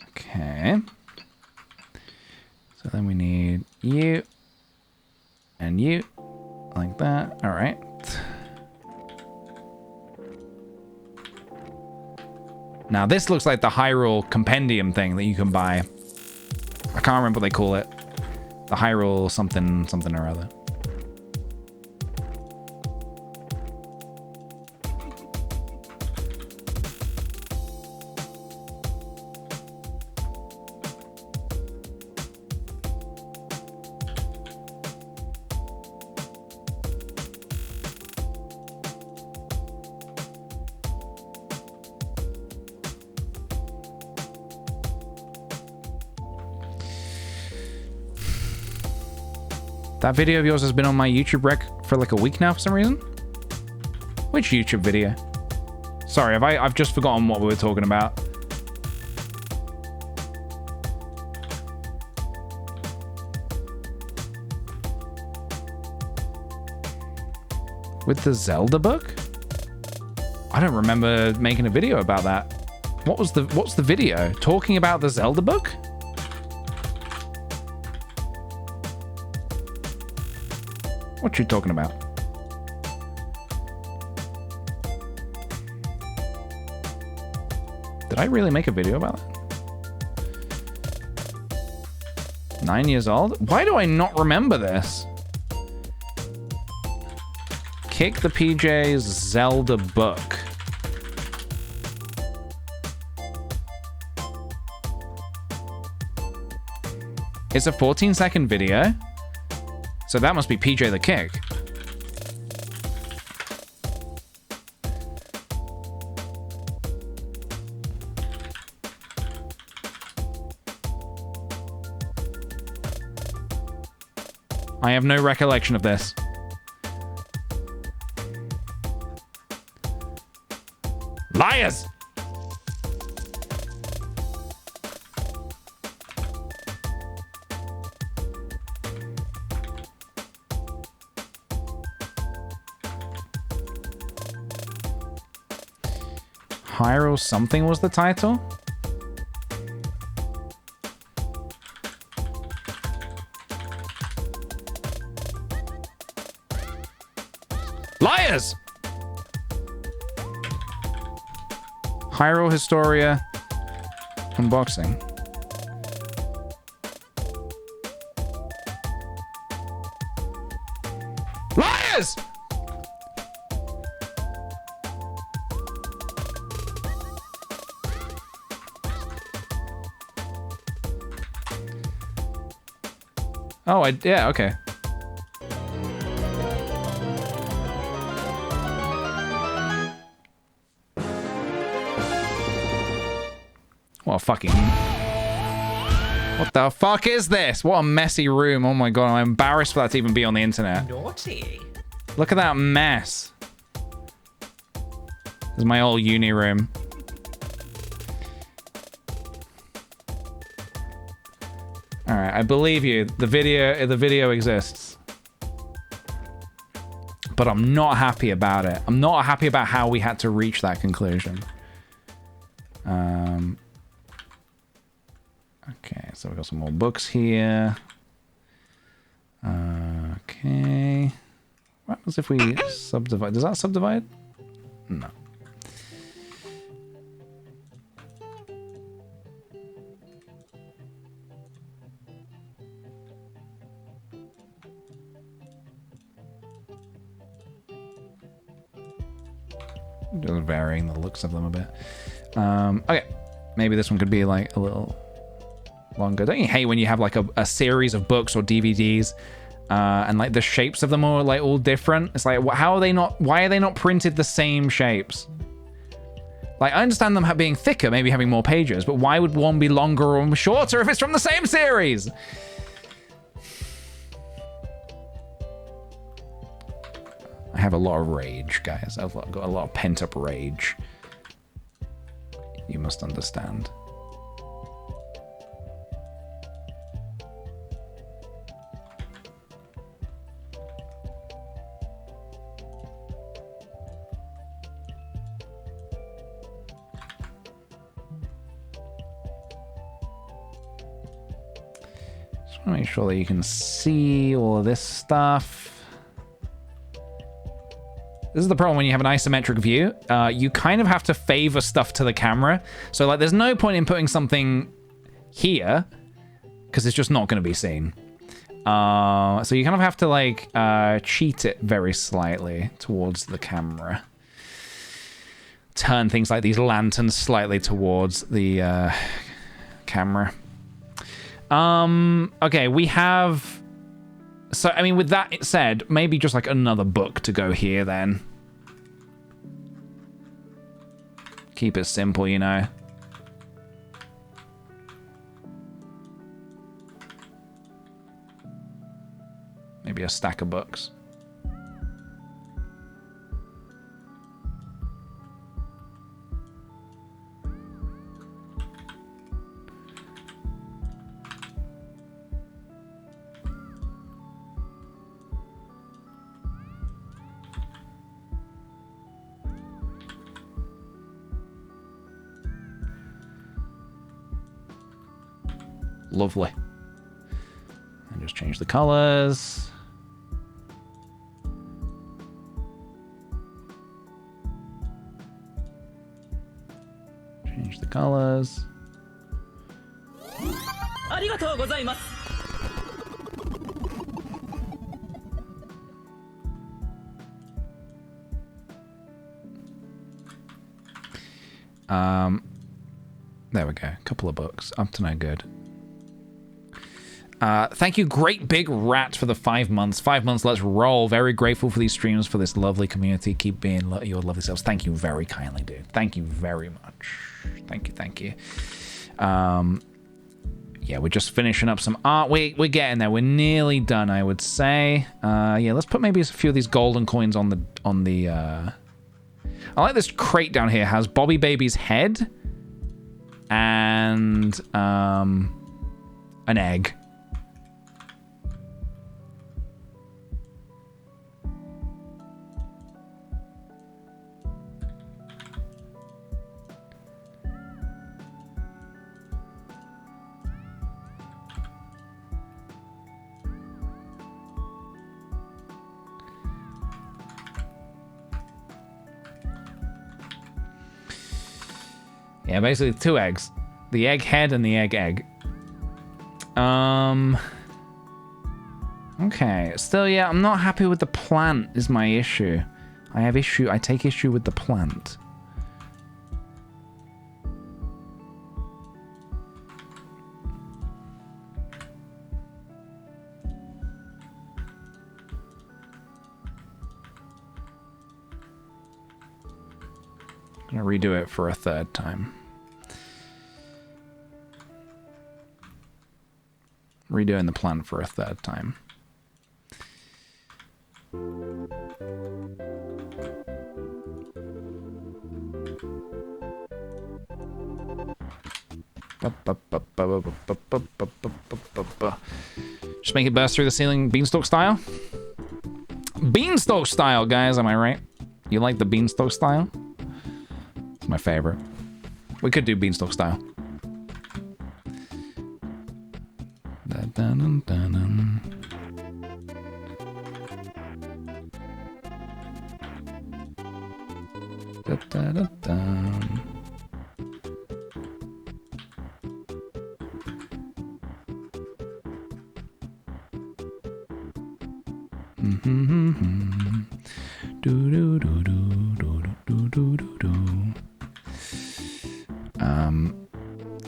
Okay. So then we need you and you, like that. All right. Now this looks like the Hyrule Compendium thing that you can buy. I can't remember what they call it. The Hyrule something or other. That video of yours has been on my YouTube rec for like a week now for some reason. Which YouTube video? Sorry, I've just forgotten what we were talking about. With the Zelda book? I don't remember making a video about that. What's the video? Talking about the Zelda book? What you talking about? Did I really make a video about that? 9 years old? Why do I not remember this? kickthePJ's Zelda book. It's a 14-second video. So that must be PJ the Kick. I have no recollection of this. Liars! Hyrule something was the title? Liars! Hyrule Historia unboxing. Liars! Oh, yeah, okay. What a fucking... What the fuck is this? What a messy room. Oh my god, I'm embarrassed for that to even be on the internet. Naughty. Look at that mess. This is my old uni room. Alright, I believe you. The video exists. But I'm not happy about it. I'm not happy about how we had to reach that conclusion. Okay, so we've got some more books here. Okay. What happens if we subdivide? Does that subdivide? No. Just varying the looks of them a bit. Okay. Maybe this one could be like a little longer. Don't you hate when you have like a series of books or DVDs and like the shapes of them are like all different? It's like, how are they not, why are they not printed the same shapes? Like, I understand them being thicker, maybe having more pages, but why would one be longer or shorter if it's from the same series? I have a lot of rage, guys. I've got a lot of pent-up rage. You must understand. Just want to make sure that you can see all of this stuff. This is the problem when you have an isometric view. You kind of have to favor stuff to the camera. So like there's no point in putting something here because it's just not going to be seen. So you kind of have to like cheat it very slightly towards the camera. Turn things like these lanterns slightly towards the camera. Okay, we have... So, I mean, with that said, maybe just like another book to go here then. Keep it simple, you know. Maybe a stack of books. Lovely. And just change the colors. Change the colors. There we go. A couple of books. Up to no good. Thank you, Great Big Rat, for the 5 months. 5 months, let's roll. Very grateful for these streams, for this lovely community. Keep being your lovely selves. Thank you very kindly, dude. Thank you very much. Thank you, thank you. Yeah, we're just finishing up some art. We're getting there. We're nearly done, I would say. Yeah, let's put maybe a few of these golden coins on the. I like this crate down here. It has Bobby Baby's head and an egg. Yeah, basically 2 eggs. The egg head and the egg. Okay. Still, yeah, I'm not happy with the plant is my issue. I take issue with the plant. I'm gonna redo it for a 3rd time. Redoing the plant for a 3rd time. Just make it burst through the ceiling beanstalk style. Beanstalk style, guys, am I right? You like the beanstalk style? It's my favorite. We could do beanstalk style.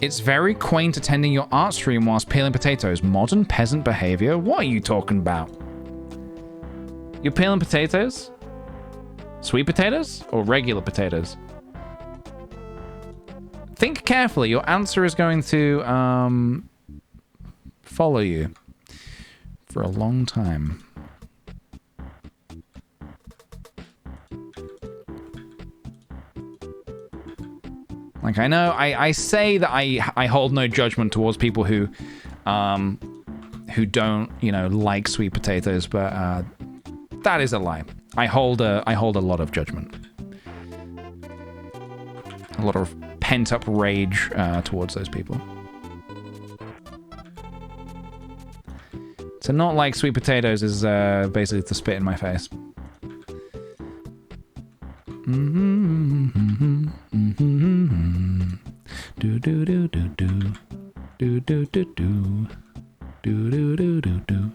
It's very quaint attending your art stream whilst peeling potatoes. Modern peasant behavior? What are you talking about? You're peeling potatoes? Sweet potatoes or regular potatoes? Think carefully. Your answer is going to follow you for a long time. Like, I know I say that I hold no judgment towards people who don't, you know, like sweet potatoes, but that is a lie. I hold a lot of judgment. A lot of pent-up rage towards those people. To not like sweet potatoes is basically to spit in my face. Do do do do do do do do do do do do do.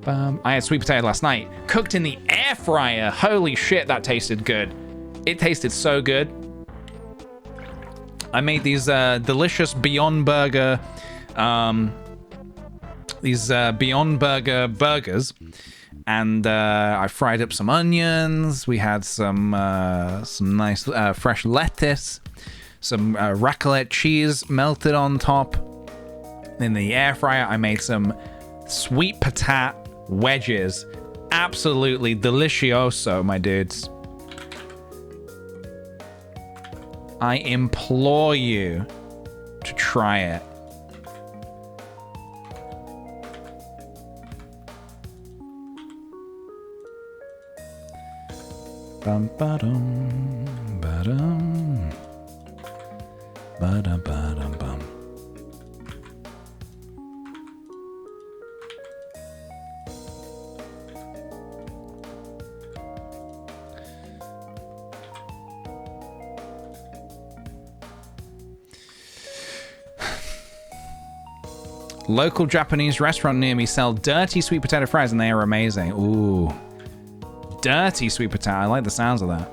I had sweet potato last night, cooked in the air fryer. Holy shit, that tasted good. It tasted so good. I made these delicious Beyond Burger, burgers, and I fried up some onions. We had some nice fresh lettuce, some raclette cheese melted on top. In the air fryer, I made some sweet potato wedges. Absolutely delicioso, my dudes. I implore you to try it. Bum ba-dum, ba-dum, ba-dum, ba-dum, bum. Local Japanese restaurant near me sell dirty sweet potato fries and they are amazing. Ooh. Dirty sweet potato. I like the sounds of that.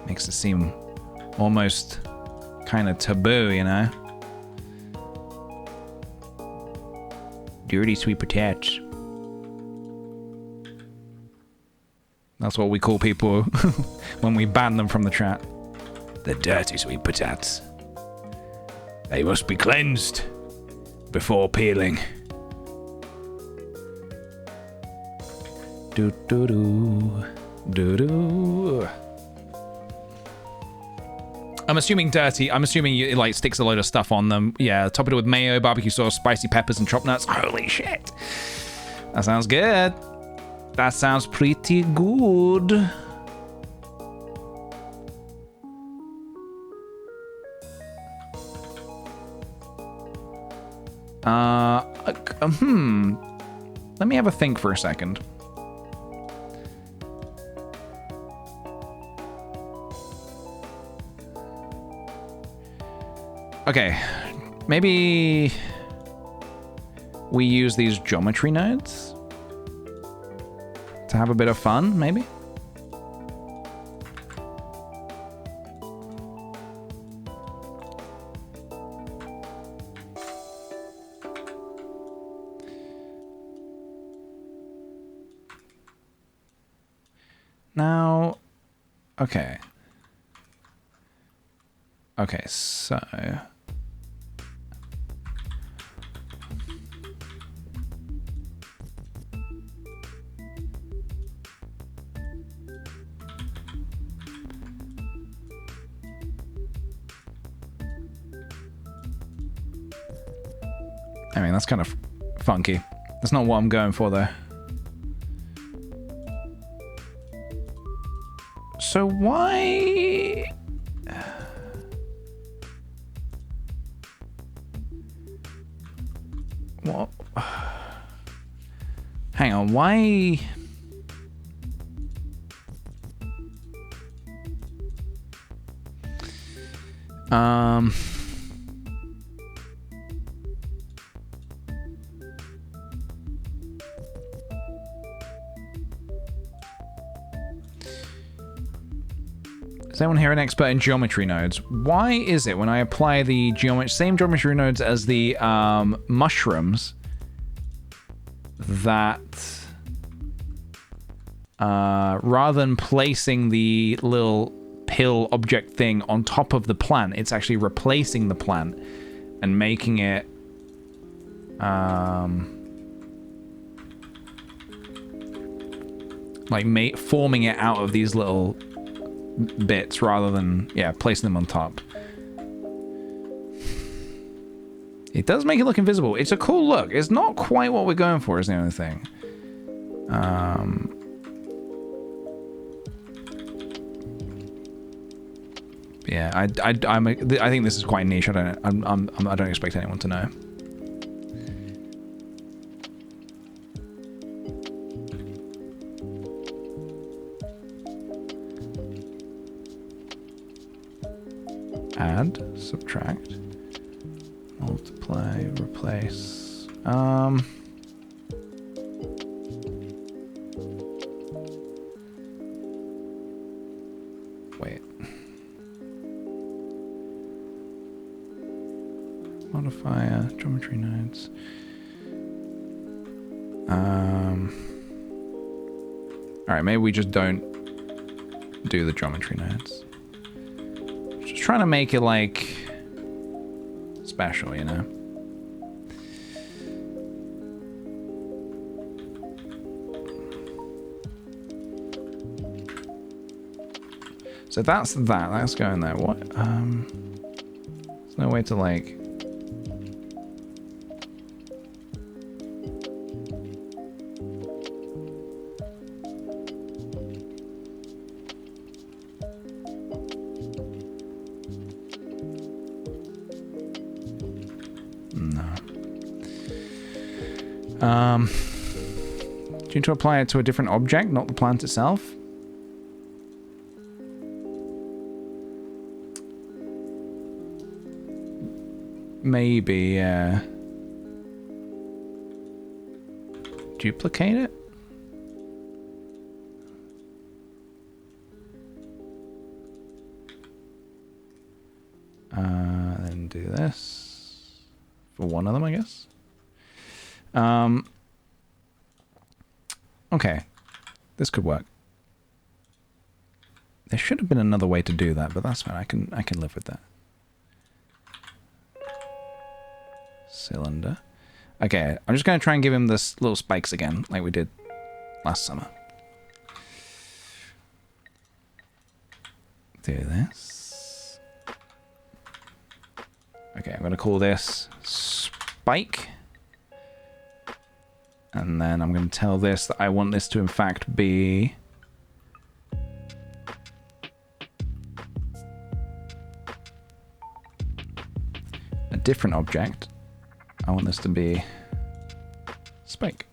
Makes it seem almost kind of taboo, you know? Dirty sweet potatoes. That's what we call people when we ban them from the chat. The dirty sweet potatoes. They must be cleansed before peeling. Do do do do do. I'm assuming dirty. I'm assuming it like sticks a load of stuff on them. Yeah, top it with mayo, barbecue sauce, spicy peppers, and chopped nuts. Holy shit! That sounds good. That sounds pretty good. Let me have a think for a second. Okay, maybe we use these geometry nodes to have a bit of fun, maybe? Now, okay. Okay, so... I mean, that's kind of funky. That's not what I'm going for, though. So why... What? Hang on, why... Is anyone here an expert in geometry nodes? Why is it when I apply the same geometry nodes as the mushrooms that rather than placing the little pill object thing on top of the plant, it's actually replacing the plant and making it like forming it out of these little bits rather than, yeah, placing them on top. It does make it look invisible. It's a cool look. It's not quite what we're going for is the only thing. Yeah, I think this is quite niche. I don't expect anyone to know. Add, subtract, multiply, replace. Wait. Modifier, geometry nodes. Alright, maybe we just don't do the geometry nodes. Just trying to make it, like, special, you know? So that's going there. What? There's no way to, like... Do you need to apply it to a different object, not the plant itself? Maybe, yeah. Duplicate it? Then do this. For one of them, I guess. Okay, this could work. There should have been another way to do that, but that's fine. I can live with that. Cylinder. Okay, I'm just going to try and give him this little spikes again, like we did last summer. Do this. Okay, I'm going to call this spike. And then I'm going to tell this that I want this to, in fact, be... a different object. I want this to be spike.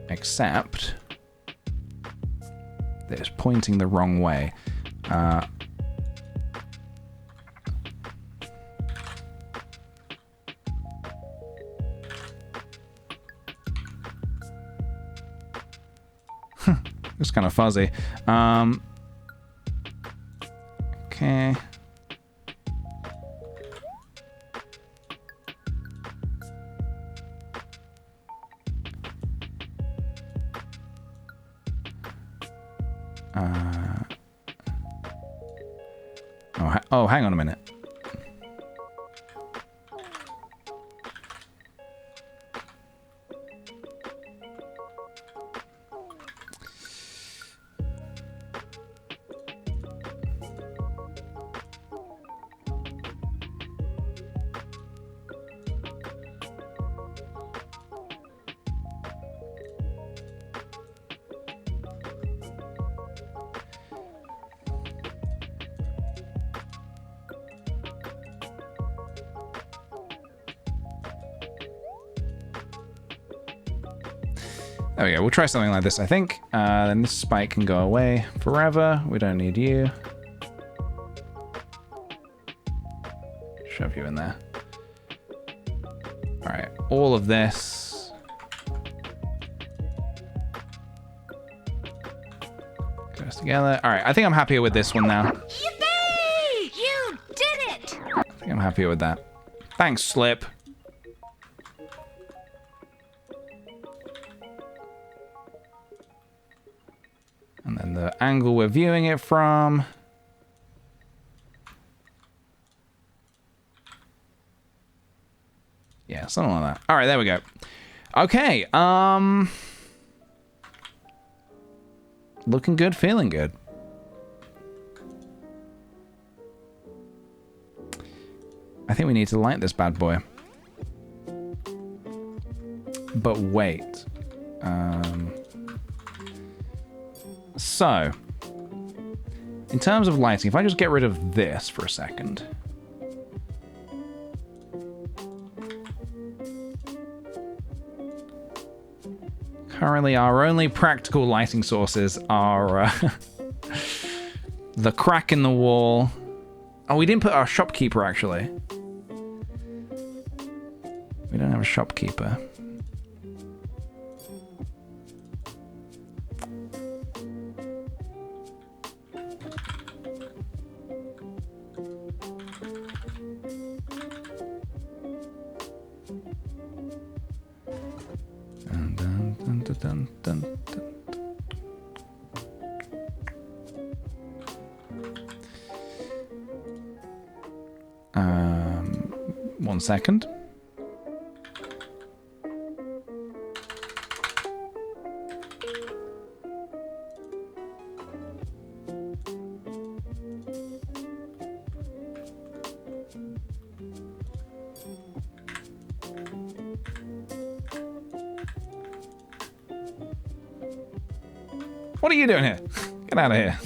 Except that it's pointing the wrong way. It's kind of fuzzy. Okay. Oh, hang on a minute. There we go. We'll try something like this, I think. Then this spike can go away forever. We don't need you. Shove you in there. All right. All of this. Goes together. All right. I think I'm happier with this one now. Yippee! You did it! I think I'm happier with that. Thanks, Slip. And then the angle we're viewing it from. Yeah, something like that. All right, there we go. Okay, looking good, feeling good. I think we need to light this bad boy. But wait. So, in terms of lighting, if I just get rid of this for a second. Currently, our only practical lighting sources are the crack in the wall. Oh, we didn't put our shopkeeper, actually. We don't have a shopkeeper. Dun, dun, dun, dun. 1 second. What are you doing here? Get out of here.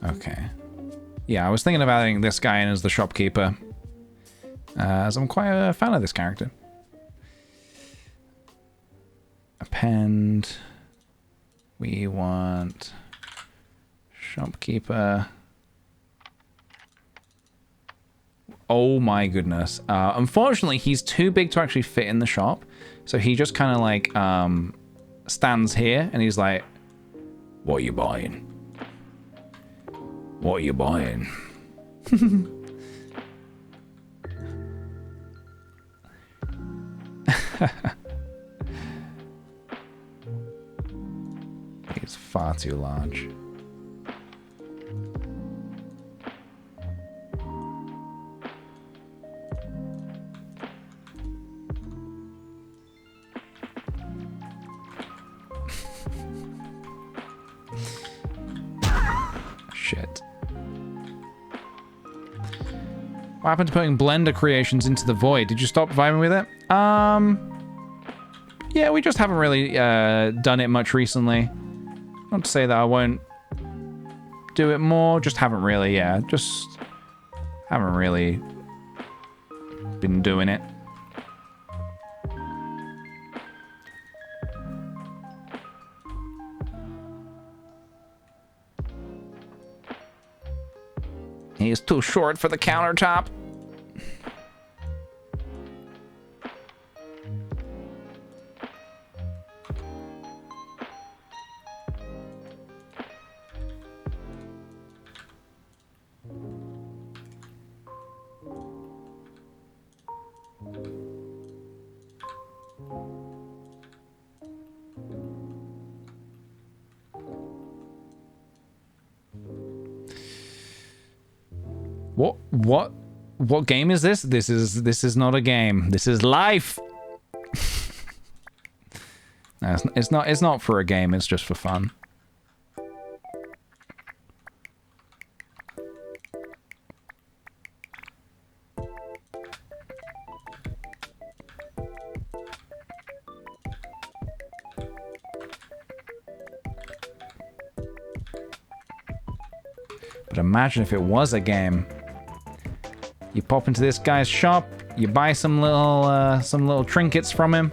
Okay. Yeah, I was thinking about adding this guy in as the shopkeeper, as I'm quite a fan of this character. Append. We want Shopkeeper. Oh my goodness. Unfortunately, he's too big to actually fit in the shop. So he just kind of like stands here and he's like, what are you buying? What are you buying? It's far too large. Shit. What happened to putting Blender creations into the void? Did you stop vibing with it? Yeah, we just haven't really done it much recently. Not to say that I won't do it more, just haven't really, yeah, just haven't really been doing it. He is too short for the countertop. What game is this? This is not a game. This is life. No, it's not for a game, it's just for fun. But imagine if it was a game. You pop into this guy's shop, you buy some little trinkets from him.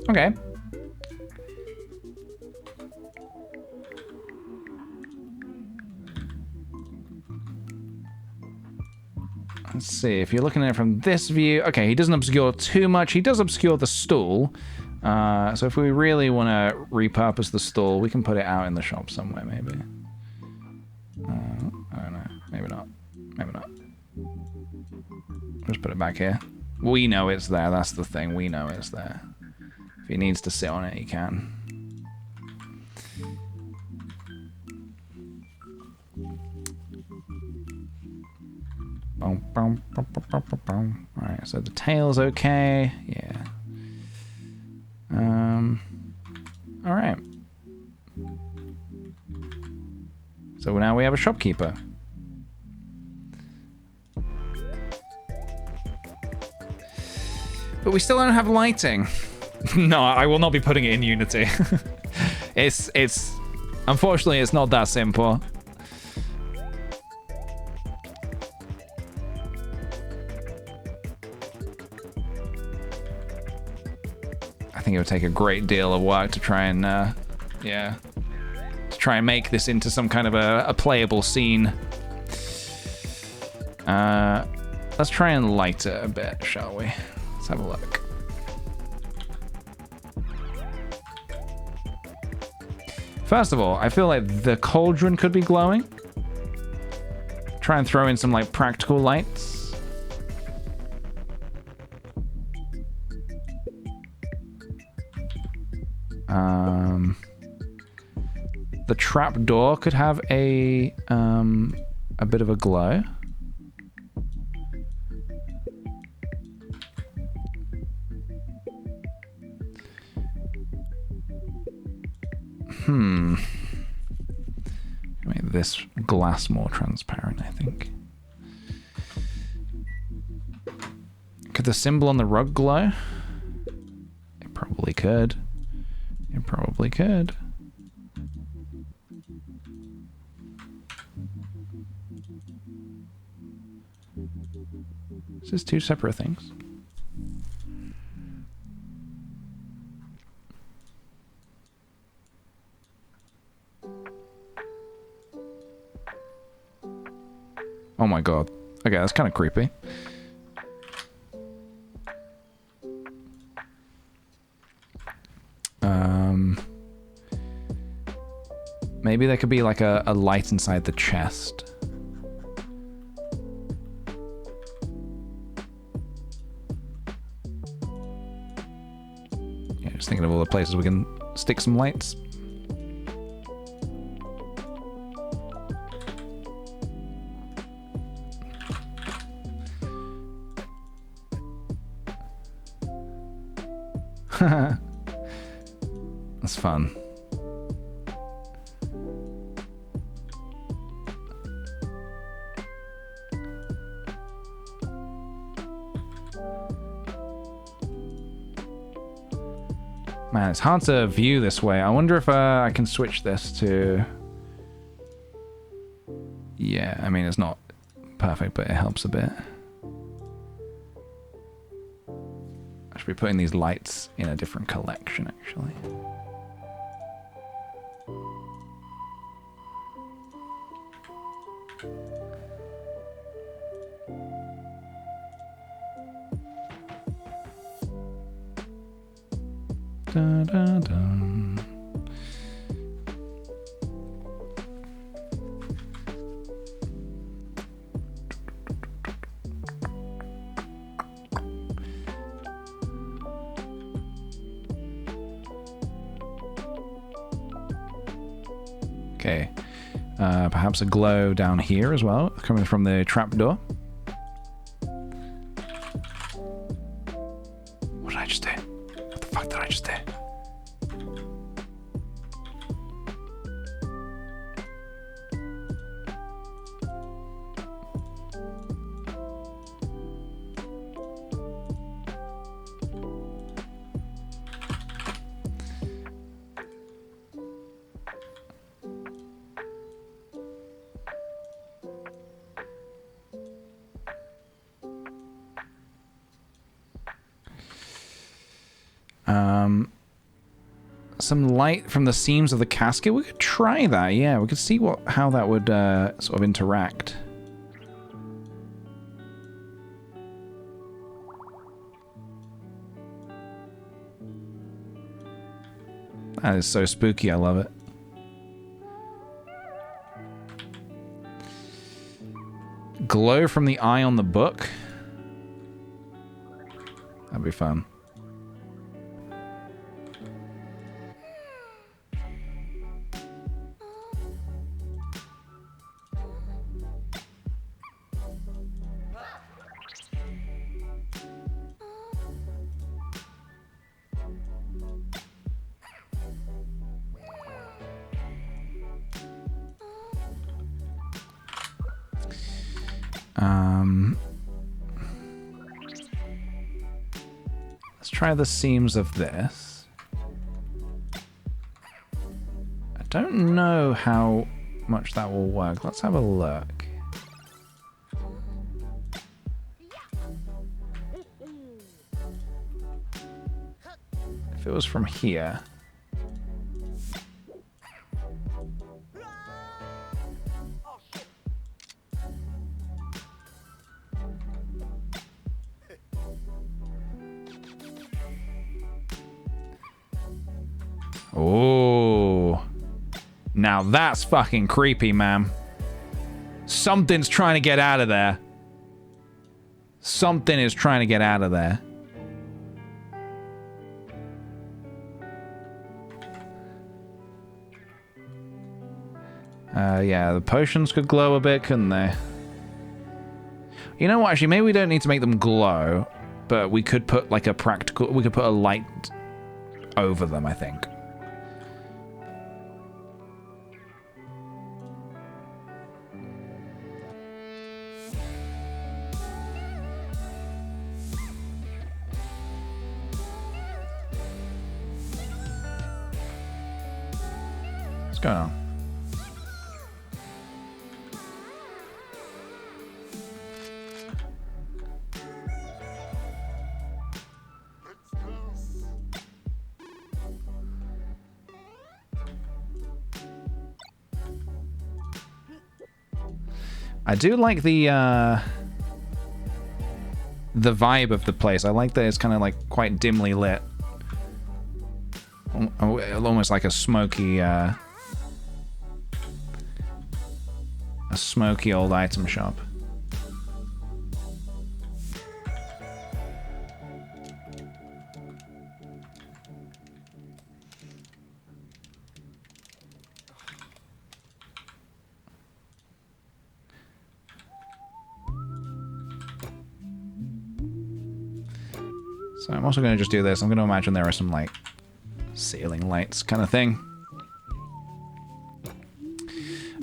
Okay. Let's see, if you're looking at it from this view, okay, he doesn't obscure too much. He does obscure the stool. So if we really want to repurpose the stool, we can put it out in the shop somewhere, maybe. I don't know. Maybe not. Maybe not. Just put it back here. We know it's there, that's the thing. We know it's there. If he needs to sit on it, he can. Alright, so the tail's okay. Yeah. Alright. So now we have a shopkeeper. But we still don't have lighting. No, I will not be putting it in Unity. It's unfortunately it's not that simple. I think it would take a great deal of work to try and yeah, to try and make this into some kind of a playable scene. Let's try and light it a bit, shall we? Let's have a look. First of all, I feel like the cauldron could be glowing. Try and throw in some like practical lights. The trap door could have a bit of a glow. Make this glass more transparent, I think. Could the symbol on the rug glow? It probably could. It probably could. Is this two separate things? Oh my god. Okay, that's kind of creepy. Maybe there could be like a light inside the chest. Yeah, just thinking of all the places we can stick some lights. That's fun. Man, it's hard to view this way. I wonder if I can switch this to... Yeah, I mean, it's not perfect, but it helps a bit. I should be putting these lights in a different collection, actually. Dun, dun, dun. Okay, perhaps a glow down here as well, coming from the trapdoor. What did I just do? What the fuck did I just do? Some light from the seams of the casket. We could try that, yeah. We could see how that would sort of interact. That is so spooky, I love it. Glow from the eye on the book. That'd be fun. Let's try the seams of this. I don't know how much that will work. Let's have a look. If it was from here. Oh, now that's fucking creepy, man. Something's trying to get out of there. Something is trying to get out of there. Yeah, the potions could glow a bit, couldn't they? You know what, actually, maybe we don't need to make them glow, but we could put like we could put a light over them, I think. going on? I do like the vibe of the place. I like that it's kind of like quite dimly lit. Almost like a smoky old item shop. So I'm also going to just do this. I'm going to imagine there are some, like, ceiling lights kind of thing.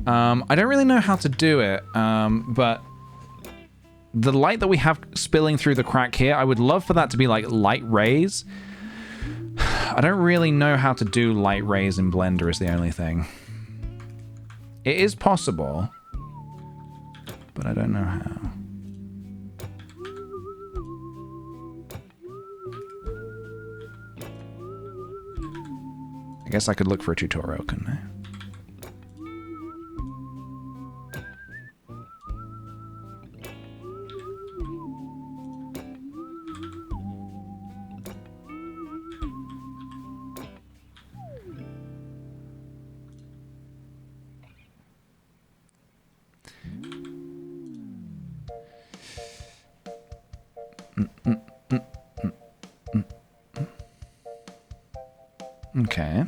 I don't really know how to do it, but the light that we have spilling through the crack here, I would love for that to be, like, light rays. I don't really know how to do light rays in Blender is the only thing. It is possible, but I don't know how. I guess I could look for a tutorial, couldn't I? Okay.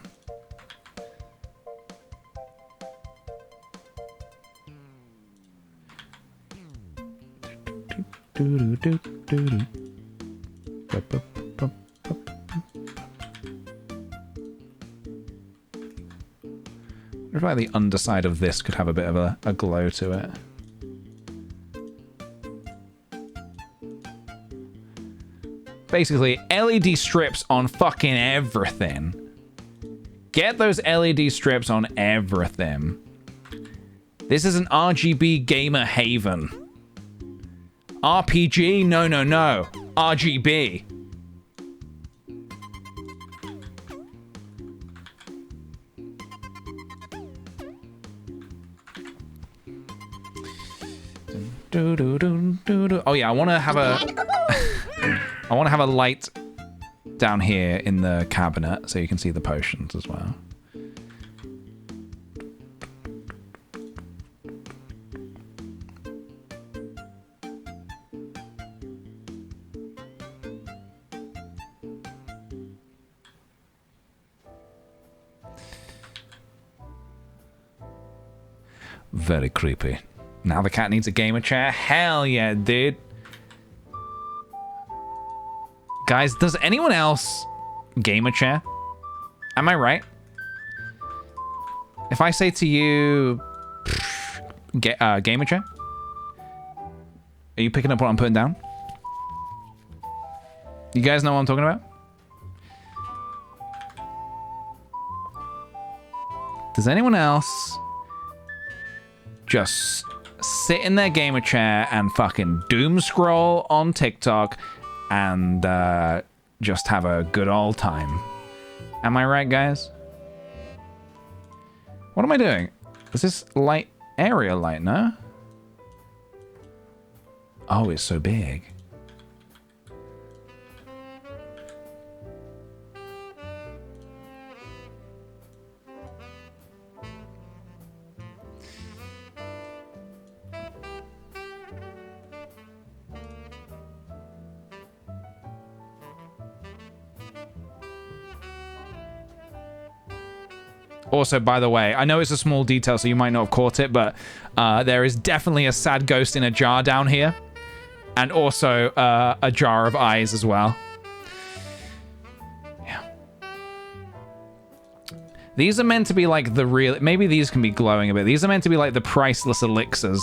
I feel like the underside of this could have a bit of a glow to it. Basically, LED strips on fucking everything. Get those LED strips on everything. This is an RGB gamer haven. RPG? No, no, no. RGB. Oh yeah, I want to have a I want to have a light down here in the cabinet so you can see the potions as well. Very creepy. Now the cat needs a gamer chair? Hell yeah, dude. Guys, does anyone else gamer chair? Am I right? If I say to you, gamer chair? Are you picking up what I'm putting down? You guys know what I'm talking about? Does anyone else just sit in their gamer chair and fucking doom scroll on TikTok and just have a good old time? Am I right, guys? What am I doing? Is this light area light, no? Oh, it's so big. Also, by the way, I know it's a small detail, so you might not have caught it, but there is definitely a sad ghost in a jar down here. And also a jar of eyes as well. Yeah. These are meant to be like the real... Maybe these can be glowing a bit. These are meant to be like the priceless elixirs.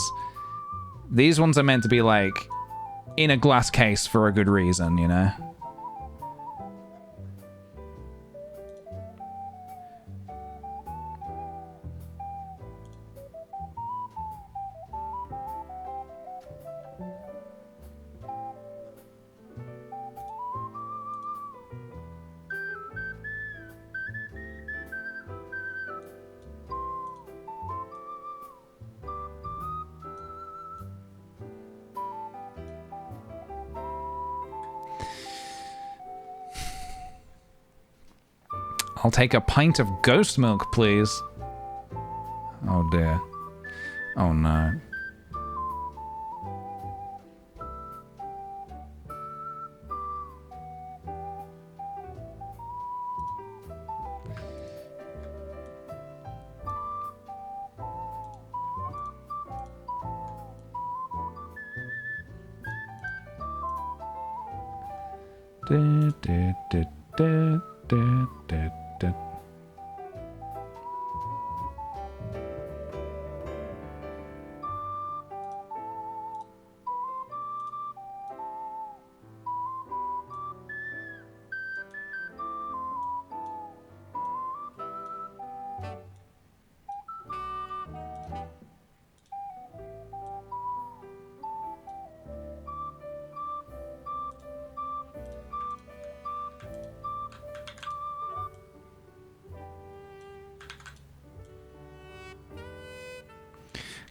These ones are meant to be like in a glass case for a good reason, you know? I'll take a pint of ghost milk, please. Oh dear. Oh no.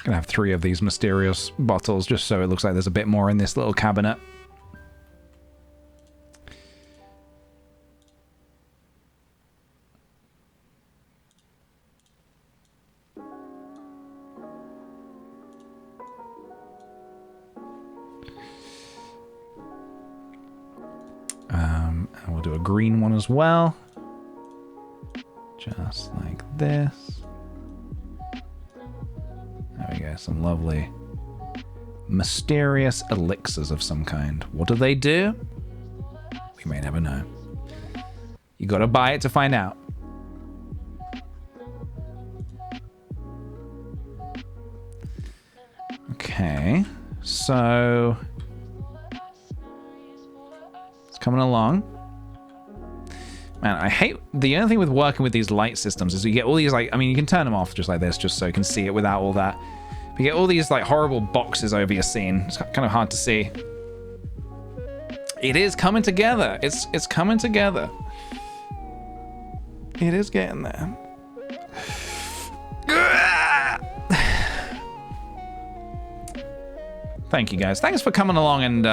Gonna have 3 of these mysterious bottles just so it looks like there's a bit more in this little cabinet. And we'll do a green one as well. Just like this. There we go, some lovely mysterious elixirs of some kind. What do they do? We may never know. You gotta buy it to find out. Okay, so it's coming along. Man, I hate the only thing with working with these light systems is you get all these like, I mean, you can turn them off just like this, just so you can see it without all that. But you get all these like horrible boxes over your scene. It's kind of hard to see. It is coming together. It's coming together. It is getting there. Thank you guys. Thanks for coming along and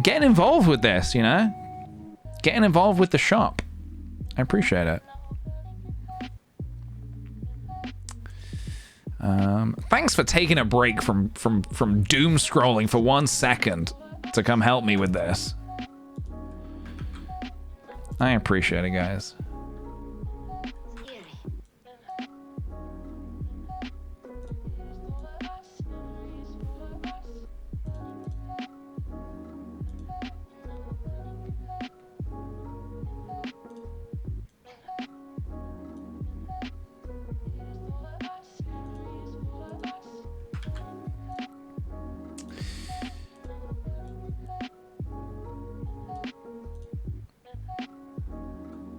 getting involved with this, you know? Getting involved with the shop. I appreciate it. Thanks for taking a break from doom scrolling for 1 second to come help me with this. I appreciate it, guys.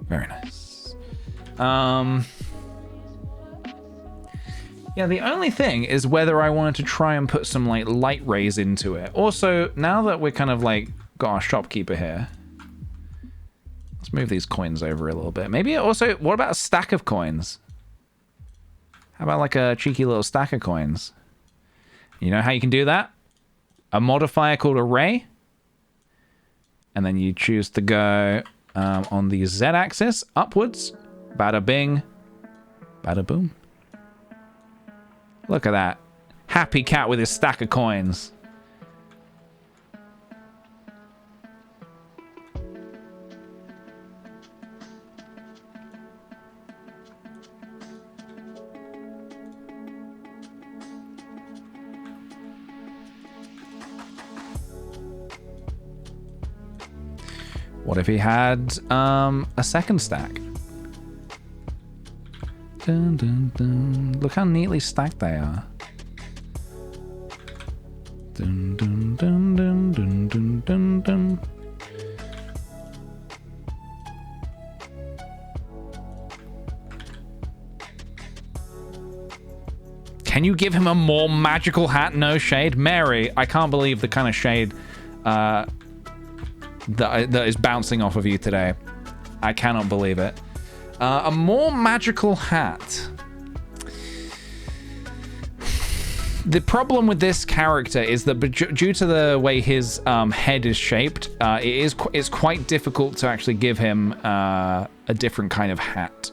Very nice. Yeah, the only thing is whether I wanted to try and put some like light rays into it. Also, now that we're kind of like got our shopkeeper here, let's move these coins over a little bit. Maybe also, what about a stack of coins? How about like a cheeky little stack of coins? You know how you can do that? A modifier called array. And then you choose to go on the Z-axis, upwards. Bada bing. Bada boom. Look at that. Happy cat with his stack of coins. What if he had a second stack? Dun, dun, dun. Look how neatly stacked they are. Dun, dun, dun, dun, dun, dun, dun, dun. Can you give him a more magical hat? No shade. Mary, I can't believe the kind of shade that is bouncing off of you today. I cannot believe it. A more magical hat. The problem with this character is that due to the way his head is shaped, it's quite difficult to actually give him a different kind of hat.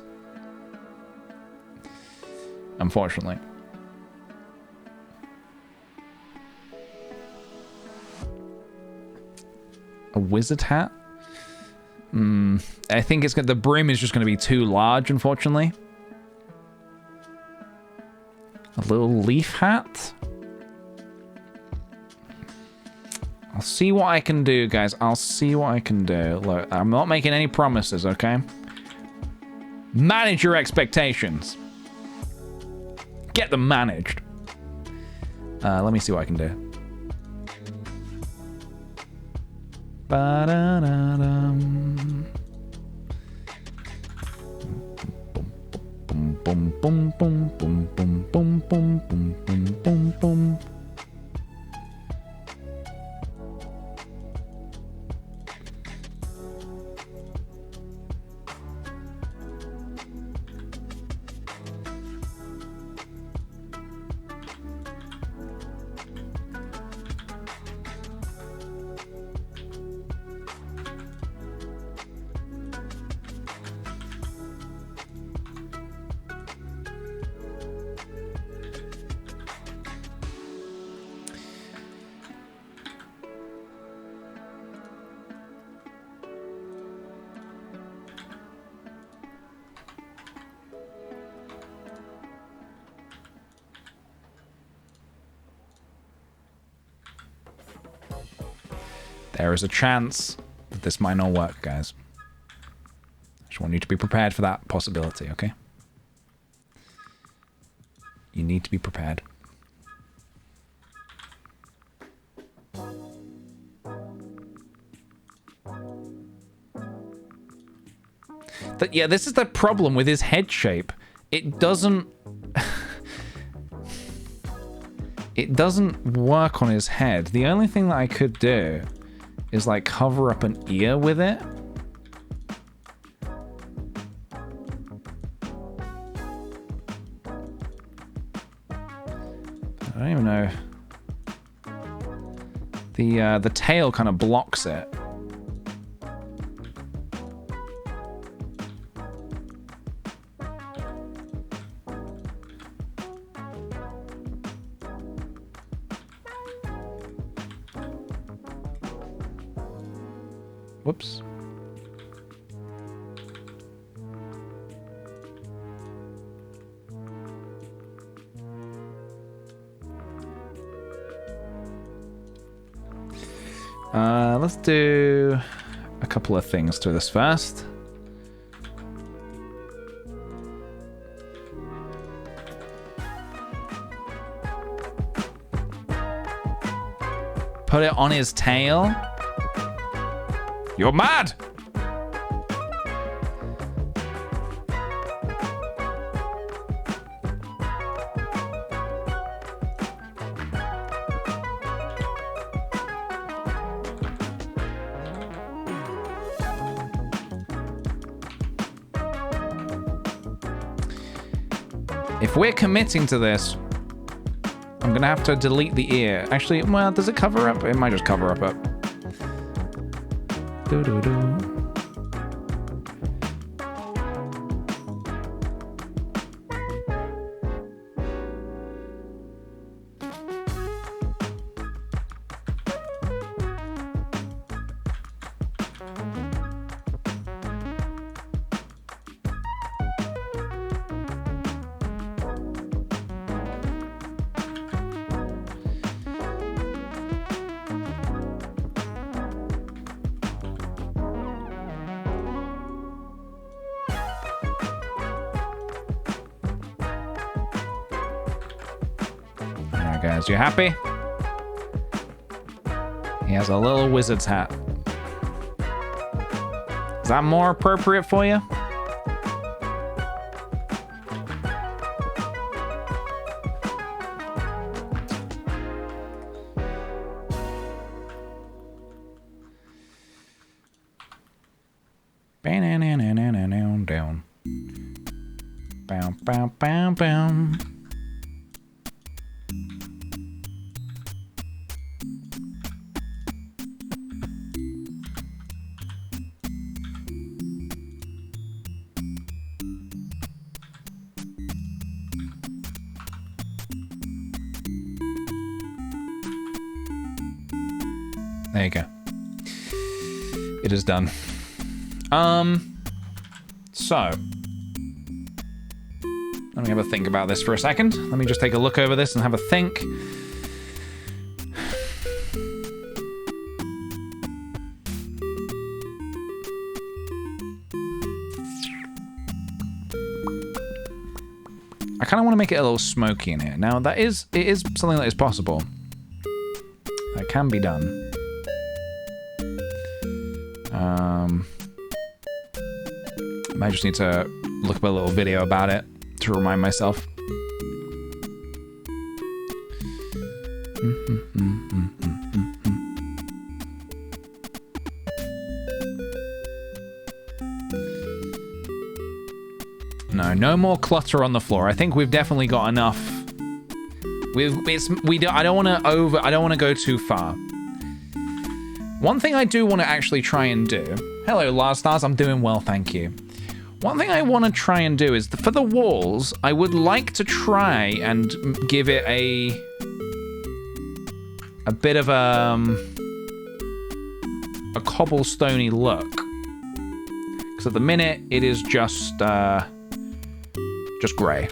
Unfortunately. A wizard hat? I think the brim is just going to be too large, unfortunately. A little leaf hat? I'll see what I can do, guys. I'll see what I can do. Look, I'm not making any promises, okay? Manage your expectations. Get them managed. Let me see what I can do. Ba-da-da-dum. Boom, boom, boom, boom, boom, boom, boom, boom, boom, boom, boom, boom. There is a chance that this might not work, guys. I just want you to be prepared for that possibility, okay? You need to be prepared. Yeah, this is the problem with his head shape. It doesn't... it doesn't work on his head. The only thing that I could do is like cover up an ear with it. I don't even know. The tail kind of blocks it. Whoops. Let's do a couple of things to this first. Put it on his tail. You're mad! If we're committing to this, I'm gonna have to delete the ear. Actually, well, does it cover up? It might just cover up it. Do-do-do. Guys, you happy? He has a little wizard's hat. Is that more appropriate for you? Down. Bow, bow, bow, bow. There you go. It is done. So. Let me have a think about this for a second. Let me just take a look over this and have a think. I kind of want to make it a little smoky in here. Now, it is something that is possible. That can be done. I might just need to look up a little video about it to remind myself. No more clutter on the floor. I think we've definitely got enough. I don't want to go too far. One thing I do want to actually try and do. Hello, Lars Stars. I'm doing well, thank you. One thing I want to try and do is for the walls, I would like to try and give it a bit of a cobblestoney look. Because at the minute it is just gray.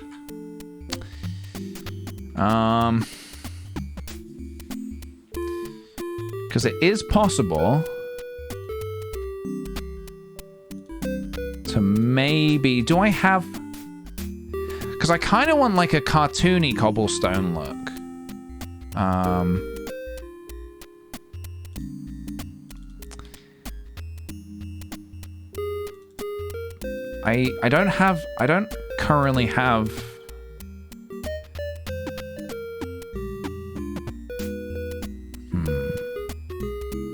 Because it is possible to maybe... Do I have... Because I kind of want like a cartoony cobblestone look. I don't currently have...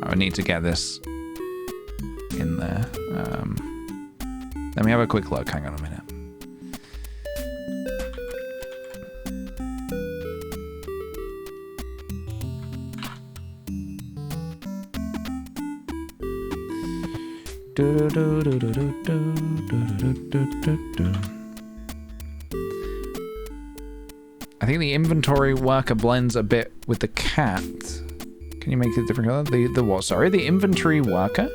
I would need to get this in there. Let me have a quick look. Hang on a minute. I think the inventory worker blends a bit with the cat. Can you make it a different color? The what? Sorry, the inventory worker?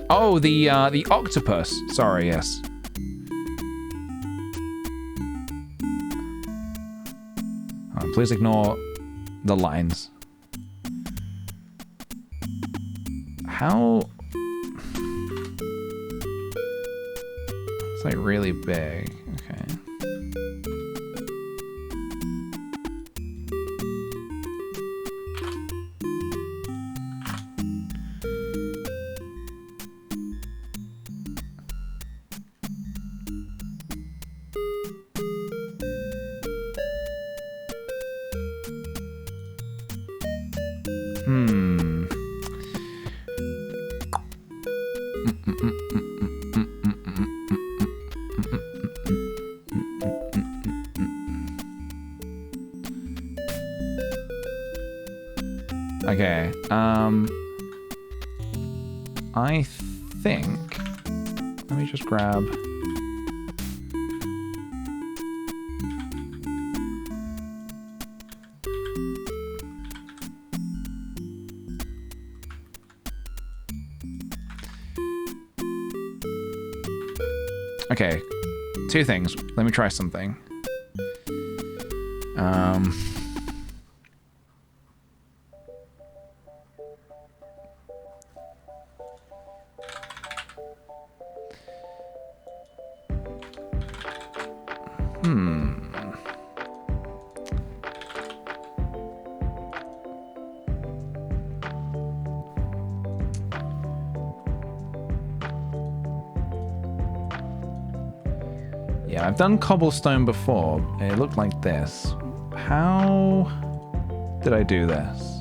Oh, the octopus. Sorry, yes. Oh, please ignore the lines. How? It's like really big. Okay. Okay, I think, let me just grab, okay, two things, let me try something. Yeah, I've done cobblestone before. It looked like this. How did I do this?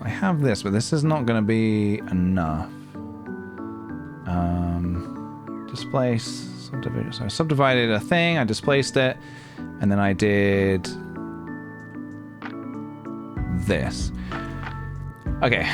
I have this, but this is not going to be enough. Displace, subdivision. So I subdivided a thing, I displaced it, and then I did this. Okay.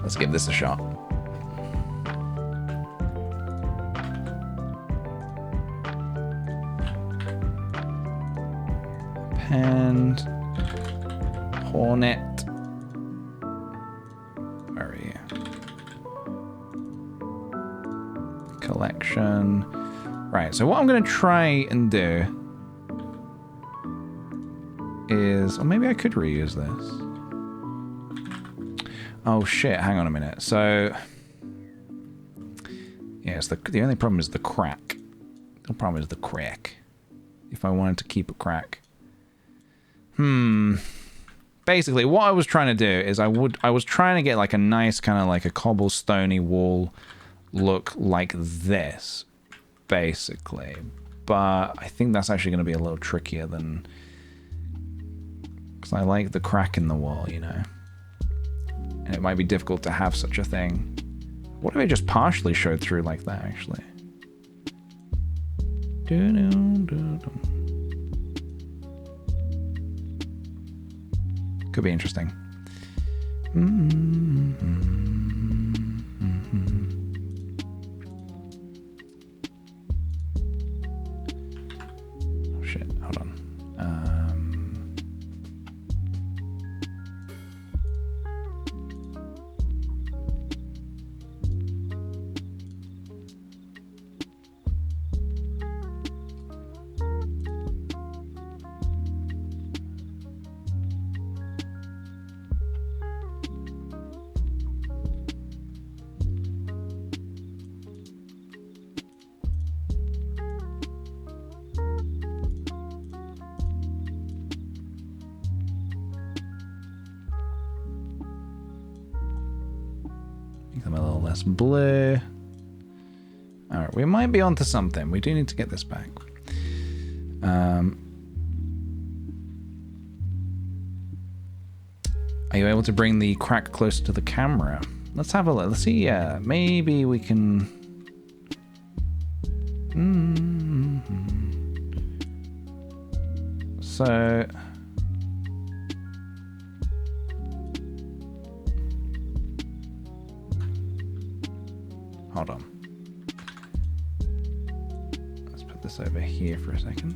Let's give this a shot. Append. Hornet. Where are you? Collection. Right, so what I'm going to try and do is... Or maybe I could reuse this. Oh shit, hang on a minute. So, yes, the only problem is the crack. The problem is the crack. If I wanted to keep a crack. Basically, what I was trying to do is I was trying to get like a nice kind of like a cobblestoney wall look like this, basically. But I think that's actually going to be a little trickier than... Because I like the crack in the wall, you know. And it might be difficult to have such a thing. What if it just partially showed through like that, actually? Could be interesting. Oh shit, hold on. Blue. Alright, we might be onto something. We do need to get this back. Are you able to bring the crack closer to the camera? Let's have a look. Let's see. Yeah, maybe we can... So... Hold on. Let's put this over here for a second.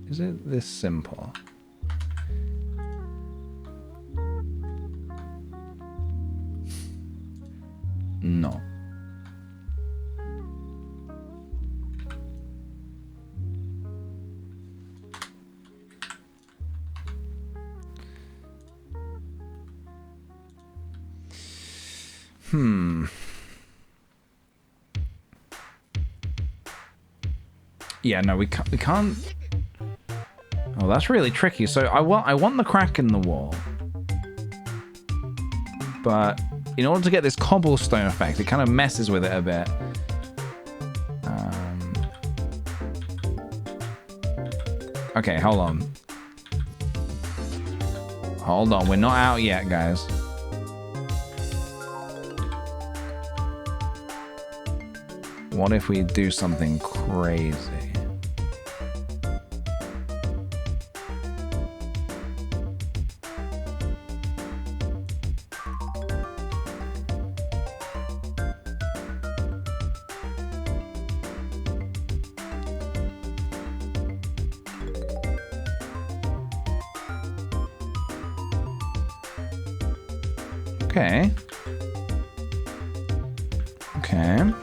Is it this simple? No. Yeah, no, we can't. Oh, that's really tricky. So I want the crack in the wall, but in order to get this cobblestone effect, it kind of messes with it a bit. Okay, hold on. Hold on, we're not out yet, guys. What if we do something crazy? Okay. Okay.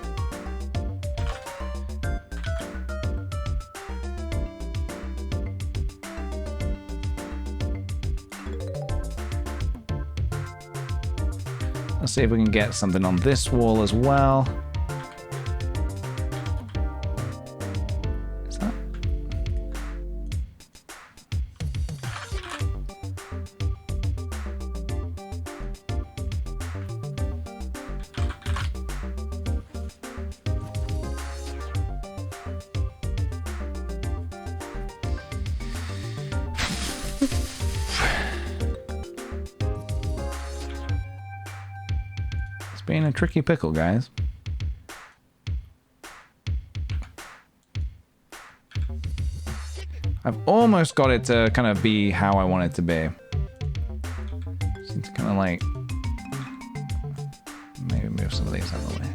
Let's see if we can get something on this wall as well. Is that? Being a tricky pickle, guys. I've almost got it to kind of be how I want it to be. It's kind of like... Maybe move some of these out of the way.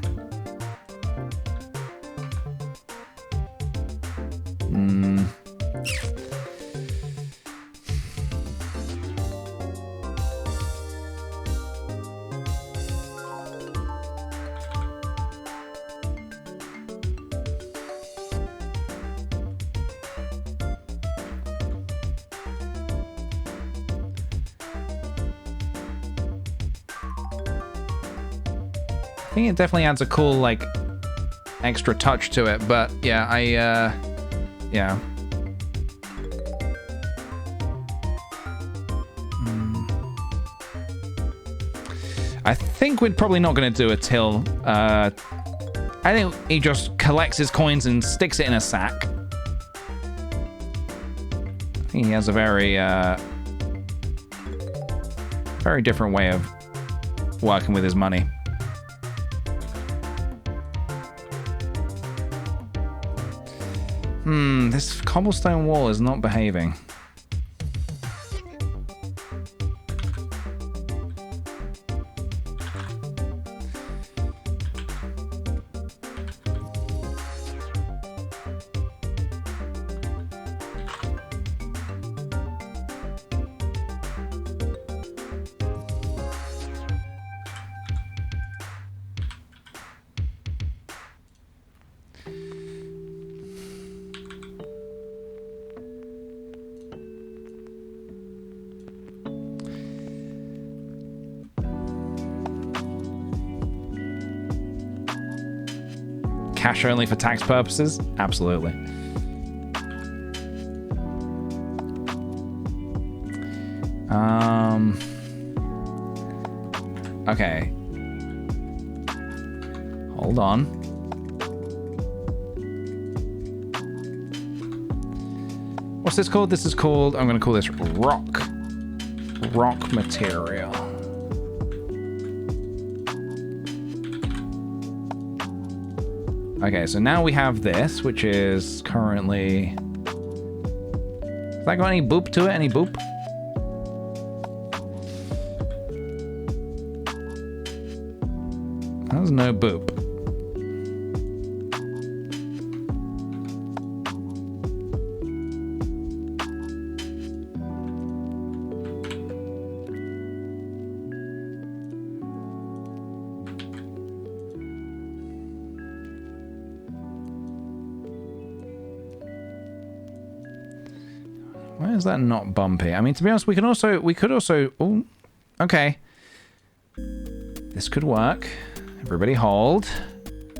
I think it definitely adds a cool, like, extra touch to it, but yeah, yeah. I think we're probably not going to do a till. I think he just collects his coins and sticks it in a sack. I think he has a very, very different way of working with his money. This cobblestone wall is not behaving. Cash only for tax purposes? Absolutely. Okay. Hold on. What's this called? This is called, I'm going to call this rock material. Okay, so now we have this, which is currently... Has that got any boop to it? Any boop? There's no boop. Why is that not bumpy? I mean, to be honest, we could also, oh, okay. This could work. Everybody hold.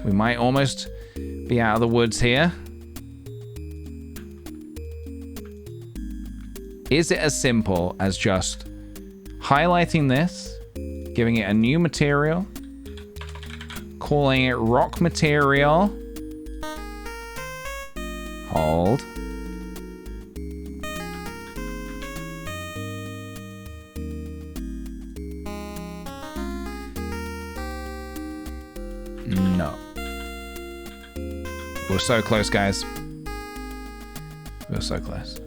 We might almost be out of the woods here. Is it as simple as just highlighting this, giving it a new material, calling it rock material, hold. No. We're so close, guys. We're so close.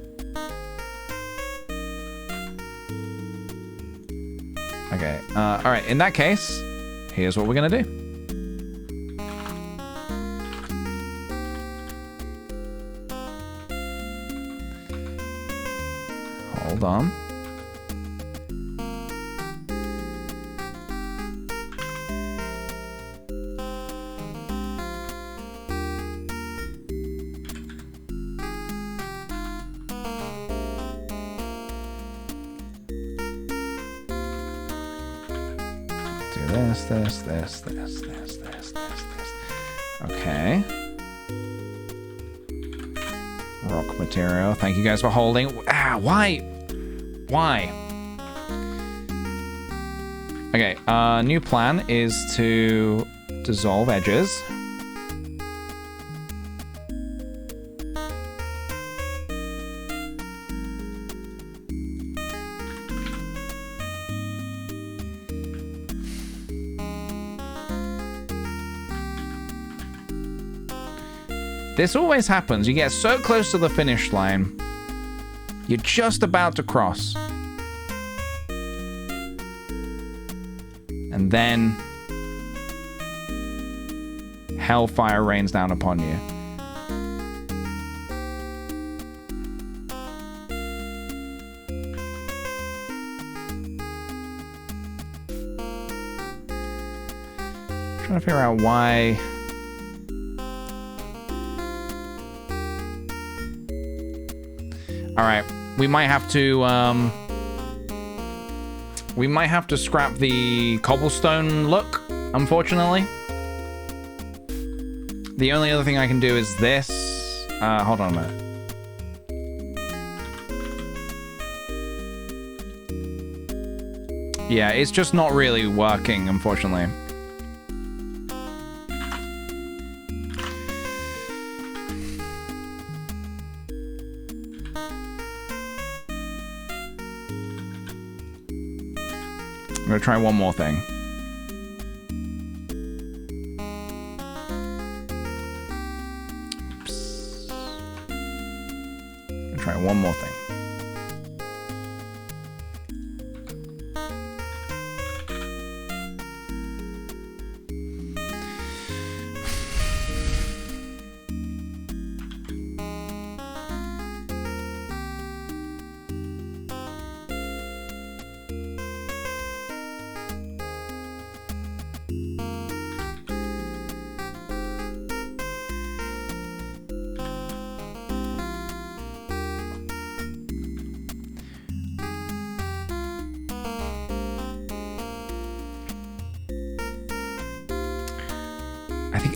Okay, all right, in that case, here's what we're gonna do. Hold on. this. Okay. Rock material. Thank you guys for holding. Ah, why? Why? Okay, new plan is to dissolve edges. This always happens. You get so close to the finish line. You're just about to cross. And then hellfire rains down upon you. Trying to figure out why. All right, we might have to scrap the cobblestone look, unfortunately. The only other thing I can do is this. Hold on a minute. Yeah, it's just not really working, unfortunately. I'm gonna try one more thing. Oops. I'm gonna try one more thing.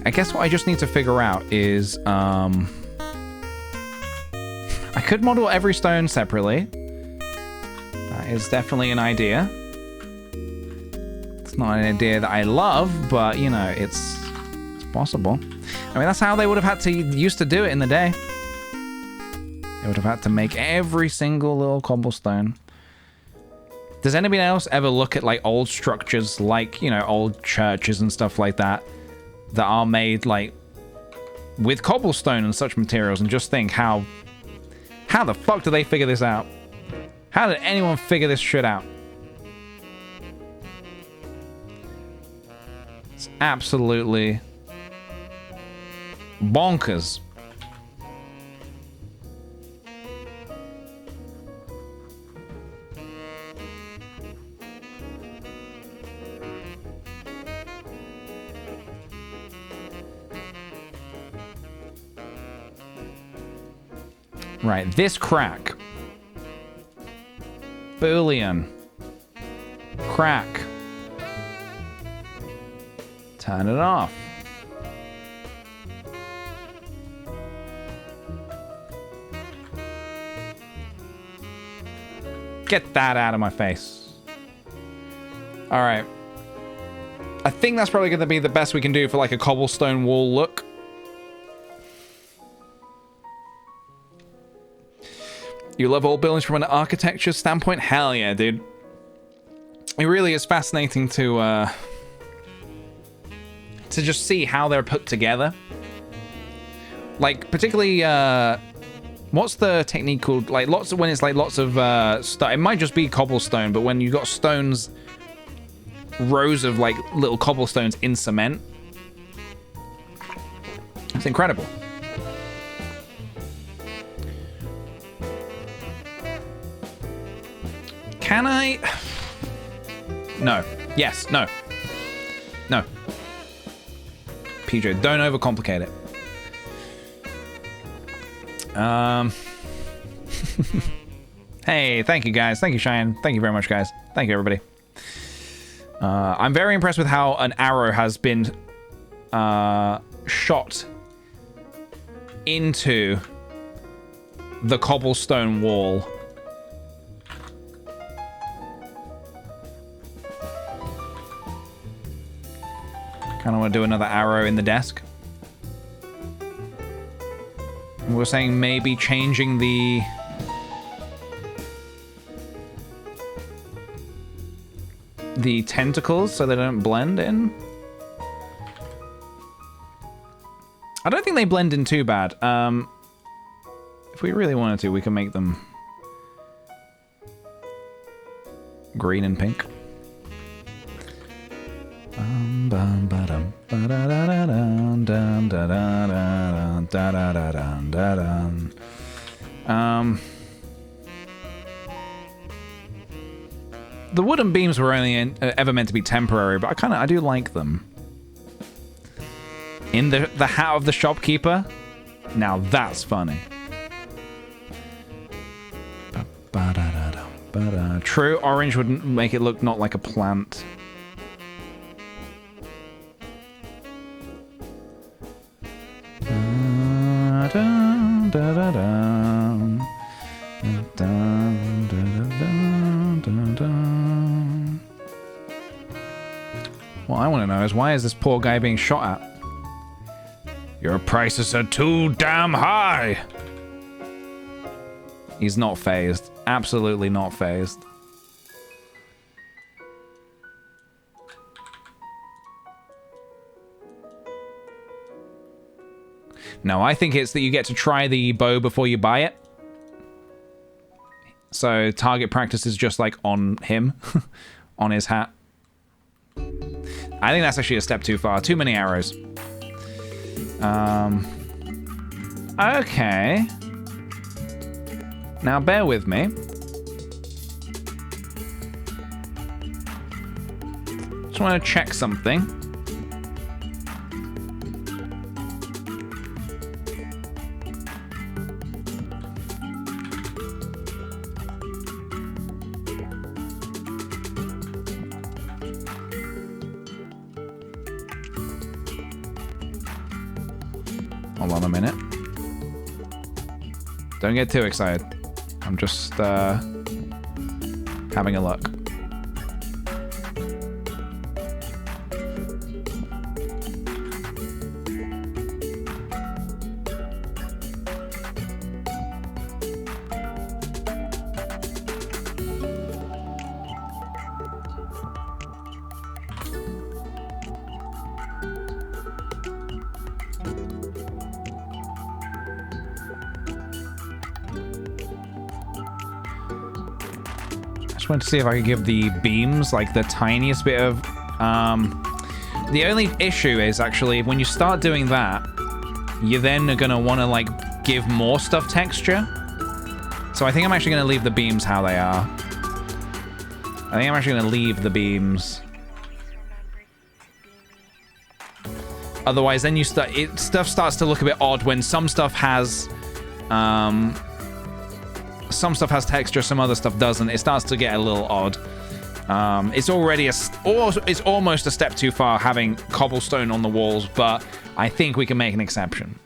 I guess what I just need to figure out is, I could model every stone separately. That is definitely an idea. It's not an idea that I love, but, you know, it's possible. I mean, that's how they would have had to used to do it in the day. They would have had to make every single little cobblestone. Does anybody else ever look at, like, old structures, like, you know, old churches and stuff like that are made, like, with cobblestone and such materials, and just think how the fuck do they figure this out? How did anyone figure this shit out? It's absolutely bonkers. Right, this crack. Boolean. Crack. Turn it off. Get that out of my face. All right. I think that's probably going to be the best we can do for like a cobblestone wall look. You love old buildings from an architecture standpoint? Hell yeah, dude. It really is fascinating to just see how they're put together. Like, particularly, what's the technique called? Like, when it's like lots of stuff. It might just be cobblestone, but when you got stones, rows of like little cobblestones in cement, it's incredible. Can I? No. Yes. No. No. PJ, don't overcomplicate it. Hey, thank you guys. Thank you, Cheyenne. Thank you very much, guys. Thank you, everybody. I'm very impressed with how an arrow has been shot into the cobblestone wall. Kind of want to do another arrow in the desk. We're saying maybe changing the tentacles so they don't blend in. I don't think they blend in too bad. If we really wanted to, we can make them green and pink. The wooden beams were only ever meant to be temporary, but I do like them. In the hat of the shopkeeper, now that's funny. True, orange would make it look not like a plant. What I want to know is, why is this poor guy being shot at? Your prices are too damn high! He's not phased. Absolutely not phased. No, I think it's that you get to try the bow before you buy it. So target practice is just like on him, on his hat. I think that's actually a step too far. Too many arrows. Okay. Now bear with me. Just want to check something. Hold on a minute. Don't get too excited. I'm just having a look. I wanted to see if I could give the beams like the tiniest bit of the only issue is actually when you start doing that, you then are gonna want to like give more stuff texture. So I think I'm actually gonna leave the beams how they are. I think I'm actually gonna leave the beams. Otherwise then stuff starts to look a bit odd when some stuff has texture, some other stuff doesn't. It starts to get a little odd. It's already it's almost a step too far having cobblestone on the walls, but I think we can make an exception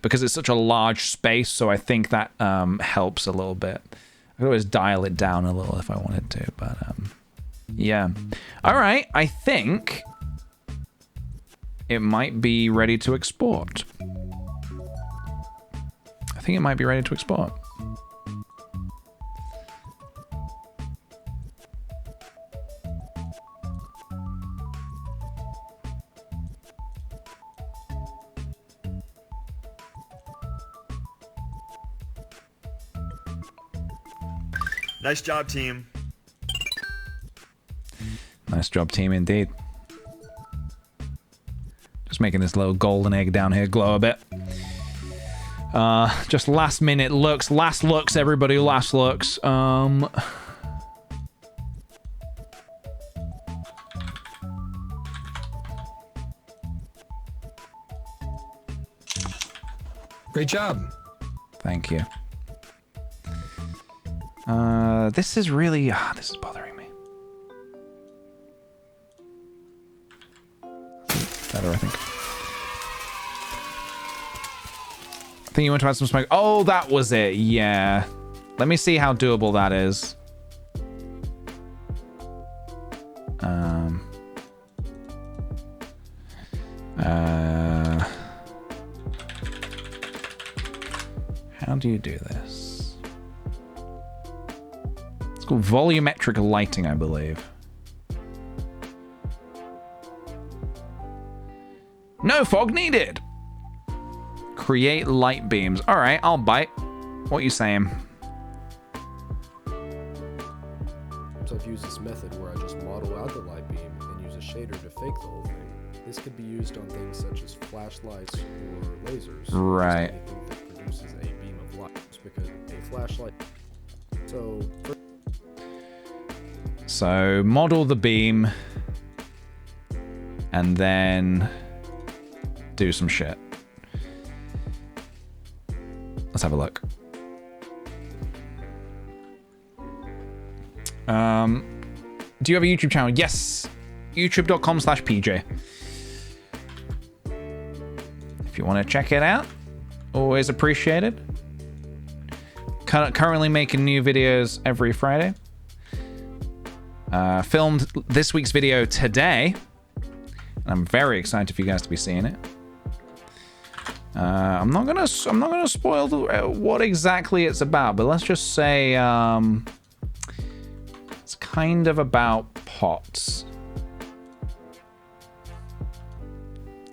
because it's such a large space. So I think that helps a little bit. I could always dial it down a little if I wanted to, but yeah. All right, I think it might be ready to export. I think it might be ready to export. Nice job, team. Nice job, team, indeed. Just making this little golden egg down here glow a bit. Just last minute looks. Last looks, everybody. Last looks. Great job. Thank you. This is really... this is bothering me. better, I think. I think you want to add some smoke. Oh, that was it. Yeah. Let me see how doable that is. How do you do this? It's called volumetric lighting, I believe. No fog needed. Create light beams. All right, I'll bite. What are you saying? So I've used this method where I just model out the light beam and use a shader to fake the whole thing. This could be used on things such as flashlights or lasers. Right. Anything that produces a beam of light. Because a flashlight. So model the beam and then do some shit. Let's have a look. Do you have a YouTube channel? Yes. youtube.com/PJ. If you want to check it out, always appreciated. Currently making new videos every Friday. Filmed this week's video today, and I'm very excited for you guys to be seeing it. I'm not gonna spoil what exactly it's about, but let's just say it's kind of about pots.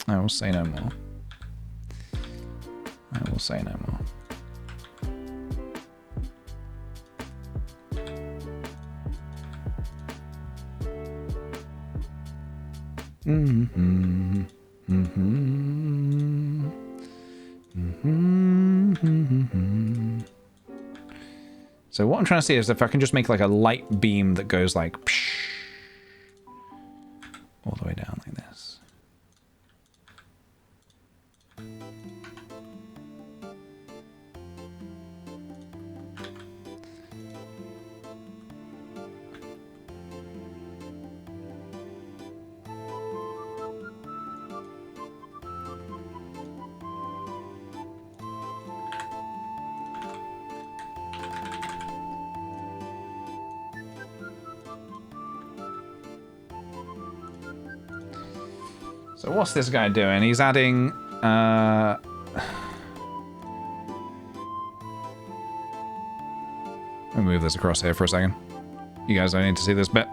I will say no more. I will say no more. So what I'm trying to see is if I can just make like a light beam that goes like psh, all the way down like this. So what's this guy doing? He's adding, let me move this across here for a second. You guys don't need to see this bit.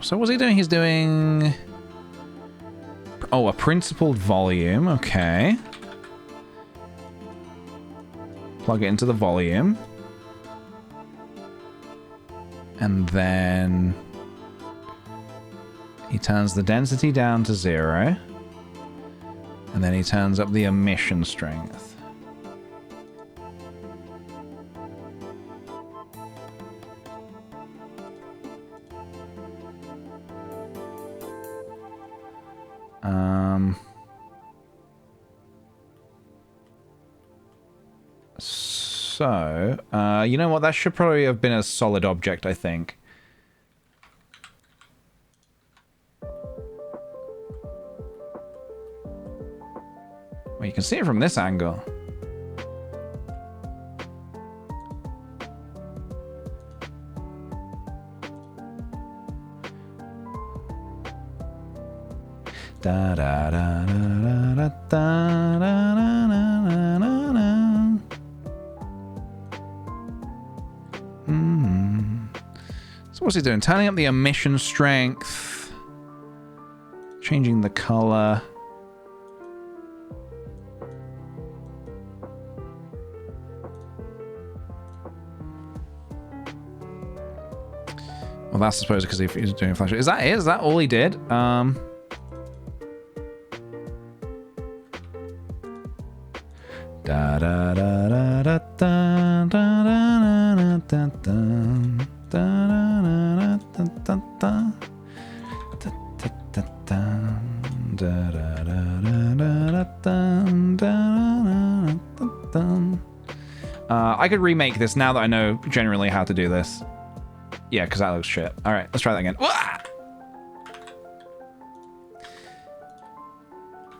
So what's he doing? He's doing... Oh, a principled volume. Okay. Plug it into the volume. And then he turns the density down to 0. And then he turns up the emission strength. So, you know what? That should probably have been a solid object, I think. Well, you can see it from this angle. Da da da da da da da da da da. So what's he doing? Turning up the emission strength, changing the color. Well, that's I suppose because he's doing flash. Is that it? Is that all he did? Da da da da da da da da da da. I could remake this now that I know generally how to do this. Yeah, because that looks shit. All right, let's try that again. Wah!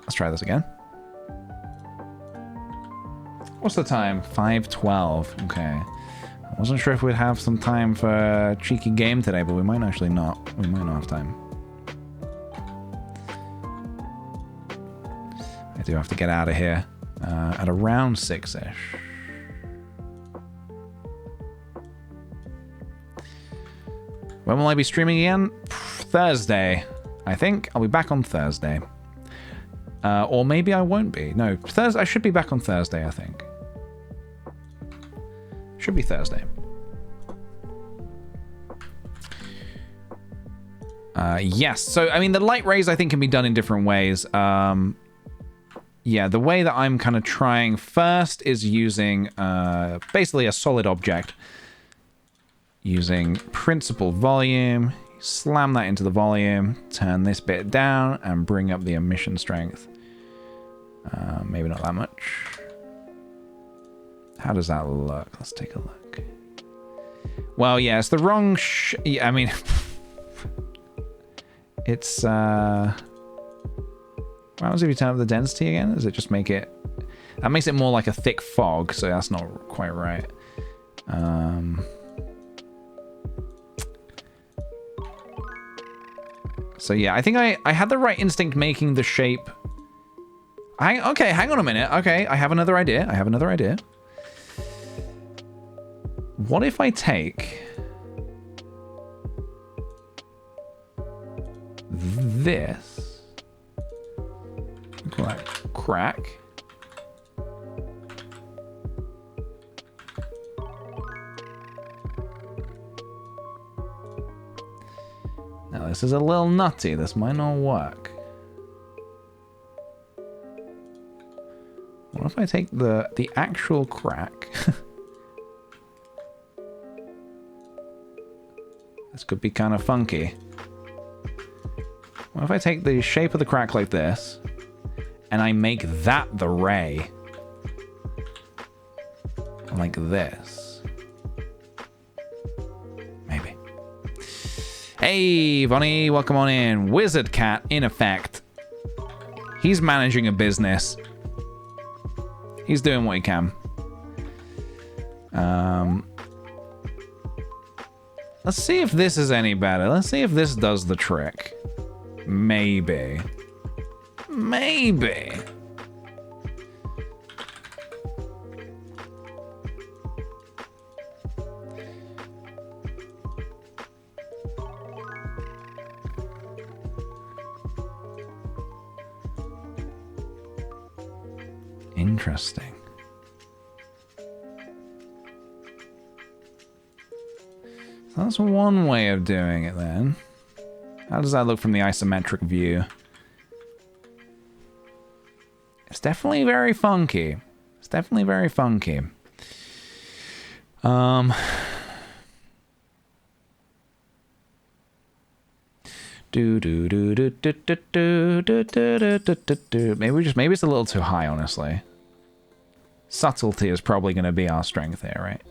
Let's try this again. What's the time? 5:12. Okay. I wasn't sure if we'd have some time for a cheeky game today, but we might actually not. We might not have time. I do have to get out of here at around 6-ish. When will I be streaming again? Thursday, I think. I'll be back on Thursday. Or maybe I won't be. No, Thursday. I should be back on Thursday, I think. Should be Thursday. Yes. So, I mean, the light rays, I think, can be done in different ways. Yeah, the way that I'm kind of trying first is using basically a solid object. Using principal volume. Slam that into the volume. Turn this bit down and bring up the emission strength. Maybe not that much. How does that look? Let's take a look. Well, yeah, it's the wrong yeah, I mean... it's, What happens if you turn up the density again? Does it just make it... That makes it more like a thick fog, so that's not quite right. So yeah, I think I had the right instinct making the shape... Okay, hang on a minute. Okay, I have another idea. What if I take... this... Call that crack. Now this is a little nutty. This might not work. What if I take the actual crack? This could be kind of funky. What if I take the shape of the crack like this, and I make that the ray? Like this. Maybe. Hey, Vonnie, welcome on in. Wizard Cat, in effect. He's managing a business. He's doing what he can. Let's see if this is any better. Let's see if this does the trick. Maybe. Maybe. Interesting. So that's one way of doing it then. How does that look from the isometric view? It's definitely very funky. It's definitely very funky. Maybe it's a little too high, honestly. Subtlety is probably going to be our strength here, right?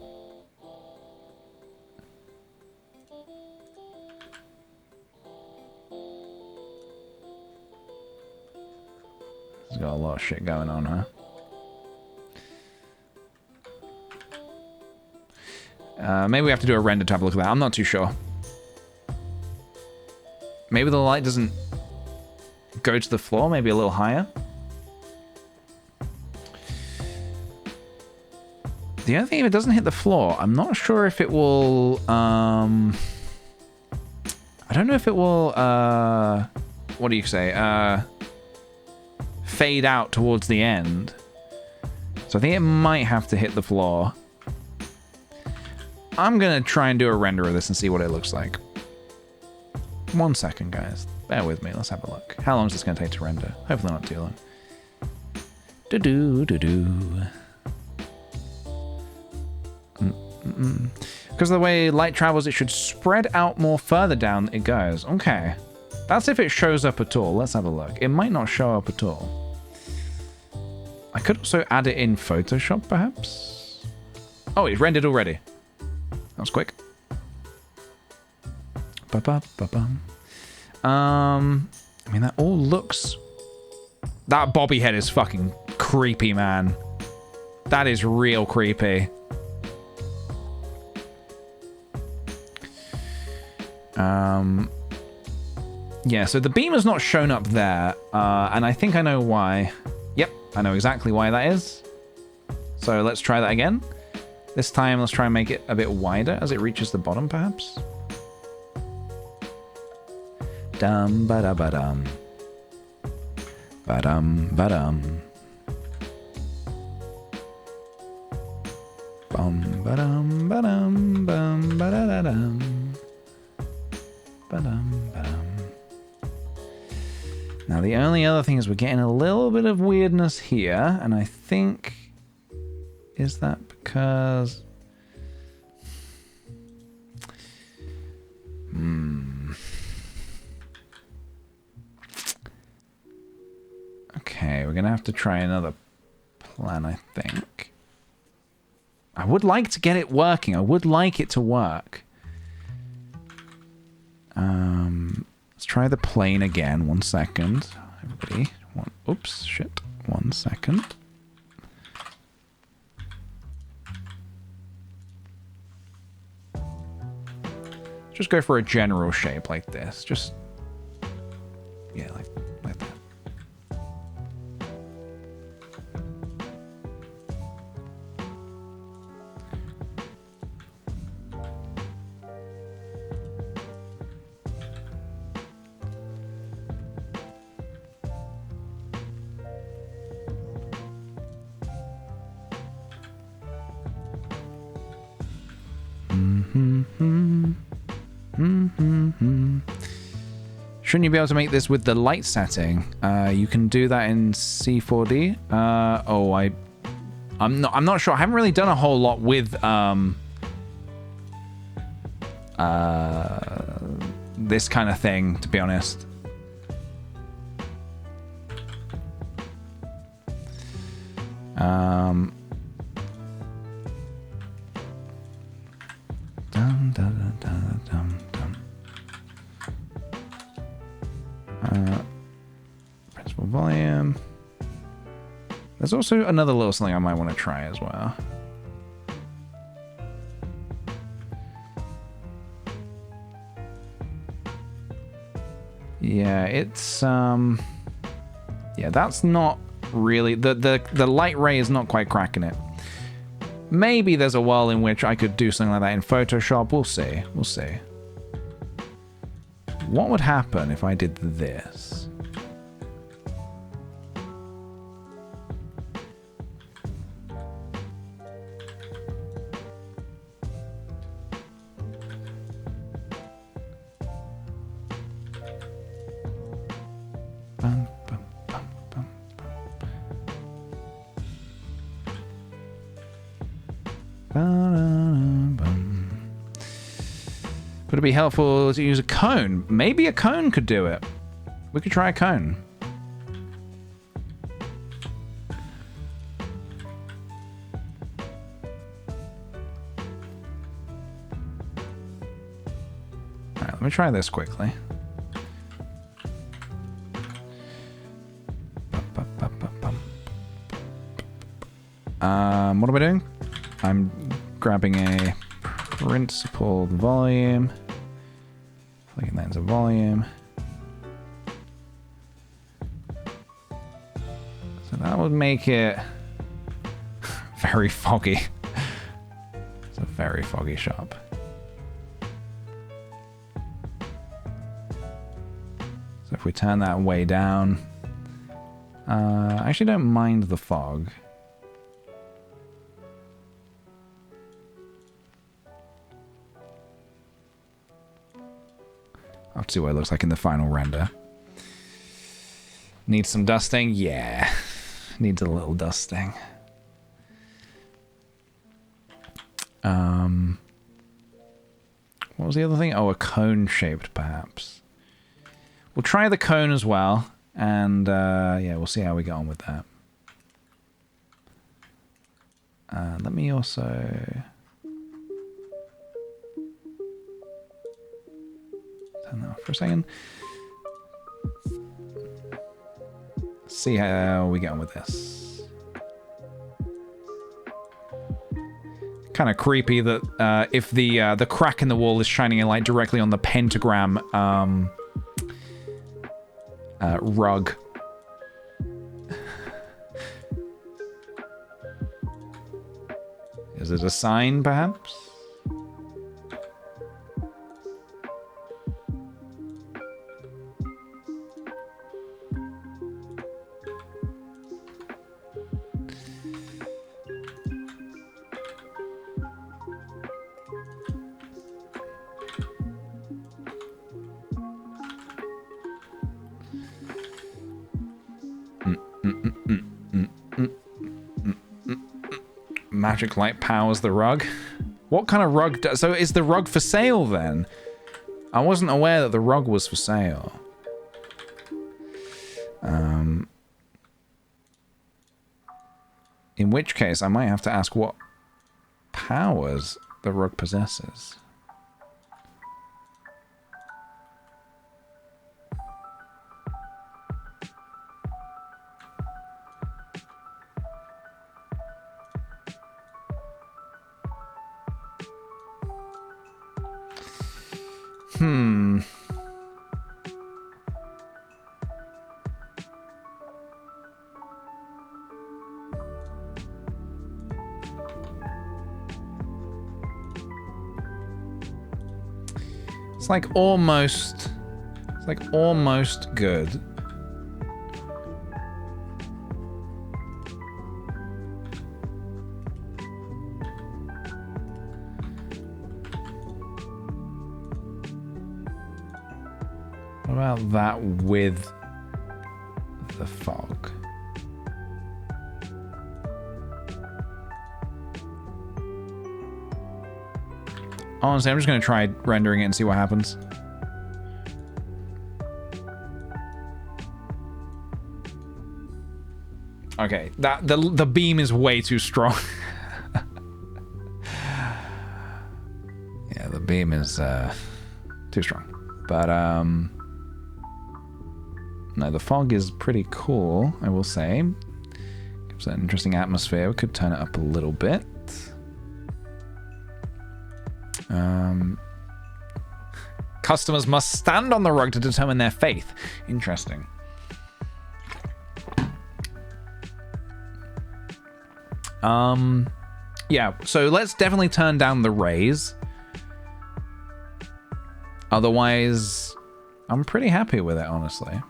It's got a lot of shit going on, huh? Maybe we have to do a render to have a look at that. I'm not too sure. Maybe the light doesn't go to the floor, maybe a little higher. The other thing, if it doesn't hit the floor, I'm not sure if it will, I don't know if it will, what do you say, fade out towards the end. So I think it might have to hit the floor. I'm gonna try and do a render of this and see what it looks like. 1 second, guys. Bear with me. Let's have a look. How long is this going to take to render? Hopefully not too long. Because of the way light travels, it should spread out more further down it goes. Okay. That's if it shows up at all. Let's have a look. It might not show up at all. I could also add it in Photoshop, perhaps. Oh, it's rendered already. That was quick. Ba-ba-ba-bum. I mean, that all looks... That bobby head is fucking creepy, man. That is real creepy. Yeah, so the beamer's not shown up there, and I think I know why. Yep, I know exactly why that is. So let's try that again. This time, let's try and make it a bit wider as it reaches the bottom, perhaps. Dum ba da ba dum. Ba dum ba dum. Bum ba dum ba dum bum ba da da dum. Ba dum ba dum. Now the only other thing is we're getting a little bit of weirdness here, and I think... Is that because... Okay, we're gonna have to try another plan, I think. I would like to get it working. I would like it to work. Let's try the plane again. 1 second. Everybody. Oops, shit. 1 second. Just go for a general shape like this. Just... Yeah, like that. Shouldn't you be able to make this with the light setting? You can do that in C4D. I'm not sure. I haven't really done a whole lot with this kind of thing, to be honest. Dum, da, da, da, dum, dum. Principal volume. There's also another little something I might want to try as well. Yeah, it's yeah, that's not really the light ray is not quite cracking it. Maybe there's a world in which I could do something like that in Photoshop. We'll see. We'll see. What would happen if I did this? Bum, bum, bum, bum, bum. Would it be helpful to use a cone? Maybe a cone could do it. We could try a cone. Alright, let me try this quickly. What am I doing? I'm grabbing a principal volume, flicking that into volume. So that would make it very foggy. It's a very foggy shop. So if we turn that way down, I actually don't mind the fog. I'll see what it looks like in the final render. Needs some dusting? Yeah. Needs a little dusting. What was the other thing? Oh, a cone shaped, perhaps. We'll try the cone as well. And, yeah, we'll see how we get on with that. Let me also... turn that off for a second. See how we get on with this. Kind of creepy that if the crack in the wall is shining a light directly on the pentagram rug. Is it a sign, perhaps? Magic light powers the rug. What kind of rug does... So is the rug for sale then? I wasn't aware that the rug was for sale. In which case, I might have to ask what powers the rug possesses. It's like almost good. What about that with the fog? Honestly, I'm just going to try rendering it and see what happens. Okay, the beam is way too strong. Yeah, the beam is too strong. But no, the fog is pretty cool, I will say. Gives it an interesting atmosphere. We could turn it up a little bit. Customers must stand on the rug to determine their faith. Interesting. Yeah, so let's definitely turn down the raise. Otherwise, I'm pretty happy with it, honestly.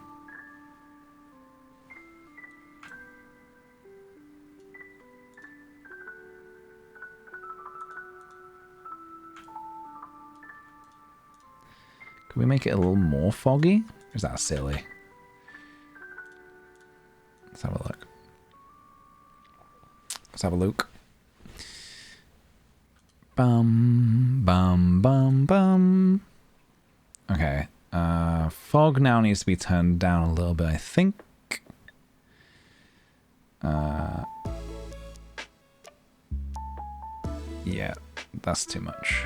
Can we make it a little more foggy? Or is that silly? Let's have a look. Let's have a look. Bum, bum, bum, bum. Okay. Fog now needs to be turned down a little bit, I think. Yeah, that's too much.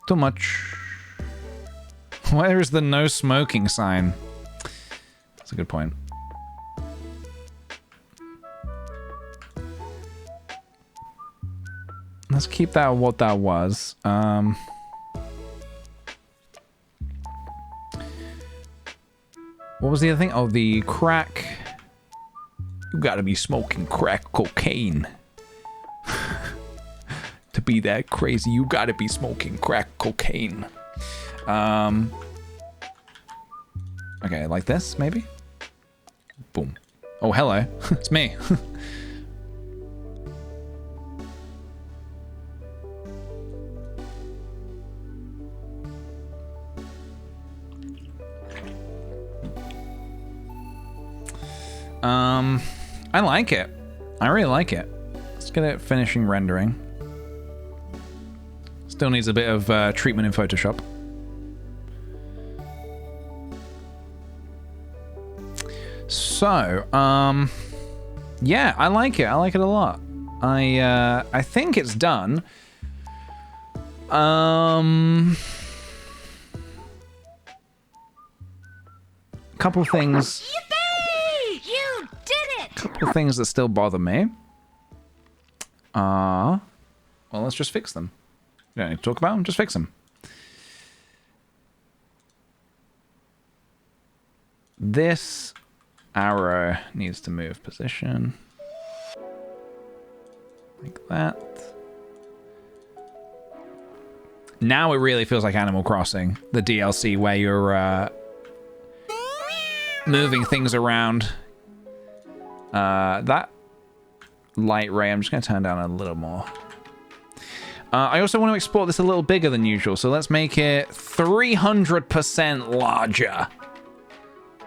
Too much. Where is the no smoking sign? That's a good point. Let's keep that what that was. What was the other thing? Oh, the crack. You gotta be smoking crack cocaine. To be that crazy, you gotta be smoking crack cocaine. Okay, like this, maybe? Boom. Oh, hello. It's me. I like it. I really like it. Let's get it finishing rendering. Still needs a bit of treatment in Photoshop. So, Yeah, I like it. I like it a lot. I think it's done. Couple things. Yippee! You did it! Couple things that still bother me. Well, let's just fix them. You don't need to talk about them. Just fix them. This arrow needs to move position. Like that. Now it really feels like Animal Crossing, the DLC where you're moving things around. That light ray, I'm just going to turn down a little more. I also want to export this a little bigger than usual, so let's make it 300% larger.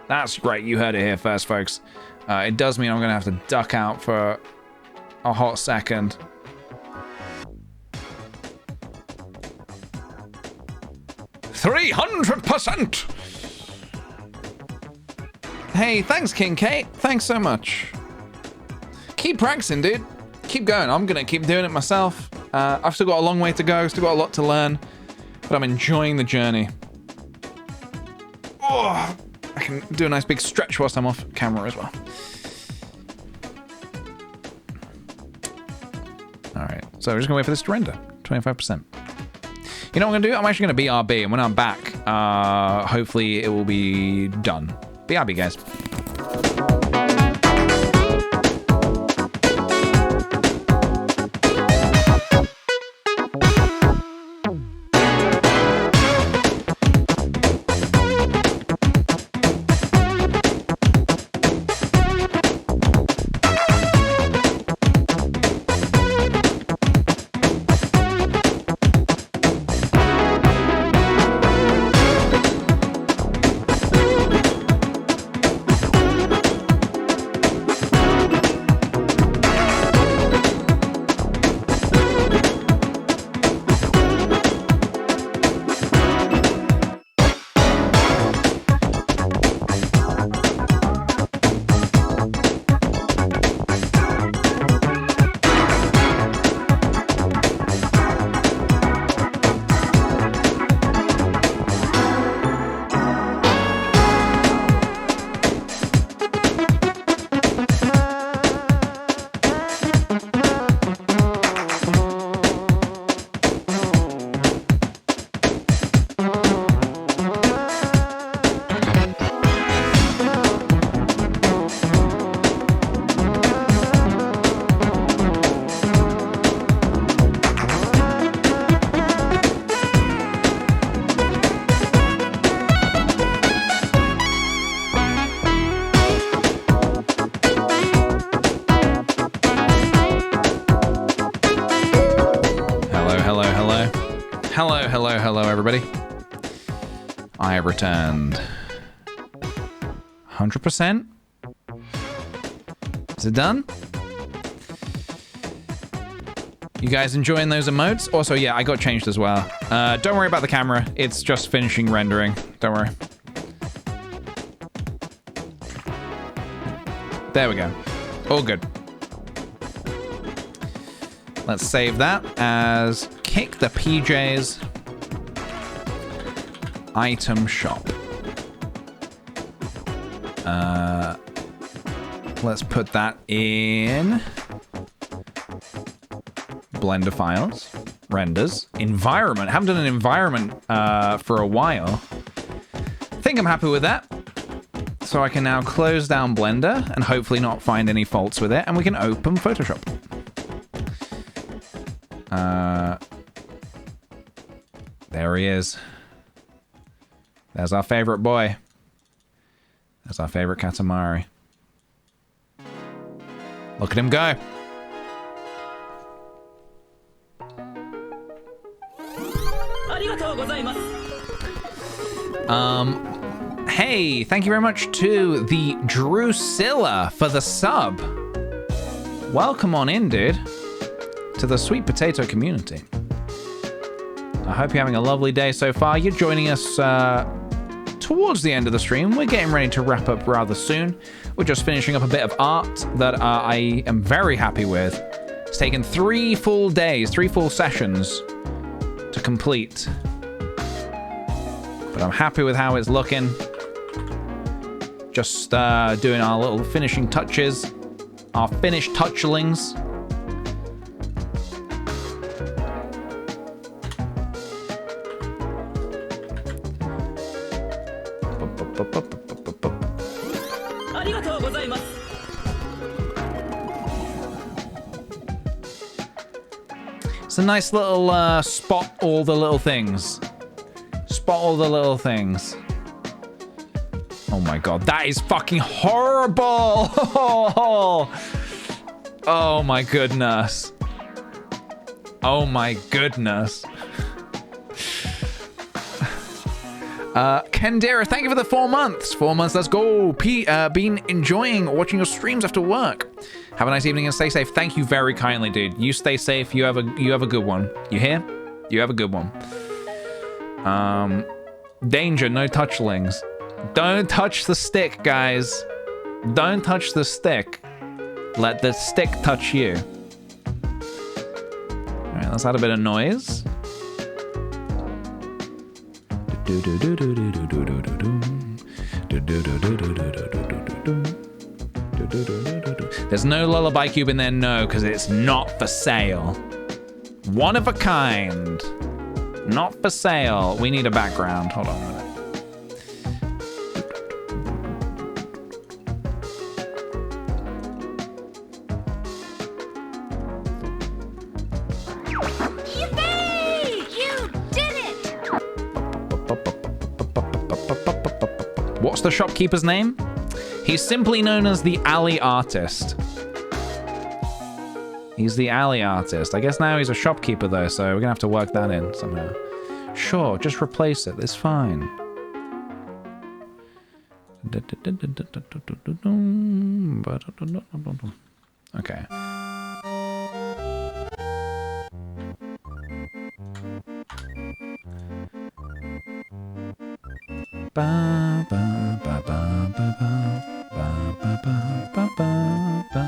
That's great. You heard it here first, folks. It does mean I'm going to have to duck out for a hot second. $300%! Hey, thanks, King Kate. Thanks so much. Keep practicing, dude. Keep going. I'm going to keep doing it myself. I've still got a long way to go. Still got a lot to learn. But I'm enjoying the journey. Oh, I can do a nice big stretch whilst I'm off camera as well. Alright, so we're just going to wait for this to render. 25%. You know what I'm going to do? I'm actually going to BRB, and when I'm back, hopefully it will be done. BRB, guys. Hello, everybody. I have returned. 100%? Is it done? You guys enjoying those emotes? Also, yeah, I got changed as well. Don't worry about the camera. It's just finishing rendering. Don't worry. There we go. All good. Let's save that as kickthePJ's item shop. Let's put that in Blender files, renders, environment. Haven't done an environment for a while. I think I'm happy with that. So I can now close down Blender and hopefully not find any faults with it, and we can open Photoshop. There he is. There's our favorite boy. There's our favorite Katamari. Look at him go. Hey, thank you very much to the Drusilla for the sub. Welcome on in, dude, to the sweet potato community. I hope you're having a lovely day so far. You're joining us towards the end of the stream. We're getting ready to wrap up rather soon. We're just finishing up a bit of art that I am very happy with. It's taken 3 full days, 3 full sessions to complete. But I'm happy with how it's looking. Just doing our little finishing touches. Our finished touchlings. It's a nice little spot all the little things. Spot all the little things. Oh my god, that is fucking horrible! Oh my goodness. Oh my goodness. Kendera, thank you for the 4 months. 4 months, let's go. Been enjoying watching your streams after work. Have a nice evening and stay safe. Thank you very kindly, dude. You stay safe. You have a good one. You hear? You have a good one. Danger, no touchlings. Don't touch the stick, guys. Don't touch the stick. Let the stick touch you. All right, let's add a bit of noise. There's no lullaby cube in there, no, because it's not for sale. One of a kind. Not for sale. We need a background. Hold on a minute. What's the shopkeeper's name? He's simply known as the alley artist. He's the alley artist. I guess now he's a shopkeeper though, so we're gonna have to work that in somehow. Sure, just replace it. It's fine. Okay. Ba ba ba ba ba ba ba ba ba ba ba.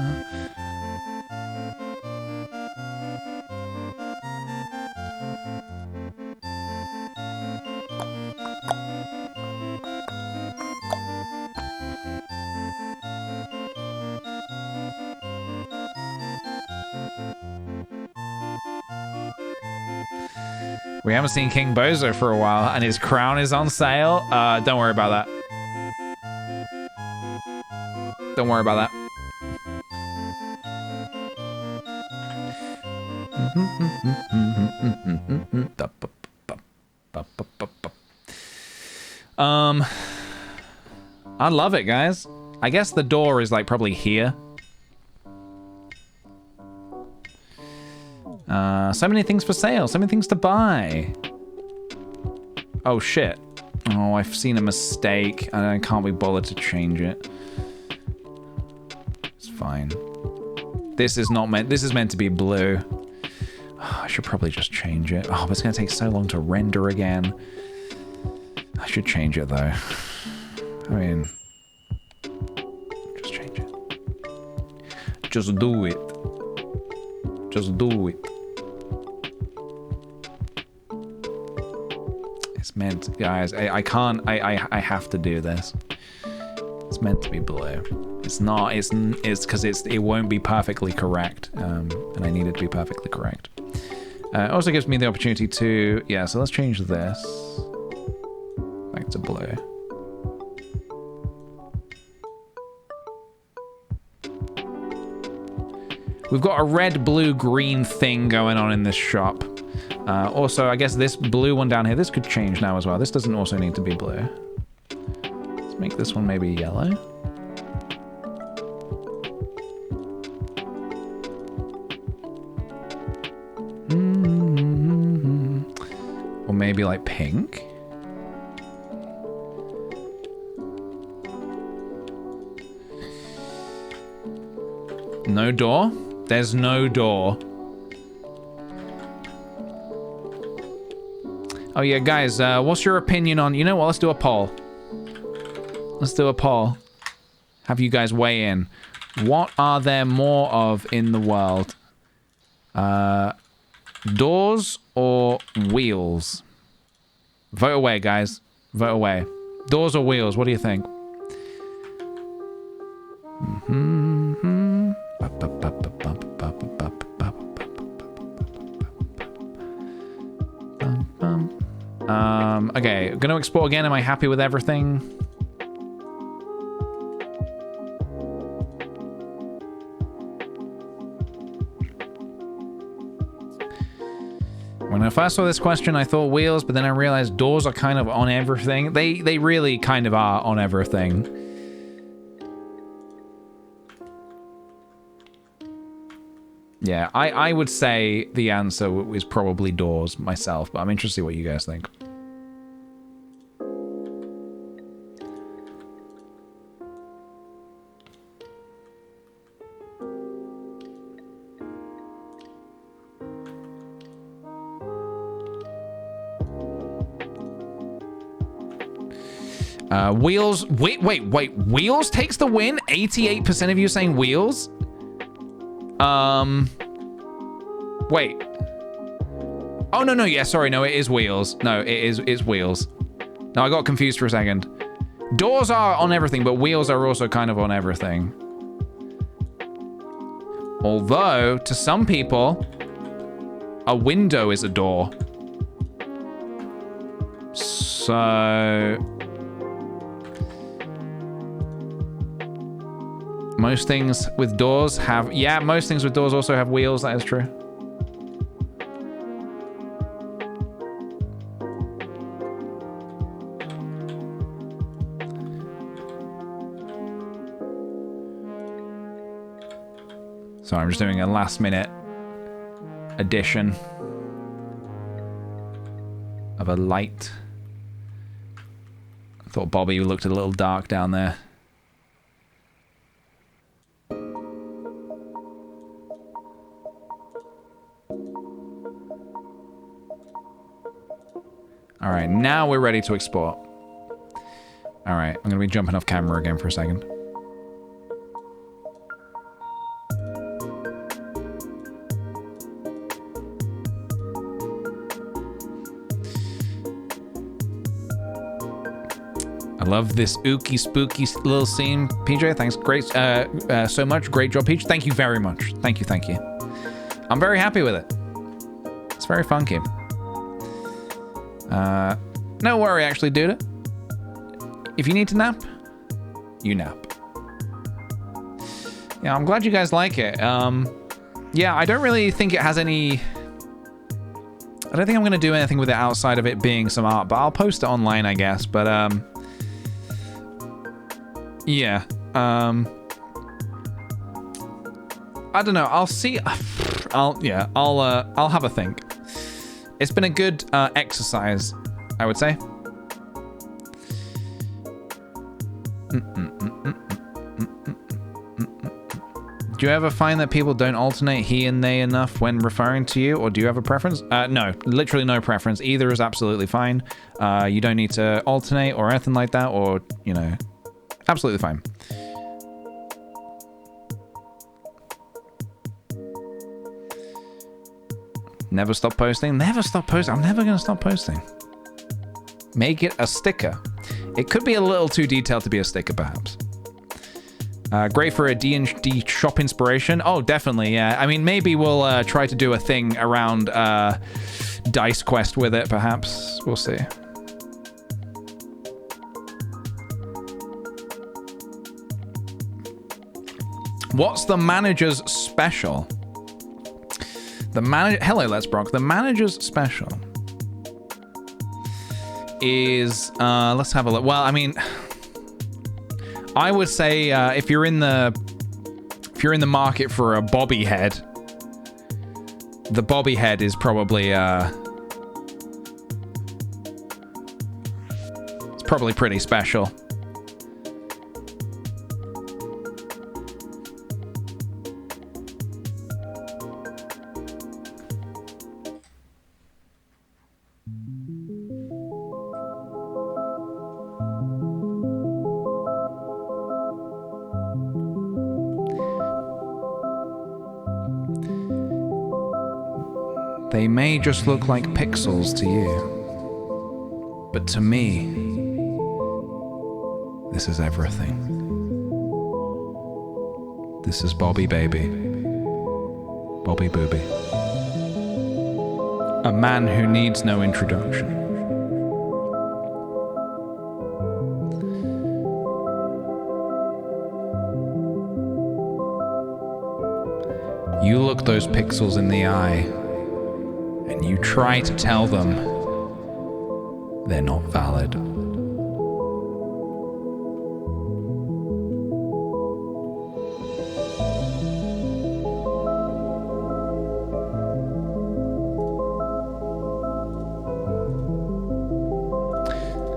We haven't seen King Bozo for a while, and his crown is on sale. Don't worry about that. Don't worry about that. I love it, guys. I guess the door is like probably here. So many things for sale, so many things to buy. Oh shit. Oh, I've seen a mistake and I can't be bothered to change it. It's fine. This is meant to be blue. Oh, I should probably just change it. Oh, but it's gonna take so long to render again. I should change it though. I mean, just change it. Just do it. Just do it. It's meant, guys, I can't, I have to do this. It's meant to be blue. It's not, it's because it won't be perfectly correct. And I need it to be perfectly correct. It also gives me the opportunity to, yeah, so let's change this back to blue. We've got a red, blue, green thing going on in this shop. Also, I guess this blue one down here, this could change now as well. This doesn't also need to be blue. Let's make this one maybe yellow. Or maybe like pink. No door? There's no door. Oh yeah, guys, what's your opinion on... You know what, let's do a poll. Let's do a poll. Have you guys weigh in. What are there more of in the world? Doors or wheels? Vote away, guys. Vote away. Doors or wheels? What do you think? Okay, gonna export again. Am I happy with everything? When I first saw this question, I thought wheels, but then I realized doors are kind of on everything. They really kind of are on everything. Yeah, I would say the answer is probably doors myself, but I'm interested to see what you guys think. Wheels. Wait. Wheels takes the win? 88% of you saying wheels? Wait. Oh, no. Yeah, sorry. No, it is wheels. No, it's wheels. No, I got confused for a second. Doors are on everything, but wheels are also kind of on everything. Although, to some people, a window is a door. So... most things with doors have... yeah, most things with doors also have wheels. That is true. So I'm just doing a last minute addition of a light. I thought Bobby looked a little dark down there. All right, now we're ready to export. All right, I'm gonna be jumping off camera again for a second. I love this ooky spooky little scene, PJ. Thanks, great, so much. Great job, Peach. Thank you very much. Thank you. I'm very happy with it. It's very funky. No worry, actually, dude. If you need to nap, you nap. Yeah, I'm glad you guys like it. Yeah, I don't really think it has any... I don't think I'm going to do anything with it outside of it being some art, but I'll post it online, I guess. But, yeah. I don't know. I'll see. I'll have a think. It's been a good exercise, I would say. Do you ever find that people don't alternate he and they enough when referring to you, or do you have a preference? No, literally no preference. Either is absolutely fine. You don't need to alternate or anything like that, or, you know, absolutely fine. Never stop posting? Never stop posting. I'm never going to stop posting. Make it a sticker. It could be a little too detailed to be a sticker, perhaps. Great for a D&D shop inspiration. Oh, definitely, yeah. I mean, maybe we'll try to do a thing around Dice Quest with it, perhaps. We'll see. What's the manager's special? The manager... Hello, Let's Brock. The manager's special is... let's have a look. Well, I mean... I would say if you're in the market for a bobby head, the bobby head is probably it's probably pretty special. They may just look like pixels to you, but to me, this is everything. This is Bobby Baby. Bobby Booby. A man who needs no introduction. You look those pixels in the eye, and you try to tell them they're not valid.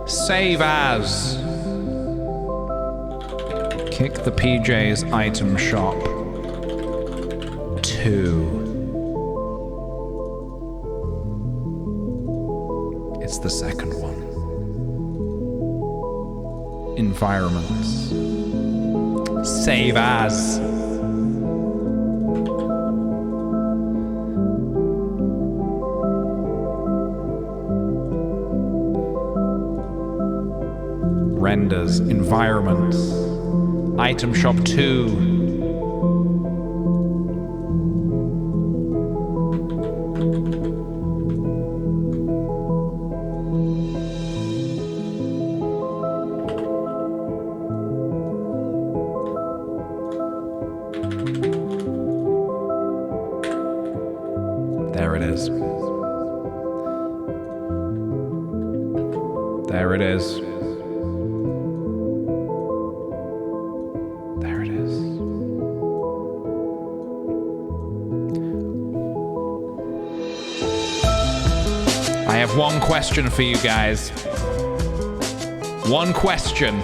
Save as kickthePJ's item shop 2. It's the second one. Environments. Save as. Renders. Environments. Item shop 2. There it is. There it is. There it is. I have one question for you guys. One question.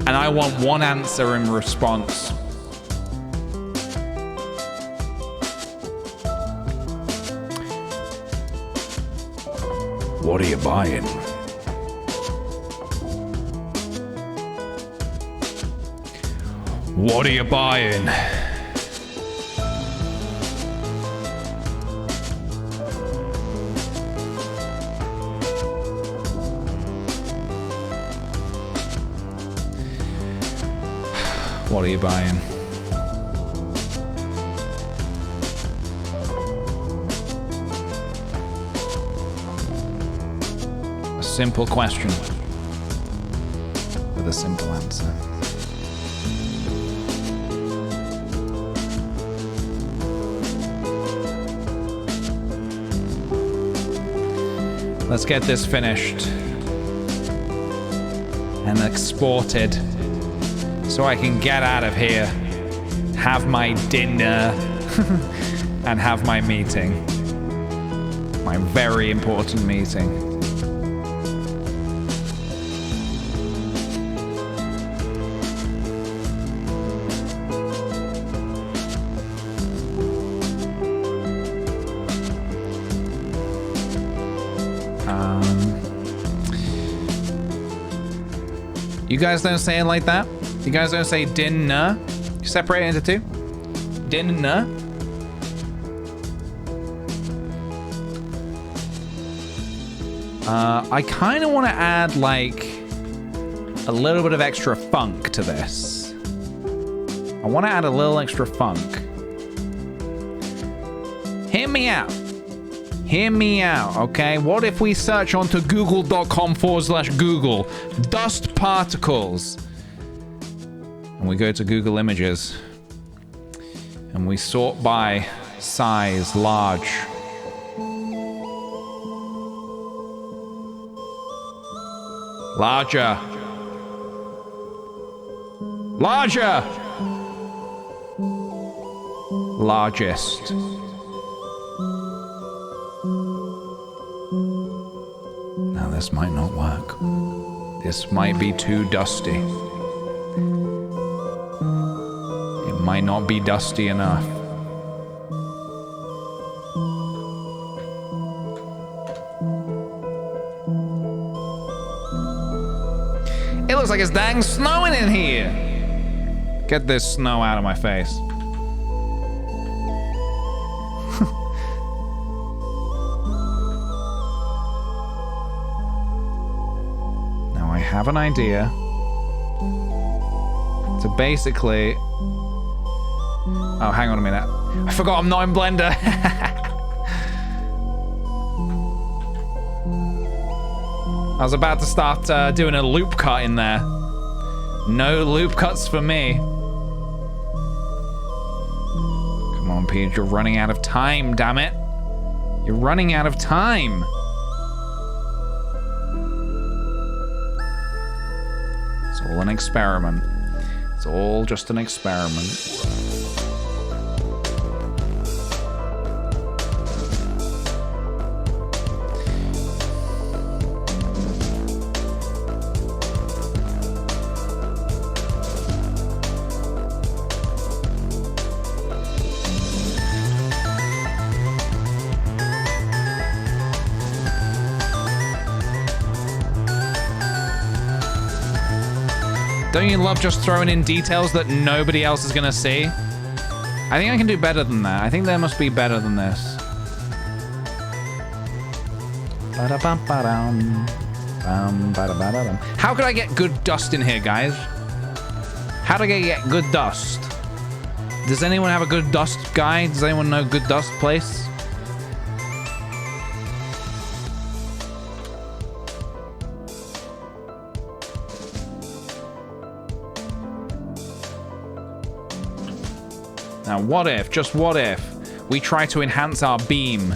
And I want one answer in response. What are you buying? What are you buying? What are you buying? A simple question with a simple answer. Let's get this finished and exported so I can get out of here, have my dinner, and have my meeting. My very important meeting. You guys don't say it like that? You guys don't say dinner? You separate it into two? Dinner? I kind of want to add like a little bit of extra funk to this. I want to add a little extra funk. Hear me out. Hear me out, okay? What if we search onto google.com/Google dust particles? And we go to Google Images. And we sort by size, large. Larger. Larger. Largest. Now this might not work. This might be too dusty. It might not be dusty enough. It looks like it's dang snowing in here. Get this snow out of my face. have an idea. So basically... Oh, hang on a minute. I forgot I'm not in Blender. I was about to start doing a loop cut in there. No loop cuts for me. Come on, Pete, you're running out of time, damn it. You're running out of time. It's all an experiment. It's all just an experiment. Don't you love just throwing in details that nobody else is gonna see? I think I can do better than that. I think there must be better than this. How could I get good dust in here, guys? How do I get good dust? Does anyone have a good dust guy? Does anyone know good dust place? Now, what if, just what if, we try to enhance our beam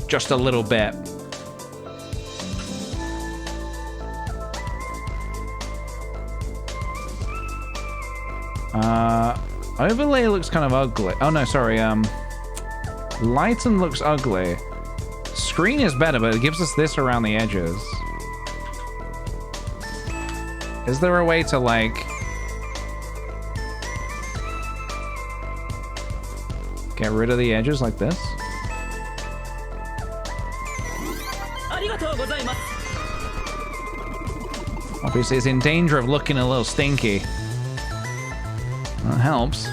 just a little bit? Overlay looks kind of ugly. Oh no, sorry, lighten looks ugly. Screen is better, but it gives us this around the edges. Is there a way to, like... get rid of the edges like this? Obviously, it's in danger of looking a little stinky. That helps.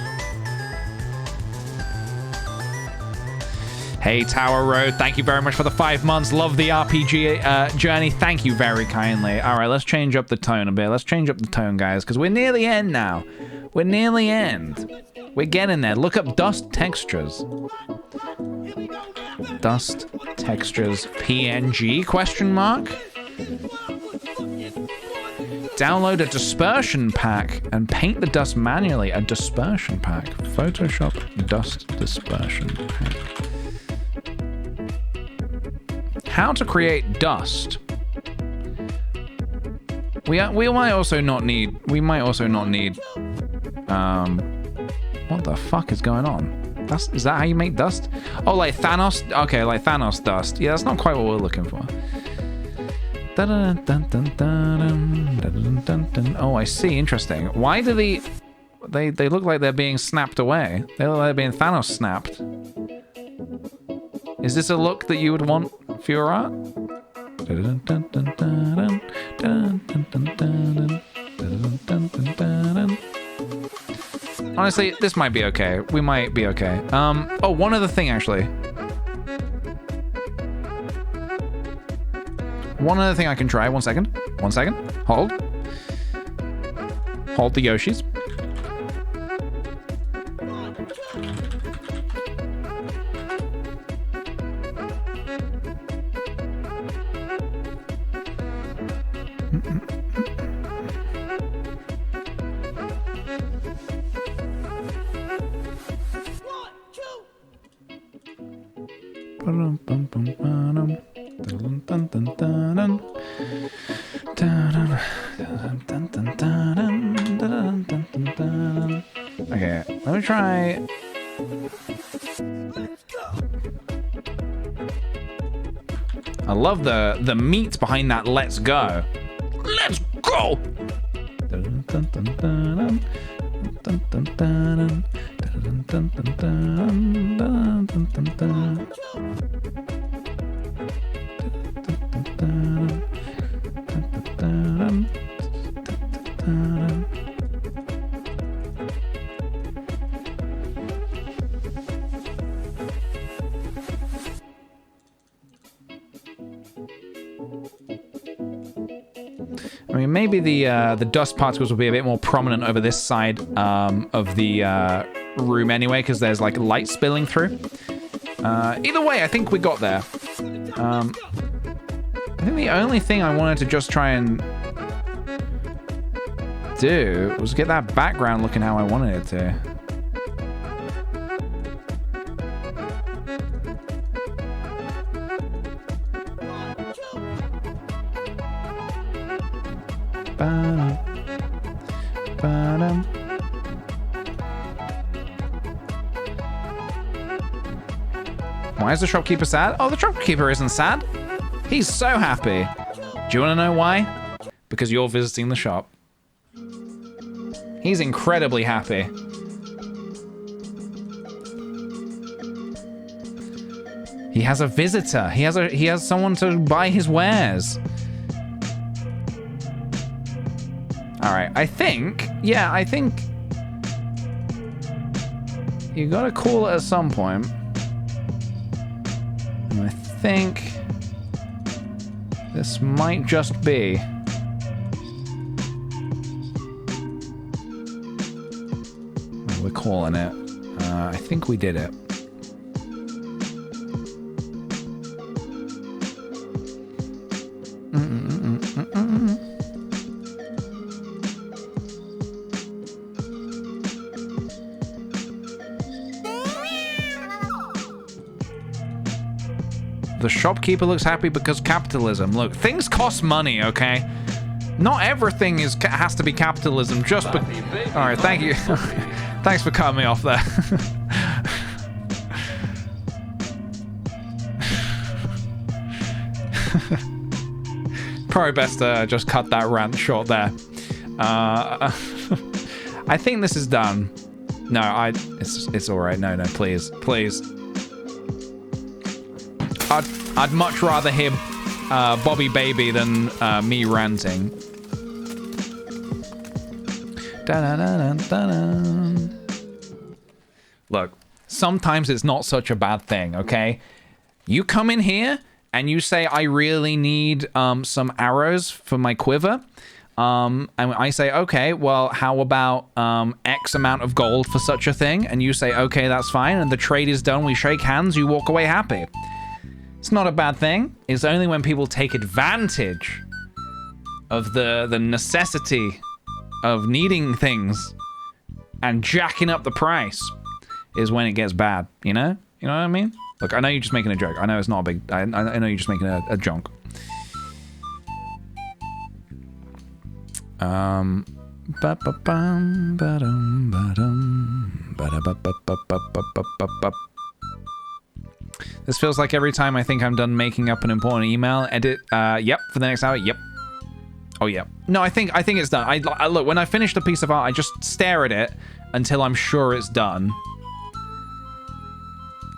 Hey, Tower Road, thank you very much for the 5 months. Love the RPG journey. Thank you very kindly. All right, let's change up the tone a bit. Let's change up the tone, guys, because we're near the end now. We're near the end. We're getting there. Look up dust textures. Dust textures PNG question mark. Download a dispersion pack and paint the dust manually. A dispersion pack. Photoshop dust dispersion pack. How to create dust. We might also not need. What the fuck is going on? Is that how you make dust? Oh, like Thanos? Okay, like Thanos dust. Yeah, that's not quite what we're looking for. Oh, I see. Interesting. Why do they look like they're being snapped away? They look like they're being Thanos snapped. Is this a look that you would want for your art? Honestly, this might be okay. We might be okay. Oh, one other thing, actually. One other thing I can try. 1 second. 1 second. Hold. Hold the Yoshis. Okay, let me try. I love the meat behind that "let's go." Let's go. mean, maybe the dust particles will be a bit more prominent over this side of the room anyway, because there's like light spilling through. Either way, I think we got there. I think the only thing I wanted to just try and do was get that background looking how I wanted it to. Why is the shopkeeper sad? Oh, the shopkeeper isn't sad. He's so happy. Do you want to know why? Because you're visiting the shop. He's incredibly happy. He has a visitor. He has someone to buy his wares. All right, I think you gotta call it at some point. And I think this might just be. We're calling it. I think we did it. The shopkeeper looks happy because capitalism. Look, things cost money, okay? Not everything has to be capitalism. Just all right, thank you. Thanks for cutting me off there. Probably best to just cut that rant short there. I think this is done. No, it's all right. No, please. I'd much rather hear Bobby Baby than me ranting. Look, sometimes it's not such a bad thing, okay? You come in here and you say, I really need some arrows for my quiver. And I say, okay, well, how about X amount of gold for such a thing? And you say, okay, that's fine. And the trade is done. We shake hands. You walk away happy. It's not a bad thing. It's only when people take advantage of the necessity of needing things and jacking up the price is when it gets bad, you know? You know what I mean? Look, I know you're just making a joke. I know it's not a big... I know you're just making a junk. This feels like every time I think I'm done making up an important email, edit, yep, for the next hour, yep. Oh, yeah. No, I think it's done. I look, when I finish the piece of art, I just stare at it until I'm sure it's done.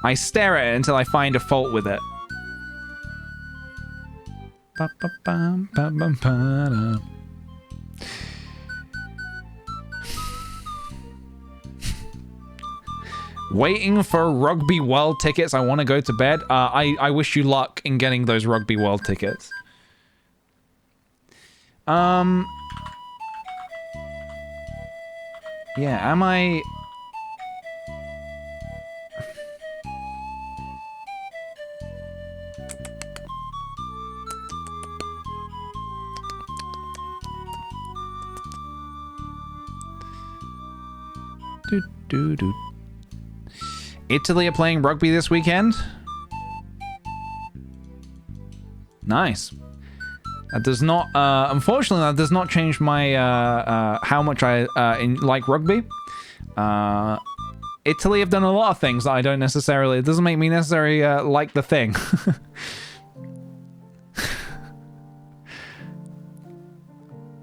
I stare at it until I find a fault with it. Waiting for Rugby World tickets. I want to go to bed. I wish you luck in getting those Rugby World tickets. Yeah, am I... Italy are playing rugby this weekend? Nice. That does not, unfortunately, that does not change my, how much I like rugby. Italy have done a lot of things that I don't necessarily, it doesn't make me necessarily like the thing.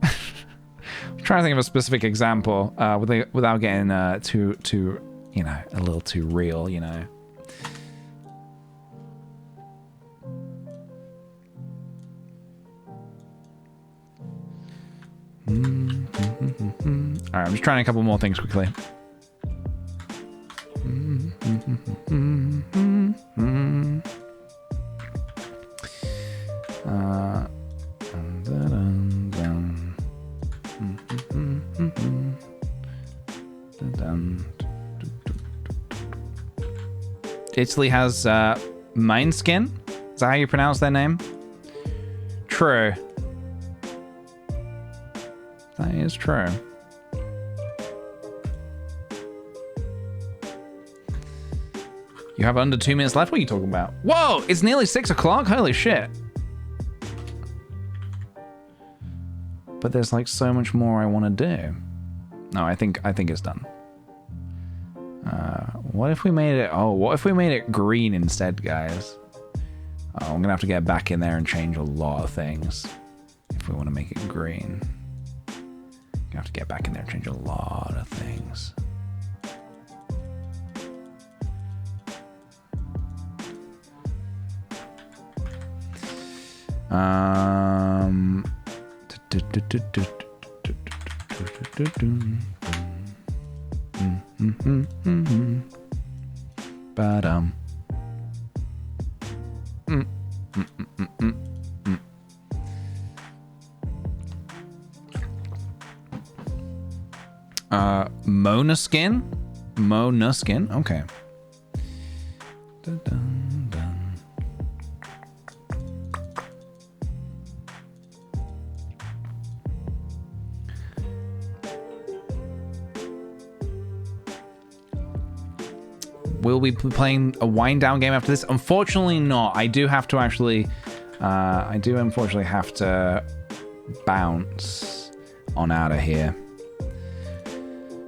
I'm trying to think of a specific example without getting too, you know, a little too real, you know. Alright, I'm just trying a couple more things quickly. Italy has mine skin. Is that how you pronounce their name? True. That is true. You have under 2 minutes left? What are you talking about? Whoa! It's nearly 6 o'clock? Holy shit. But there's like so much more I want to do. No, I think it's done. What if we made it... Oh, what if we made it green instead, guys? Oh, I'm going to have to get back in there and change a lot of things if we want to make it green. You have to get back in there and change a lot of things. Mona skin? Mona skin? Okay. Dun, dun, dun. Will we be playing a wind down game after this? Unfortunately not. I do have to actually... I do unfortunately have to bounce on out of here.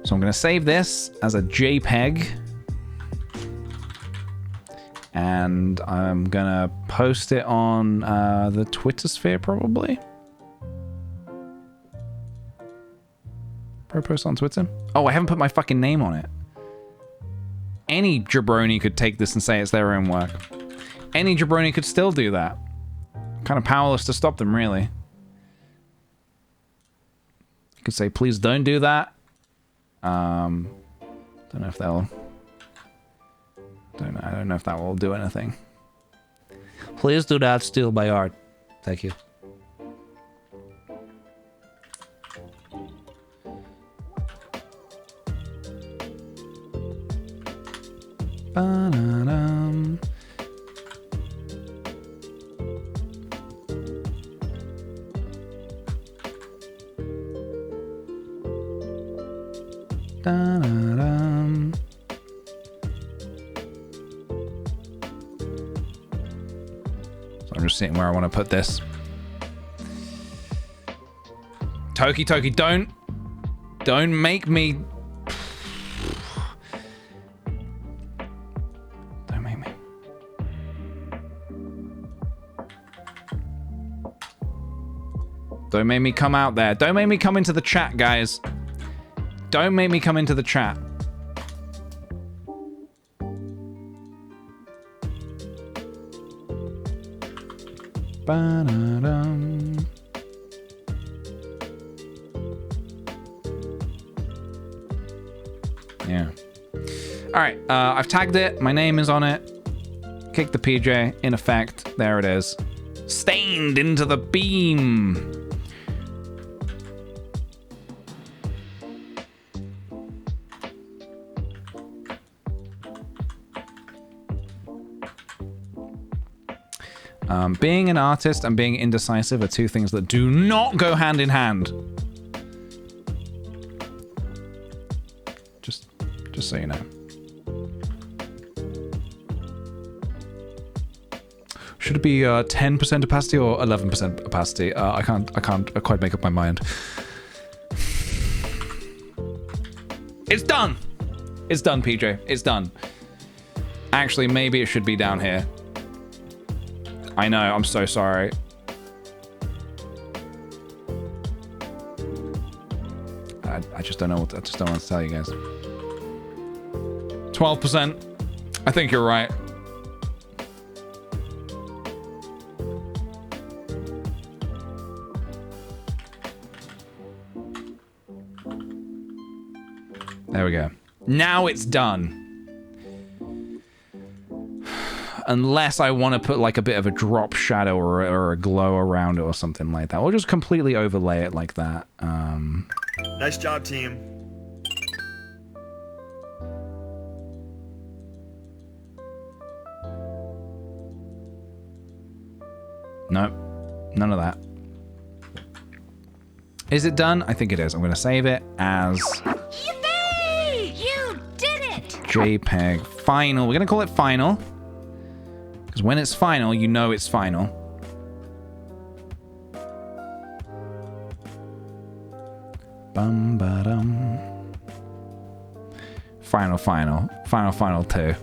So I'm going to save this as a JPEG. And I'm going to post it on the Twitter sphere, probably. Probably post on Twitter. Oh, I haven't put my fucking name on it. Any jabroni could take this and say it's their own work. Any jabroni could still do that. I'm kind of powerless to stop them, really. You could say, please don't do that. Don't know if they'll... I don't know if that will do anything. Please do not steal my art. Thank you. Ba-da-dum. Da-da-dum. So I'm just seeing where I want to put this. Toki, don't make me... Don't make me. Don't make me come out there. Don't make me come into the chat, guys. Don't make me come into the chat. Ba-da-dum. Yeah. Alright, I've tagged it. My name is on it. kickthePJ, in effect. There it is. Stained into the beam. Being an artist and being indecisive are two things that do not go hand in hand. Just so you know. Should it be 10% opacity or 11% opacity? I can't quite make up my mind. It's done. It's done, PJ. It's done. Actually, maybe it should be down here. I know, I'm so sorry. I just don't know what I just don't want to tell you guys. 12%. I think you're right. There we go. Now it's done. Unless I want to put like a bit of a drop shadow or a glow around it or something like that. Or just completely overlay it like that. Nice job, team. Nope. None of that. Is it done? I think it is. I'm going to save it as Yippee! You did it! JPEG final. We're going to call it final. Because when it's final, you know it's final. Bum ba dum. Final 2.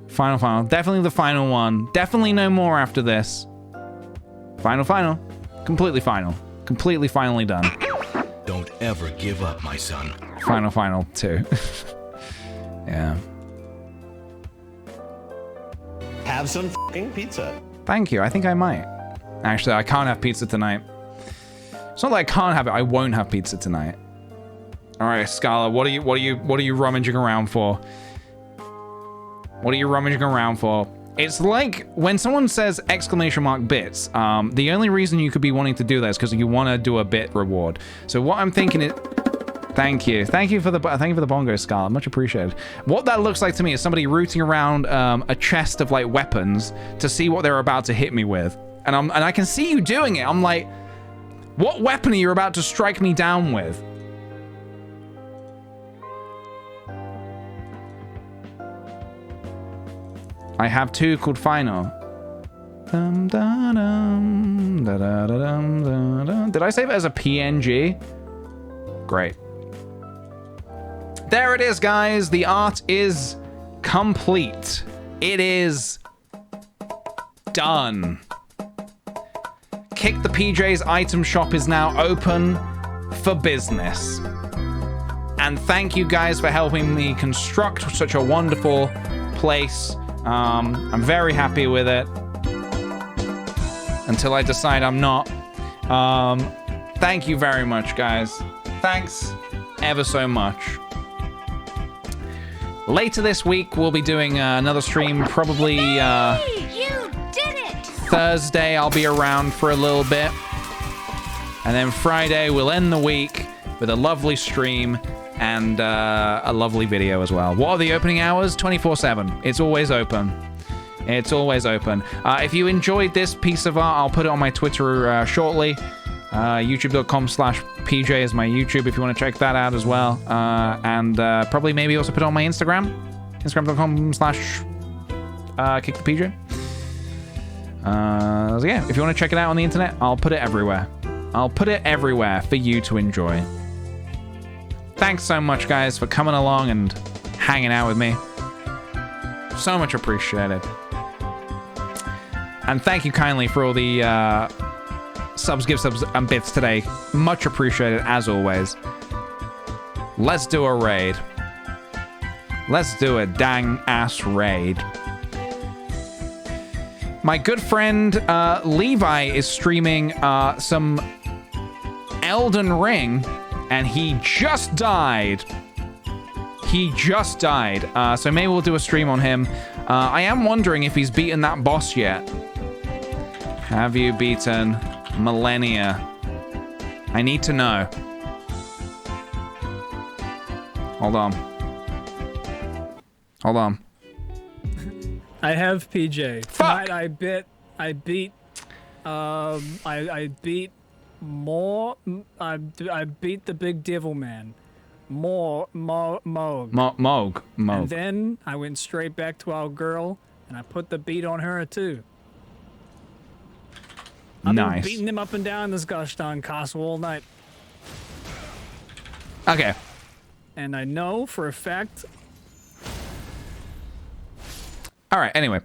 Final. Definitely the final one. Definitely no more after this. Final. Completely final. Completely finally done. Don't ever give up, my son. Final 2. Yeah. Have some f***ing pizza. Thank you. I think I might. Actually, I can't have pizza tonight. It's not that I can't have it. I won't have pizza tonight. All right, Scala. What are you rummaging around for? What are you rummaging around for? It's like when someone says bits. The only reason you could be wanting to do that is because you want to do a bit reward. So what I'm thinking is, thank you for the bongo, Scala. Much appreciated. What that looks like to me is somebody rooting around a chest of like weapons to see what they're about to hit me with, and I can see you doing it. I'm like, what weapon are you about to strike me down with? I have 2 called final. Did I save it as a PNG? Great. There it is, guys. The art is complete. It is done. kickthePJ's item shop is now open for business. And thank you guys for helping me construct such a wonderful place. I'm very happy with it. Until I decide I'm not. Thank you very much, guys. Thanks ever so much. Later this week, we'll be doing another stream, probably You did it! Thursday. I'll be around for a little bit. And then Friday, we'll end the week with a lovely stream and a lovely video as well. What are the opening hours? 24/7. It's always open. It's always open. If you enjoyed this piece of art, I'll put it on my Twitter shortly. YouTube.com/PJ is my YouTube if you want to check that out as well. And probably maybe also put it on my Instagram. Instagram.com/kickthePJ. So yeah, if you want to check it out on the internet, I'll put it everywhere. I'll put it everywhere for you to enjoy. Thanks so much, guys, for coming along and hanging out with me. So much appreciated. And thank you kindly for all the subs, and bits today. Much appreciated, as always. Let's do a raid. Let's do a dang-ass raid. My good friend Levi is streaming some Elden Ring, and he just died. So maybe we'll do a stream on him. I am wondering if he's beaten that boss yet. Have you beaten Millennia? I need to know. Hold on. I have PJ. Fuck! Tonight I beat the big devil man. Moog. And then I went straight back to our girl and I put the beat on her too. I've been beating him up and down this gosh darn castle all night. Okay. And I know for a fact. All right, anyway.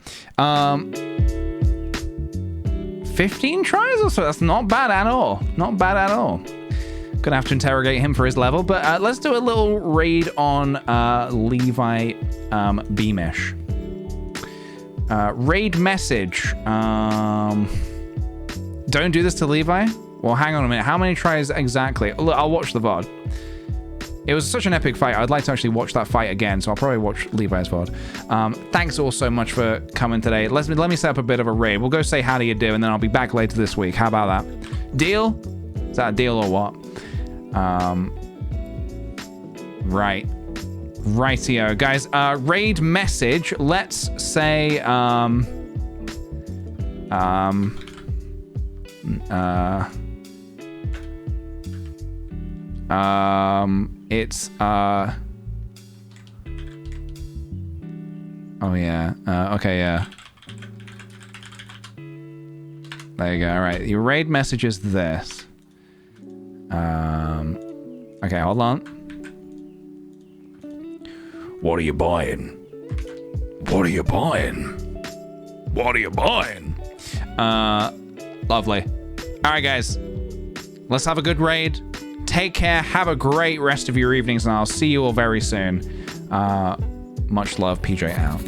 15 tries or so. That's not bad at all. Gonna have to interrogate him for his level, but let's do a little raid on Levi Beamish. Raid message. Don't do this to Levi? Well, hang on a minute. How many tries exactly? Look, I'll watch the VOD. It was such an epic fight. I'd like to actually watch that fight again, so I'll probably watch Levi's VOD. Thanks all so much for coming today. Let me set up a bit of a raid. We'll go say how do you do, and then I'll be back later this week. How about that? Deal? Is that a deal or what? Right. Rightio. Guys, raid message. Let's say, It's oh yeah. Okay, yeah. There you go. All right. Your raid message is this. Okay, hold on. What are you buying? What are you buying? What are you buying? Lovely. All right, guys. Let's have a good raid. Take care. Have a great rest of your evenings, and I'll see you all very soon. Much love. PJ out.